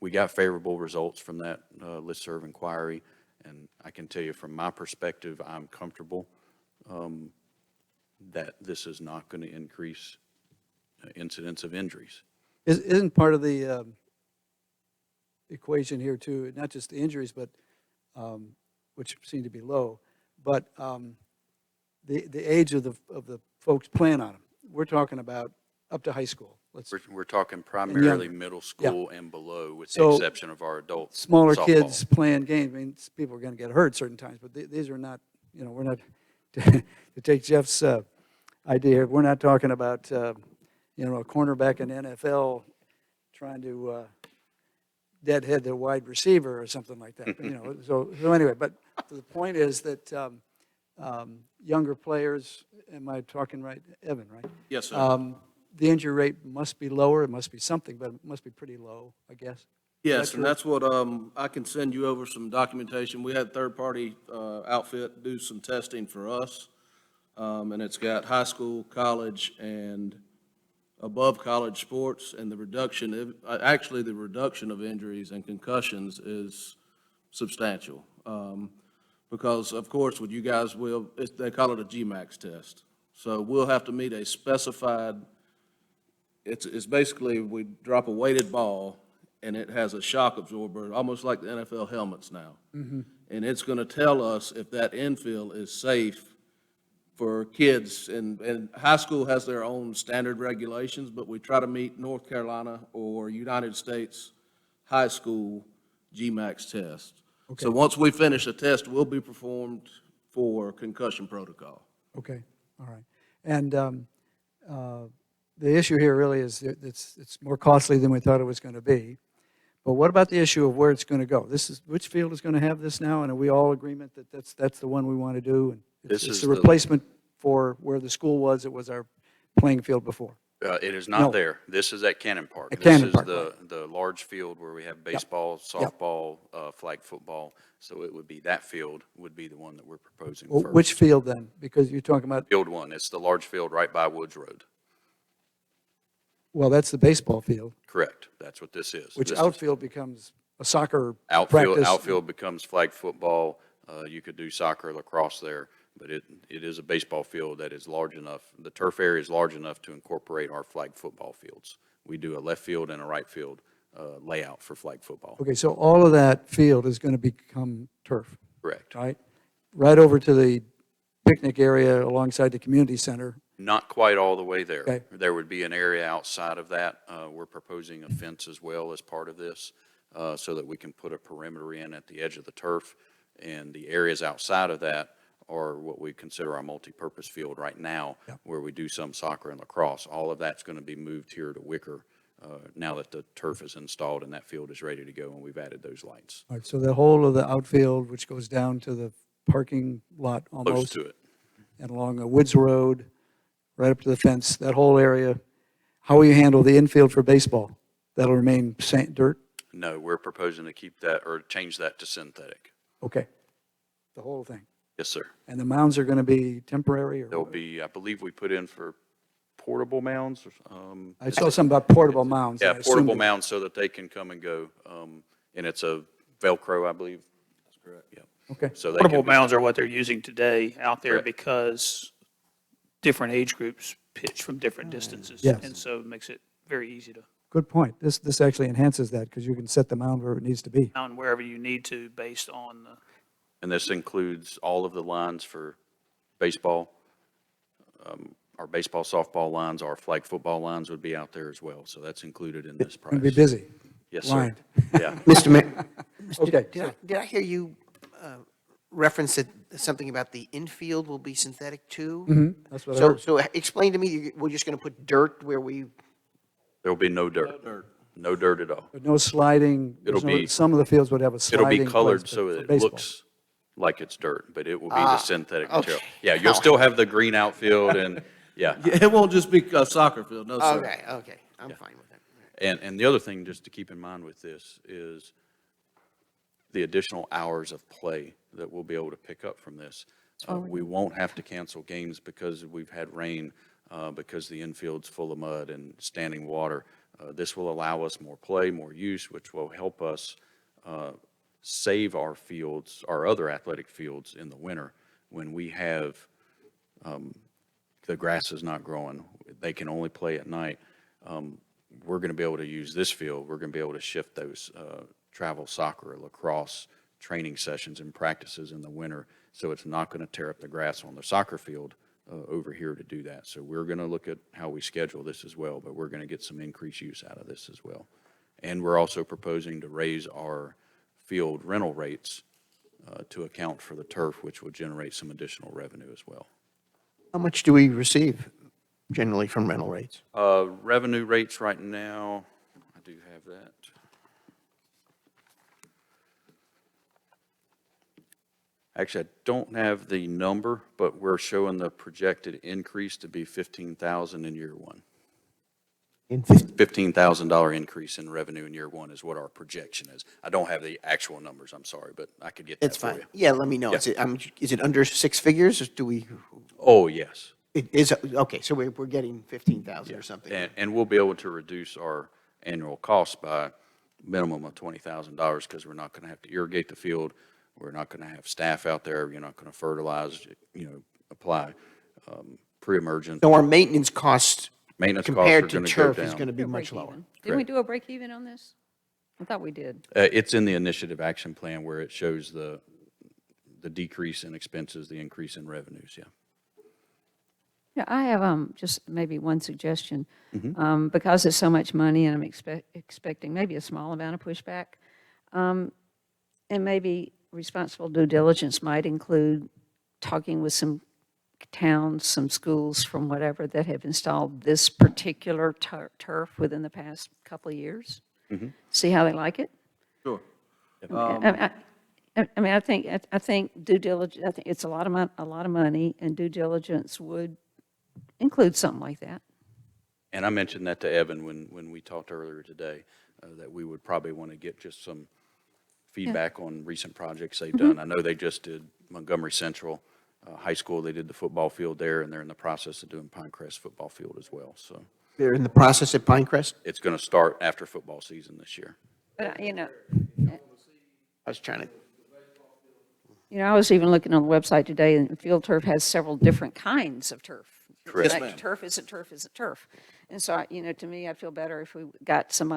[SPEAKER 3] we got favorable results from that listserv inquiry. And I can tell you from my perspective, I'm comfortable that this is not going to increase incidence of injuries.
[SPEAKER 1] Isn't part of the equation here too, not just the injuries, but, which seem to be low, but the age of the folks playing on them. We're talking about up to high school.
[SPEAKER 3] We're talking primarily middle school and below, with the
[SPEAKER 1] So,
[SPEAKER 3] exception of our adult
[SPEAKER 1] Smaller
[SPEAKER 3] softball.
[SPEAKER 1] kids playing games, I mean, people are going to get hurt certain times, but these are not, we're not, to take Jeff's idea here, we're not talking about, a cornerback in the NFL trying to deadhead the wide receiver or something like that. But, so anyway, but the point is that younger players, am I talking right, Evan, right?
[SPEAKER 10] Yes, sir.
[SPEAKER 1] The injury rate must be lower, it must be something, but it must be pretty low, I guess.
[SPEAKER 10] Yes, and that's what, I can send you over some documentation. We had third-party outfit do some testing for us, and it's got high school, college, and above college sports, and the reduction of injuries and concussions is substantial. Because, of course, what you guys they call it a GMAX test. So we'll have to meet a specified, it's basically, we drop a weighted ball, and it has a shock absorber, almost like the NFL helmets now. And it's going to tell us if that infield is safe for kids. And high school has their own standard regulations, but we try to meet North Carolina or United States high school GMAX test.
[SPEAKER 1] Okay.
[SPEAKER 10] So once we finish the test, we'll be performed for concussion protocol.
[SPEAKER 1] Okay, all right. And the issue here really is that it's more costly than we thought it was going to be. But what about the issue of where it's going to go? Which field is going to have this now? And are we all agreement that that's the one we want to do? And it's the replacement for where the school was. It was our playing field before.
[SPEAKER 3] It is not
[SPEAKER 1] No.
[SPEAKER 3] there. This is at Cannon Park.
[SPEAKER 1] At Cannon Park,
[SPEAKER 3] This is the large field where we have baseball, softball, flag football. So it would be, that field would be the one that we're proposing
[SPEAKER 1] Well,
[SPEAKER 3] first.
[SPEAKER 1] which field then? Because you're talking about,
[SPEAKER 3] Field 1, it's the large field right by Woods Road.
[SPEAKER 1] well, that's the baseball field,
[SPEAKER 3] Correct. That's what this is.
[SPEAKER 1] which
[SPEAKER 3] This is-
[SPEAKER 1] outfield becomes a soccer
[SPEAKER 3] Outfield,
[SPEAKER 1] practice.
[SPEAKER 3] outfield becomes flag football. You could do soccer, lacrosse there, but it is a baseball field that is large enough. The turf area is large enough to incorporate our flag football fields. We do a left field and a right field layout for flag football.
[SPEAKER 1] Okay, so all of that field is going to become turf,
[SPEAKER 3] Correct.
[SPEAKER 1] right? Right over to the picnic area alongside the community center.
[SPEAKER 3] Not quite all the way there.
[SPEAKER 1] Okay.
[SPEAKER 3] There would be an area outside of that. We're proposing a fence as well as part of this, so that we can put a perimeter in at the edge of the turf. And the areas outside of that are what we consider our multi-purpose field right now, where we do some soccer and lacrosse. All of that's going to be moved here to Wicker now that the turf is installed and that field is ready to go, and we've added those lights.
[SPEAKER 1] All right, so the whole of the outfield, which goes down to the parking lot
[SPEAKER 3] Close
[SPEAKER 1] almost,
[SPEAKER 3] to it.
[SPEAKER 1] and along the Woods Road, right up to the fence, that whole area, how will you handle the infield for baseball? That'll remain dirt?
[SPEAKER 3] No, we're proposing to keep that or change that to synthetic.
[SPEAKER 1] Okay, the whole thing.
[SPEAKER 3] Yes, sir.
[SPEAKER 1] And the mounds are going to be temporary? Or
[SPEAKER 3] There'll be, I believe we put in for portable mounds.
[SPEAKER 1] I saw something about portable mounds.
[SPEAKER 3] Yeah,
[SPEAKER 1] and I assumed
[SPEAKER 3] portable
[SPEAKER 1] it-
[SPEAKER 3] mounds so that they can come and go. And it's a Velcro, I believe. That's correct. Yeah.
[SPEAKER 1] Okay,
[SPEAKER 3] So they
[SPEAKER 2] Portable
[SPEAKER 3] can be-
[SPEAKER 2] mounds are what they're using today out there
[SPEAKER 3] Correct.
[SPEAKER 2] because different age groups pitch from different distances.
[SPEAKER 1] Yes.
[SPEAKER 2] And so it makes it very easy to
[SPEAKER 1] good point. This actually enhances that because you can set the mound where it needs to be.
[SPEAKER 2] mount wherever you need to based on the
[SPEAKER 3] And this includes all of the lines for baseball. Our baseball, softball lines, our flag football lines would be out there as well. So that's included in this price.
[SPEAKER 1] Going to be busy.
[SPEAKER 3] Yes, sir.
[SPEAKER 1] lined.
[SPEAKER 3] Yeah.
[SPEAKER 5] Mr. Mayor,
[SPEAKER 1] Okay,
[SPEAKER 5] did I hear you reference that something about the infield will be synthetic too?
[SPEAKER 1] that's what I heard.
[SPEAKER 5] So explain to me, we're just going to put dirt where we,
[SPEAKER 3] There'll be no dirt.
[SPEAKER 10] Dirt.
[SPEAKER 3] no dirt at all.
[SPEAKER 1] But no sliding?
[SPEAKER 3] It'll be-
[SPEAKER 1] Some of the fields would have a
[SPEAKER 3] It'll
[SPEAKER 1] sliding
[SPEAKER 3] be
[SPEAKER 1] place,
[SPEAKER 3] colored
[SPEAKER 1] but
[SPEAKER 3] so
[SPEAKER 1] for
[SPEAKER 3] it
[SPEAKER 1] baseball.
[SPEAKER 3] looks like it's dirt, but it will be the synthetic material.
[SPEAKER 5] okay.
[SPEAKER 3] Yeah, you'll still have the green outfield and, yeah.
[SPEAKER 10] It won't just be a soccer field, no, sir.
[SPEAKER 5] Okay, I'm fine with that.
[SPEAKER 3] And the other thing just to keep in mind with this is the additional hours of play that we'll be able to pick up from this. We won't have to cancel games because we've had rain, because the infield's full of mud and standing water. This will allow us more play, more use, which will help us save our fields, our other athletic fields in the winter when we have the grass is not growing. They can only play at night. We're going to be able to use this field. We're going to be able to shift those travel soccer or lacrosse training sessions and practices in the winter, so it's not going to tear up the grass on the soccer field over here to do that. So we're going to look at how we schedule this as well, but we're going to get some increased use out of this as well. And we're also proposing to raise our field rental rates to account for the turf, which will generate some additional revenue as well.
[SPEAKER 5] How much do we receive generally from rental rates?
[SPEAKER 3] Revenue rates right now, I do have that. Actually, I don't have the number, but we're showing the projected increase to be 15,000 in year one. $15,000 increase in revenue in year one is what our projection is. I don't have the actual numbers, I'm sorry, but I could get that
[SPEAKER 5] It's
[SPEAKER 3] for
[SPEAKER 5] fine.
[SPEAKER 3] you.
[SPEAKER 5] Yeah, let me know.
[SPEAKER 3] Yeah.
[SPEAKER 5] Is it under six figures, or do we,
[SPEAKER 3] Oh, yes.
[SPEAKER 5] it is, okay, so we're getting 15,000 or something.
[SPEAKER 3] And we'll be able to reduce our annual cost by minimum of $20,000 because we're not going to have to irrigate the field. We're not going to have staff out there. You're not going to fertilize, apply pre-emergent.
[SPEAKER 5] So our maintenance costs
[SPEAKER 3] Maintenance costs are
[SPEAKER 5] compared to
[SPEAKER 3] going to go
[SPEAKER 5] turf is
[SPEAKER 3] down.
[SPEAKER 5] going to be
[SPEAKER 7] Do a
[SPEAKER 5] much
[SPEAKER 7] break
[SPEAKER 5] lower.
[SPEAKER 7] even. Didn't we do a break even on this? I thought we did.
[SPEAKER 3] It's in the initiative action plan where it shows the decrease in expenses, the increase in revenues, yeah.
[SPEAKER 7] Yeah, I have just maybe one suggestion. Because it's so much money and I'm expecting maybe a small amount of pushback, and maybe responsible due diligence might include talking with some towns, some schools from whatever that have installed this particular turf within the past couple of years. See how they like it.
[SPEAKER 10] Sure.
[SPEAKER 7] I mean, I think due diligence. I think it's a lot of money, and due diligence would include something like that.
[SPEAKER 3] And I mentioned that to Evan when we talked earlier today, that we would probably want to get just some feedback on recent projects they've done. I know they just did Montgomery Central High School. They did the football field there, and they're in the process of doing Pinecrest football field as well. So
[SPEAKER 5] They're in the process at Pinecrest?
[SPEAKER 3] it's going to start after football season this year.
[SPEAKER 7] But
[SPEAKER 5] I was trying to,
[SPEAKER 7] I was even looking on the website today, and Field Turf has several different kinds of turf.
[SPEAKER 3] Correct.
[SPEAKER 7] Like turf isn't turf isn't turf. And so, to me, I'd feel better if we got some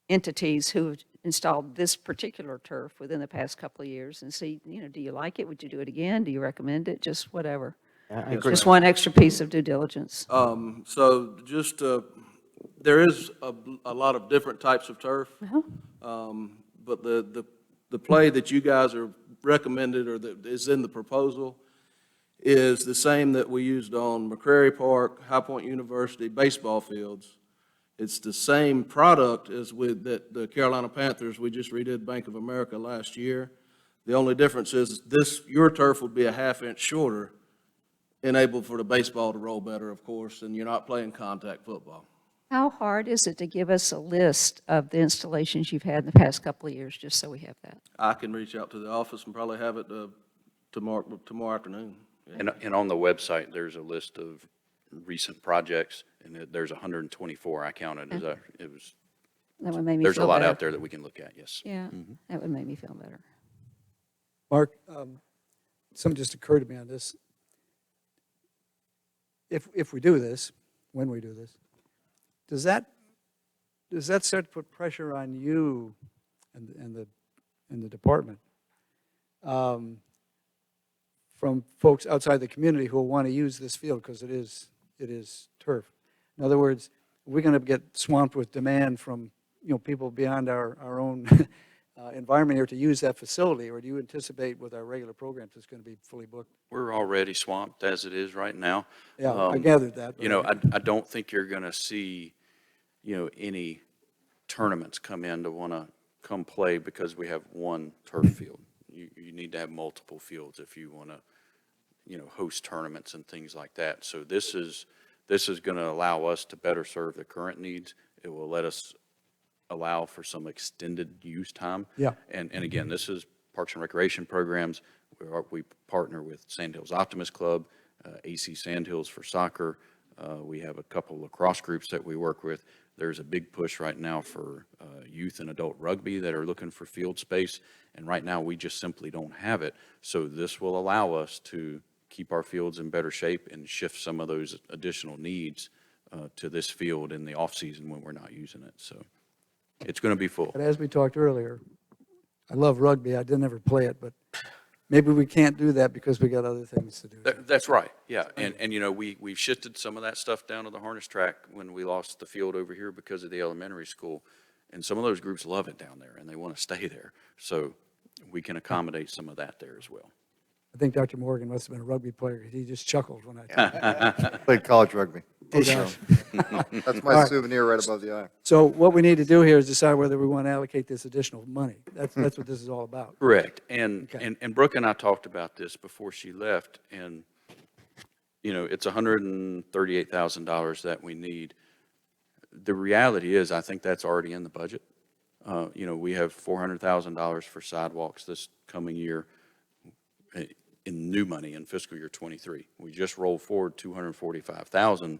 [SPEAKER 7] entities who have installed this particular turf within the past couple of years and see, do you like it? Would you do it again? Do you recommend it? Just whatever.
[SPEAKER 5] I agree.
[SPEAKER 7] Just one extra piece of due diligence.
[SPEAKER 10] So just, there is a lot of different types of turf. But the play that you guys are recommended or that is in the proposal is the same that we used on McCrary Park, High Point University baseball fields. It's the same product as with the Carolina Panthers. We just redid Bank of America last year. The only difference is your turf would be a half-inch shorter, enabled for the baseball to roll better, of course, and you're not playing contact football.
[SPEAKER 7] How hard is it to give us a list of the installations you've had in the past couple of years, just so we have that?
[SPEAKER 10] I can reach out to the office and probably have it tomorrow afternoon.
[SPEAKER 3] And on the website, there's a list of recent projects, and there's 124 I counted.
[SPEAKER 7] Okay.
[SPEAKER 3] It was,
[SPEAKER 7] That would make me
[SPEAKER 3] there's a
[SPEAKER 7] feel
[SPEAKER 3] lot
[SPEAKER 7] better.
[SPEAKER 3] out there that we can look at, yes.
[SPEAKER 7] Yeah, that would make me feel better.
[SPEAKER 1] Mark, something just occurred to me on this. If we do this, when we do this, does that start to put pressure on you and the department from folks outside the community who will want to use this field because it is turf? In other words, we're going to get swamped with demand from people beyond our own environment here to use that facility, or do you anticipate with our regular programs it's going to be fully booked?
[SPEAKER 3] We're already swamped as it is right now.
[SPEAKER 1] Yeah, I gathered that.
[SPEAKER 3] I don't think you're going to see any tournaments come in to want to come play because we have one turf field. You need to have multiple fields if you want to, host tournaments and things like that. So this is going to allow us to better serve the current needs. It will let us allow for some extended use time.
[SPEAKER 1] Yeah.
[SPEAKER 3] And again, this is Parks and Recreation programs. We partner with Sandhills Optimist Club, AC Sandhills for soccer. We have a couple lacrosse groups that we work with. There's a big push right now for youth and adult rugby that are looking for field space. And right now, we just simply don't have it. So this will allow us to keep our fields in better shape and shift some of those additional needs to this field in the off-season when we're not using it. So it's going to be full.
[SPEAKER 1] But as we talked earlier, I love rugby. I didn't ever play it, but maybe we can't do that because we got other things to do.
[SPEAKER 3] That's right, yeah. And we've shifted some of that stuff down to the harness track when we lost the field over here because of the elementary school. And some of those groups love it down there, and they want to stay there. So we can accommodate some of that there as well.
[SPEAKER 1] I think Dr. Morgan must have been a rugby player because he just chuckled when I.
[SPEAKER 9] Played college rugby.
[SPEAKER 1] Oh, gosh.
[SPEAKER 9] That's my souvenir right above the eye.
[SPEAKER 1] So what we need to do here is decide whether we want to allocate this additional money. That's what this is all about.
[SPEAKER 3] Correct. And
[SPEAKER 1] Okay.
[SPEAKER 3] Brooke and I talked about this before she left, and, it's $138,000 that we need. The reality is, I think that's already in the budget. We have $400,000 for sidewalks this coming year in new money in fiscal year '23. We just rolled forward $245,000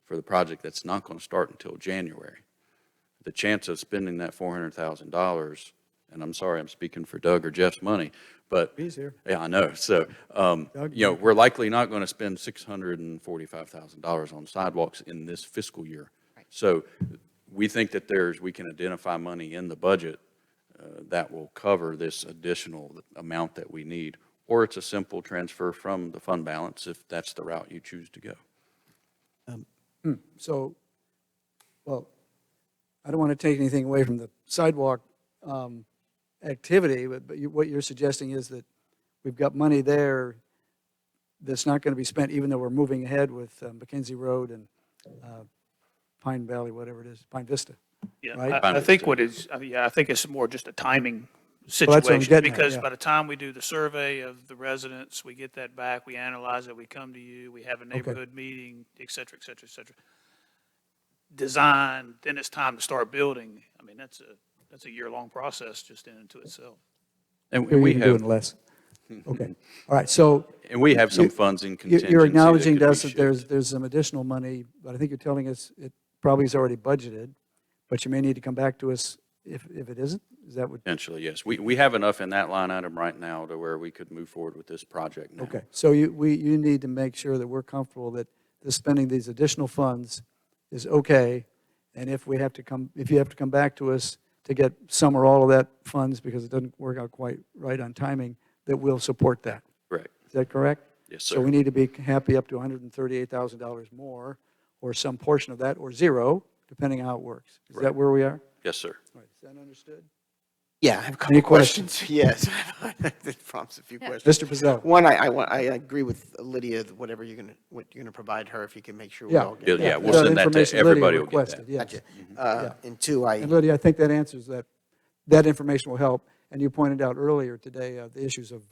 [SPEAKER 3] for the project that's not going to start until January. The chance of spending that $400,000, and I'm sorry, I'm speaking for Doug or Jeff's money, but
[SPEAKER 1] He's here.
[SPEAKER 3] yeah, I know. So, we're likely not going to spend $645,000 on sidewalks in this fiscal year. So we think that we can identify money in the budget that will cover this additional amount that we need, or it's a simple transfer from the fund balance if that's the route you choose to go.
[SPEAKER 1] So, well, I don't want to take anything away from the sidewalk activity, but what you're suggesting is that we've got money there that's not going to be spent, even though we're moving ahead with Mackenzie Road and Pine Valley, whatever it is, Pine Vista.
[SPEAKER 2] Yeah,
[SPEAKER 1] Right?
[SPEAKER 2] I think I think it's more just a timing
[SPEAKER 1] Well, that's what I'm
[SPEAKER 2] situation.
[SPEAKER 1] getting at,
[SPEAKER 2] Because
[SPEAKER 1] yeah.
[SPEAKER 2] by the time we do the survey of the residents, we get that back, we analyze it, we come to you, we have a neighborhood meeting, et cetera, et cetera, et cetera. Design, then it's time to start building. I mean, that's a year-long process just in and to itself.
[SPEAKER 3] And
[SPEAKER 1] Or
[SPEAKER 3] we
[SPEAKER 1] you can do it
[SPEAKER 3] have,
[SPEAKER 1] less. Okay. All right, so
[SPEAKER 3] and we have some
[SPEAKER 1] You-
[SPEAKER 3] funds in contingency.
[SPEAKER 1] you're acknowledging
[SPEAKER 3] that could
[SPEAKER 1] to
[SPEAKER 3] be
[SPEAKER 1] us that
[SPEAKER 3] shifted.
[SPEAKER 1] there's some additional money, but I think you're telling us it probably is already budgeted, but you may need to come back to us if it isn't? Is that what?
[SPEAKER 3] Potentially, yes. We have enough in that line item right now to where we could move forward with this project now.
[SPEAKER 1] Okay, so you need to make sure that we're comfortable that the spending these additional funds is okay, and if you have to come back to us to get some or all of that funds because it doesn't work out quite right on timing, that we'll support that.
[SPEAKER 3] Correct.
[SPEAKER 1] Is that correct?
[SPEAKER 3] Yes,
[SPEAKER 1] So
[SPEAKER 3] sir.
[SPEAKER 1] we need to be happy up to $138,000 more, or some portion of that, or zero, depending on how it works. Is that
[SPEAKER 3] Right.
[SPEAKER 1] where we are?
[SPEAKER 3] Yes, sir.
[SPEAKER 1] All right, is that understood?
[SPEAKER 5] Yeah, I have a couple
[SPEAKER 1] Any
[SPEAKER 5] questions. Yes, that prompts a few questions.
[SPEAKER 1] Mr. Pizzello?
[SPEAKER 5] One, I agree with Lydia, that what you're gonna provide her, if you can make sure we
[SPEAKER 1] Yeah.
[SPEAKER 5] all get
[SPEAKER 3] Yeah,
[SPEAKER 5] that.
[SPEAKER 3] we'll
[SPEAKER 1] The
[SPEAKER 3] send that to
[SPEAKER 1] information Lydia
[SPEAKER 3] everybody will get
[SPEAKER 1] requested,
[SPEAKER 3] that.
[SPEAKER 1] yes.
[SPEAKER 5] Gotcha.
[SPEAKER 1] Yeah.
[SPEAKER 5] And two,
[SPEAKER 1] And Lydia, I think that answers that. That information will help. And you pointed out earlier today the issues of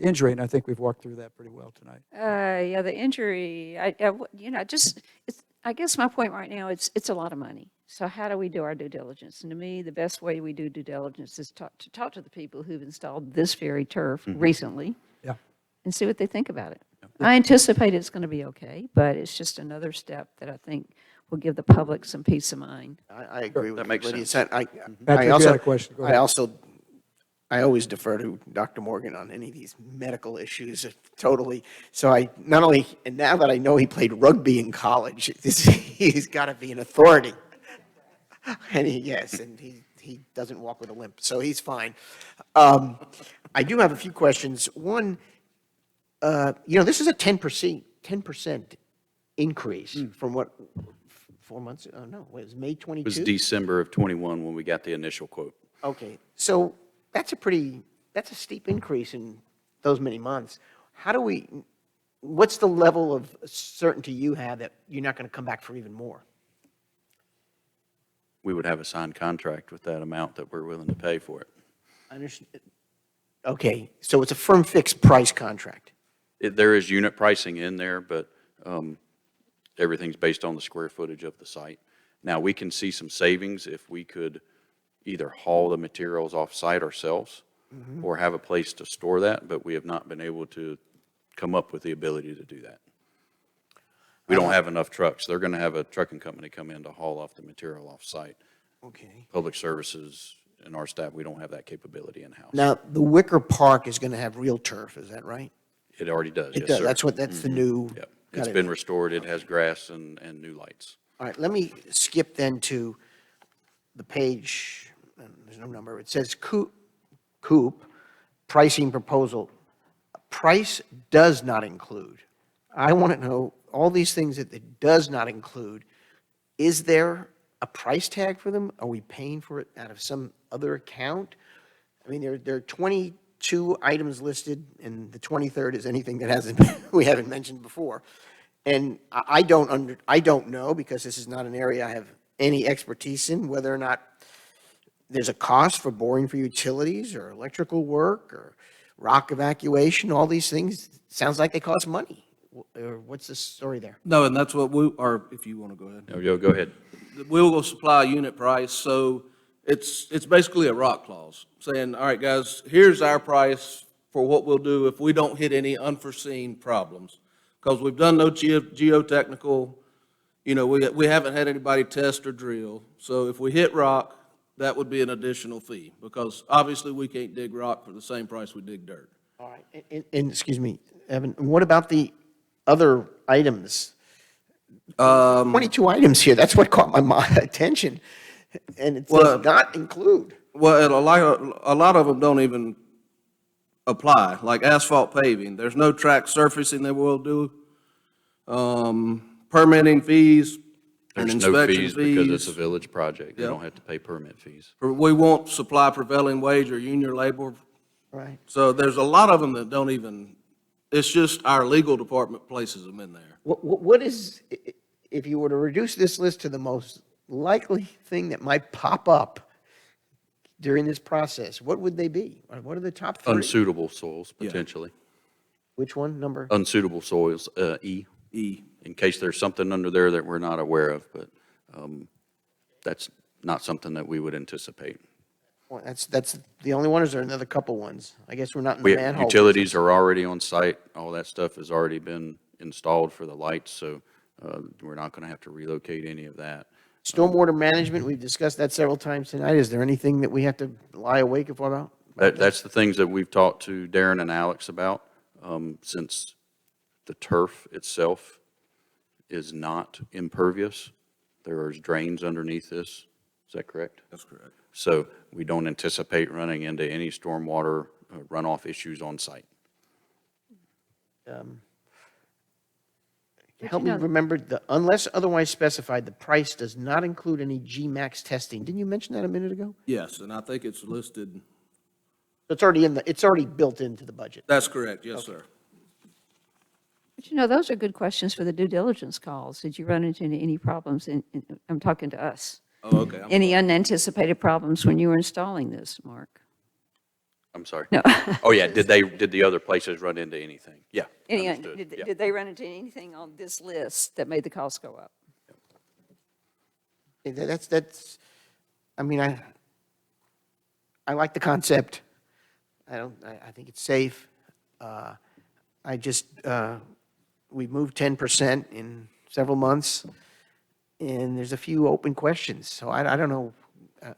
[SPEAKER 1] injury, and I think we've walked through that pretty well tonight.
[SPEAKER 7] Yeah, the injury, I guess my point right now, it's a lot of money. So how do we do our due diligence? And to me, the best way we do due diligence is to talk to the people who've installed this very turf recently
[SPEAKER 1] Yeah.
[SPEAKER 7] and see what they think about it. I anticipate it's going to be okay, but it's just another step that I think will give the public some peace of mind.
[SPEAKER 5] I agree with
[SPEAKER 3] That makes
[SPEAKER 5] Lydia.
[SPEAKER 3] sense.
[SPEAKER 5] I
[SPEAKER 1] Patrick, you
[SPEAKER 5] also,
[SPEAKER 1] had a question. Go ahead.
[SPEAKER 5] I always defer to Dr. Morgan on any of these medical issues, totally. So and now that I know he played rugby in college, he's got to be an authority. And he doesn't walk with a limp, so he's fine. I do have a few questions. One, this is a 10% increase from what, 4 months? Oh, no, it was May 22?
[SPEAKER 3] It was December of '21 when we got the initial quote.
[SPEAKER 5] Okay, so that's a steep increase in those many months. What's the level of certainty you have that you're not going to come back for even more?
[SPEAKER 3] we would have a signed contract with that amount that we're willing to pay for it.
[SPEAKER 5] I understand. Okay, so it's a firm fixed price contract.
[SPEAKER 3] There is unit pricing in there, but everything's based on the square footage of the site. Now, we can see some savings if we could either haul the materials off-site ourselves or have a place to store that, but we have not been able to come up with the ability to do that. We don't have enough trucks. They're going to have a trucking company come in to haul off the material off-site.
[SPEAKER 5] Okay.
[SPEAKER 3] Public Services and our staff, we don't have that capability in-house.
[SPEAKER 5] Now, the Wicker Park is going to have real turf, is that right?
[SPEAKER 3] It already does,
[SPEAKER 5] It
[SPEAKER 3] yes,
[SPEAKER 5] does,
[SPEAKER 3] sir.
[SPEAKER 5] that's the new.
[SPEAKER 3] Yep.
[SPEAKER 5] got
[SPEAKER 3] It's
[SPEAKER 5] it.
[SPEAKER 3] been restored. It has grass and new lights.
[SPEAKER 5] All right, let me skip then to the page, there's no number, it says Coop, pricing proposal. Price does not include. I want to know, all these things that it does not include, is there a price tag for them? Are we paying for it out of some other account? I mean, there are 22 items listed, and the 23rd is anything that we haven't mentioned before. And I don't know, because this is not an area I have any expertise in, whether or not there's a cost for boring for utilities or electrical work or rock evacuation, all these things. Sounds like they cost money. Or what's the story there?
[SPEAKER 10] No, and that's what or if you want to go ahead.
[SPEAKER 3] No, go ahead.
[SPEAKER 10] We will supply a unit price, so it's basically a rock clause, saying, all right, guys, here's our price for what we'll do if we don't hit any unforeseen problems. Because we've done no geotechnical, we haven't had anybody test or drill. So if we hit rock, that would be an additional fee, because obviously we can't dig rock for the same price we dig dirt.
[SPEAKER 5] All right, and excuse me, Evan, what about the other items? 22 items here, that's what caught my attention, and it does not include.
[SPEAKER 10] Well, and a lot of them don't even apply, like asphalt paving. There's no track surfacing that we'll do. Permitting fees and
[SPEAKER 3] There's no
[SPEAKER 10] inspection
[SPEAKER 3] fees because it's a
[SPEAKER 10] fees.
[SPEAKER 3] village project. They
[SPEAKER 10] Yep.
[SPEAKER 3] don't have to pay permit fees.
[SPEAKER 10] We won't supply prevailing wage or union labor.
[SPEAKER 5] Right.
[SPEAKER 10] So there's a lot of them that don't even, it's just our legal department places them in there.
[SPEAKER 5] What is, if you were to reduce this list to the most likely thing that might pop up during this process, what would they be? Or what are the top three?
[SPEAKER 3] Unsuitable soils, potentially.
[SPEAKER 5] Which one, number?
[SPEAKER 3] Unsuitable soils, E,
[SPEAKER 10] E.
[SPEAKER 3] in case there's something under there that we're not aware of, but that's not something that we would anticipate.
[SPEAKER 5] Well, that's the only one, or is there another couple ones? I guess we're not in the manhole.
[SPEAKER 3] Utilities are already on site. All that stuff has already been installed for the lights, so we're not going to have to relocate any of that.
[SPEAKER 5] Stormwater management, we've discussed that several times tonight. Is there anything that we have to lie awake about?
[SPEAKER 3] That's the things that we've talked to Darren and Alex about, since the turf itself is not impervious. There is drains underneath this. Is that correct?
[SPEAKER 10] That's correct.
[SPEAKER 3] So we don't anticipate running into any stormwater runoff issues on site.
[SPEAKER 5] Help me remember, unless otherwise specified, the price does not include any GMAX testing. Didn't you mention that a minute ago?
[SPEAKER 10] Yes, and I think it's listed,
[SPEAKER 5] It's already built into the budget.
[SPEAKER 10] that's correct, yes, sir.
[SPEAKER 7] But those are good questions for the due diligence calls. Did you run into any problems I'm talking to us.
[SPEAKER 10] Oh, okay.
[SPEAKER 7] Any unanticipated problems when you were installing this, Mark?
[SPEAKER 3] I'm sorry.
[SPEAKER 7] No.
[SPEAKER 3] Oh, yeah, did the other places run into anything? Yeah. Understood. Yeah.
[SPEAKER 7] Did they run into anything on this list that made the cost go up?
[SPEAKER 5] I mean, I like the concept. I think it's safe. We've moved 10% in several months, and there's a few open questions. So I don't know.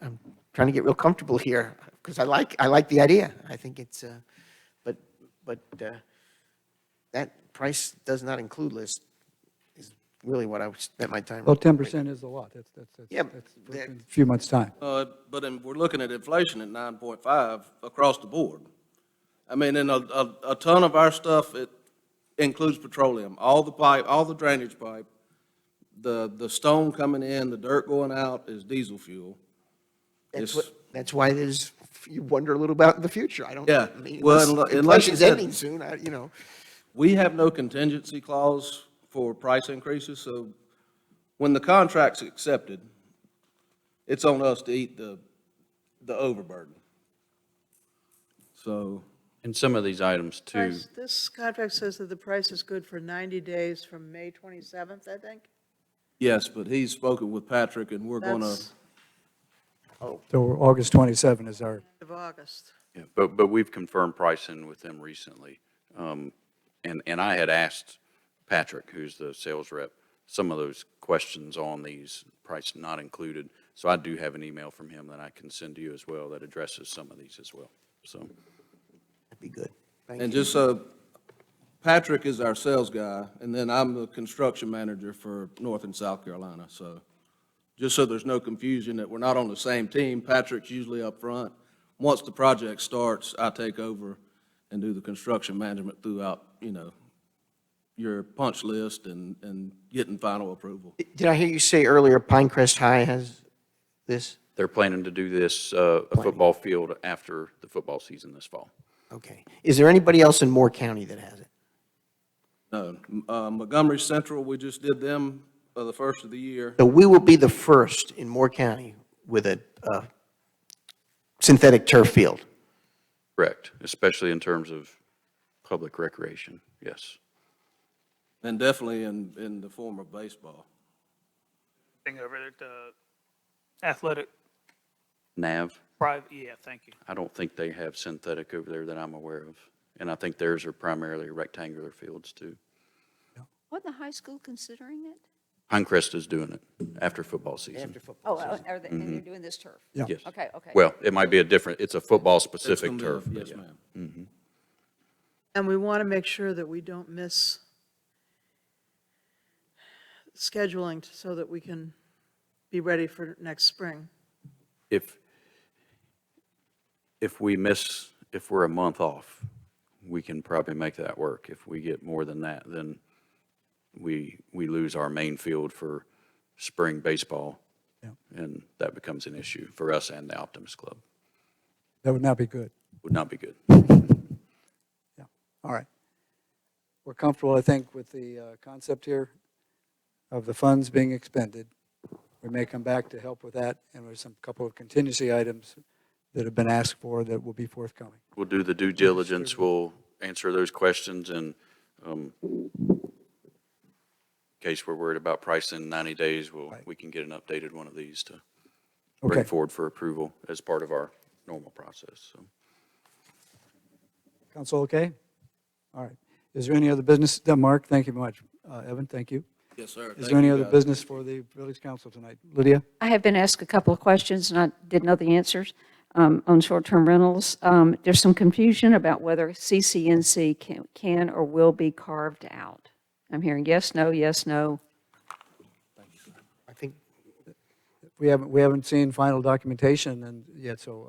[SPEAKER 5] I'm trying to get real comfortable here because I like the idea. I think it's, but that price does not include list is really what I spent my time.
[SPEAKER 1] Well, 10% is a lot. That's
[SPEAKER 5] Yeah,
[SPEAKER 1] in a few months' time.
[SPEAKER 10] But we're looking at inflation at 9.5 across the board. I mean, and a ton of our stuff, it includes petroleum, all the pipe, all the drainage pipe, the stone coming in, the dirt going out is diesel fuel.
[SPEAKER 5] That's why you wonder a little about the future. I don't.
[SPEAKER 10] Yeah.
[SPEAKER 5] I mean,
[SPEAKER 10] Well, unless you
[SPEAKER 5] inflation's
[SPEAKER 10] said-
[SPEAKER 5] ending soon.
[SPEAKER 10] We have no contingency clause for price increases, so when the contract's accepted, it's on us to eat the overburden. So,
[SPEAKER 3] And some of these items too,
[SPEAKER 6] This contract says that the price is good for 90 days from May 27th, I think.
[SPEAKER 10] yes, but he's spoken with Patrick, and we're gonna,
[SPEAKER 6] That's
[SPEAKER 1] So August 27 is our,
[SPEAKER 6] end of August.
[SPEAKER 3] yeah, but we've confirmed pricing with them recently. And I had asked Patrick, who's the sales rep, some of those questions on these, price not included. So I do have an email from him that I can send to you as well that addresses some of these as well, so.
[SPEAKER 5] That'd be good. Thank
[SPEAKER 10] and
[SPEAKER 5] you.
[SPEAKER 10] just so, Patrick is our sales guy, and then I'm the construction manager for North and South Carolina, so just so there's no confusion that we're not on the same team, Patrick's usually up front. Once the project starts, I take over and do the construction management throughout, your punch list and getting final approval.
[SPEAKER 5] Did I hear you say earlier Pinecrest High has this?
[SPEAKER 3] They're planning to do this, a football field after the football season this fall.
[SPEAKER 5] Okay. Is there anybody else in Moore County that has it?
[SPEAKER 10] No, Montgomery Central, we just did them the first of the year.
[SPEAKER 5] So we will be the first in Moore County with a synthetic turf field.
[SPEAKER 3] Correct, especially in terms of public recreation, yes.
[SPEAKER 10] And definitely in the form of baseball.
[SPEAKER 2] Thing over at the athletic,
[SPEAKER 3] NAV,
[SPEAKER 2] private, yeah, thank you.
[SPEAKER 3] I don't think they have synthetic over there that I'm aware of. And I think theirs are primarily rectangular fields too.
[SPEAKER 7] Wasn't the high school considering it?
[SPEAKER 3] Pinecrest is doing it after football season.
[SPEAKER 5] After football
[SPEAKER 7] Oh,
[SPEAKER 5] season.
[SPEAKER 7] are they, and they're doing this turf?
[SPEAKER 1] yeah.
[SPEAKER 3] Yes.
[SPEAKER 7] Okay, okay.
[SPEAKER 3] Well, it might be it's a
[SPEAKER 10] It's
[SPEAKER 3] football-specific
[SPEAKER 10] gonna be-
[SPEAKER 3] turf. but
[SPEAKER 10] Yes,
[SPEAKER 3] yeah.
[SPEAKER 10] ma'am.
[SPEAKER 6] And we want to make sure that we don't miss scheduling so that we can be ready for next spring.
[SPEAKER 3] If we're a month off, we can probably make that work. If we get more than that, then we lose our main field for spring baseball.
[SPEAKER 1] Yeah.
[SPEAKER 3] And that becomes an issue for us and the Optimist Club.
[SPEAKER 1] That would not be good.
[SPEAKER 3] Would not be good.
[SPEAKER 1] Yeah, all right. We're comfortable, I think, with the concept here of the funds being expended. We may come back to help with that, and there's some couple of contingency items that have been asked for that will be forthcoming.
[SPEAKER 3] We'll do the due diligence, we'll answer those questions, and in case we're worried about price in 90 days, we can get an updated one of these to bring
[SPEAKER 1] Okay,
[SPEAKER 3] forward for approval as part of our normal process, so.
[SPEAKER 1] council okay? All right. Is there any other business? Mark, thank you very much. Evan, thank you.
[SPEAKER 10] Yes, sir.
[SPEAKER 1] Is
[SPEAKER 10] Thank
[SPEAKER 1] there any
[SPEAKER 10] you,
[SPEAKER 1] other
[SPEAKER 10] guys.
[SPEAKER 1] business for the village council tonight? Lydia?
[SPEAKER 7] I have been asked a couple of questions, and I didn't know the answers on short-term rentals. There's some confusion about whether CCNC can or will be carved out. I'm hearing yes, no, yes, no.
[SPEAKER 5] I think,
[SPEAKER 1] We haven't seen final documentation and yet, so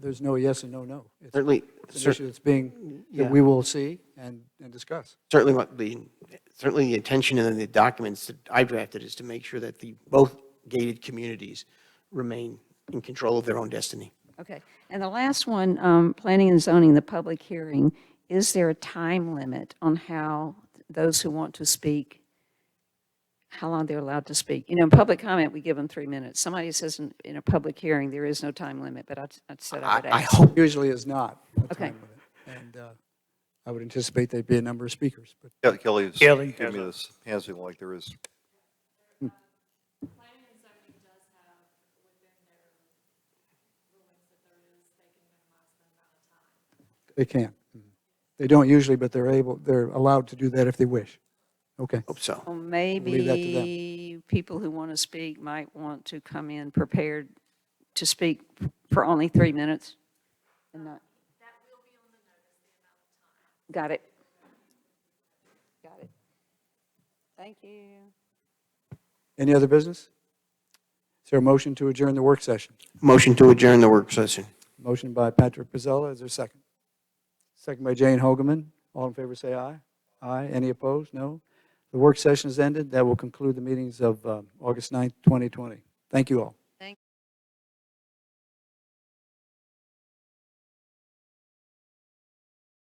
[SPEAKER 1] there's no yes and no, no.
[SPEAKER 5] certainly,
[SPEAKER 1] It's an issue that's being, that
[SPEAKER 5] Yeah.
[SPEAKER 1] we will see and discuss.
[SPEAKER 5] certainly the intention in the documents that I drafted is to make sure that both gated communities remain in control of their own destiny.
[SPEAKER 7] Okay. And the last one, planning and zoning, the public hearing, is there a time limit on how those who want to speak, how long they're allowed to speak? In public comment, we give them 3 minutes. Somebody says in a public hearing, there is no time limit, but I said I would
[SPEAKER 5] I
[SPEAKER 7] ask.
[SPEAKER 5] hope,
[SPEAKER 1] Usually is not a
[SPEAKER 7] Okay.
[SPEAKER 1] time limit. And I would anticipate there'd be a number of speakers, but
[SPEAKER 9] Kelly is
[SPEAKER 2] Kelly
[SPEAKER 9] giving
[SPEAKER 2] has
[SPEAKER 9] me
[SPEAKER 2] a-
[SPEAKER 9] this hand signal like there is.
[SPEAKER 1] they can. They don't usually, but they're allowed to do that if they wish. Okay.
[SPEAKER 5] hope so.
[SPEAKER 7] Well,
[SPEAKER 1] Leave that to them.
[SPEAKER 7] maybe people who want to speak might want to come in prepared to speak for only 3 minutes and not. That will be on the notice, the amount of time. Got it. Got it. Thank you.
[SPEAKER 1] Any other business? Is there a motion to adjourn the work session?
[SPEAKER 5] Motion to adjourn the work session.
[SPEAKER 1] Motion by Patrick Pizzella. Is there a second? Second by Jane Hogaman. All in favor, say aye. Aye. Any opposed? No. The work session is ended. That will conclude the meetings of August 9th, 2020. Thank you all.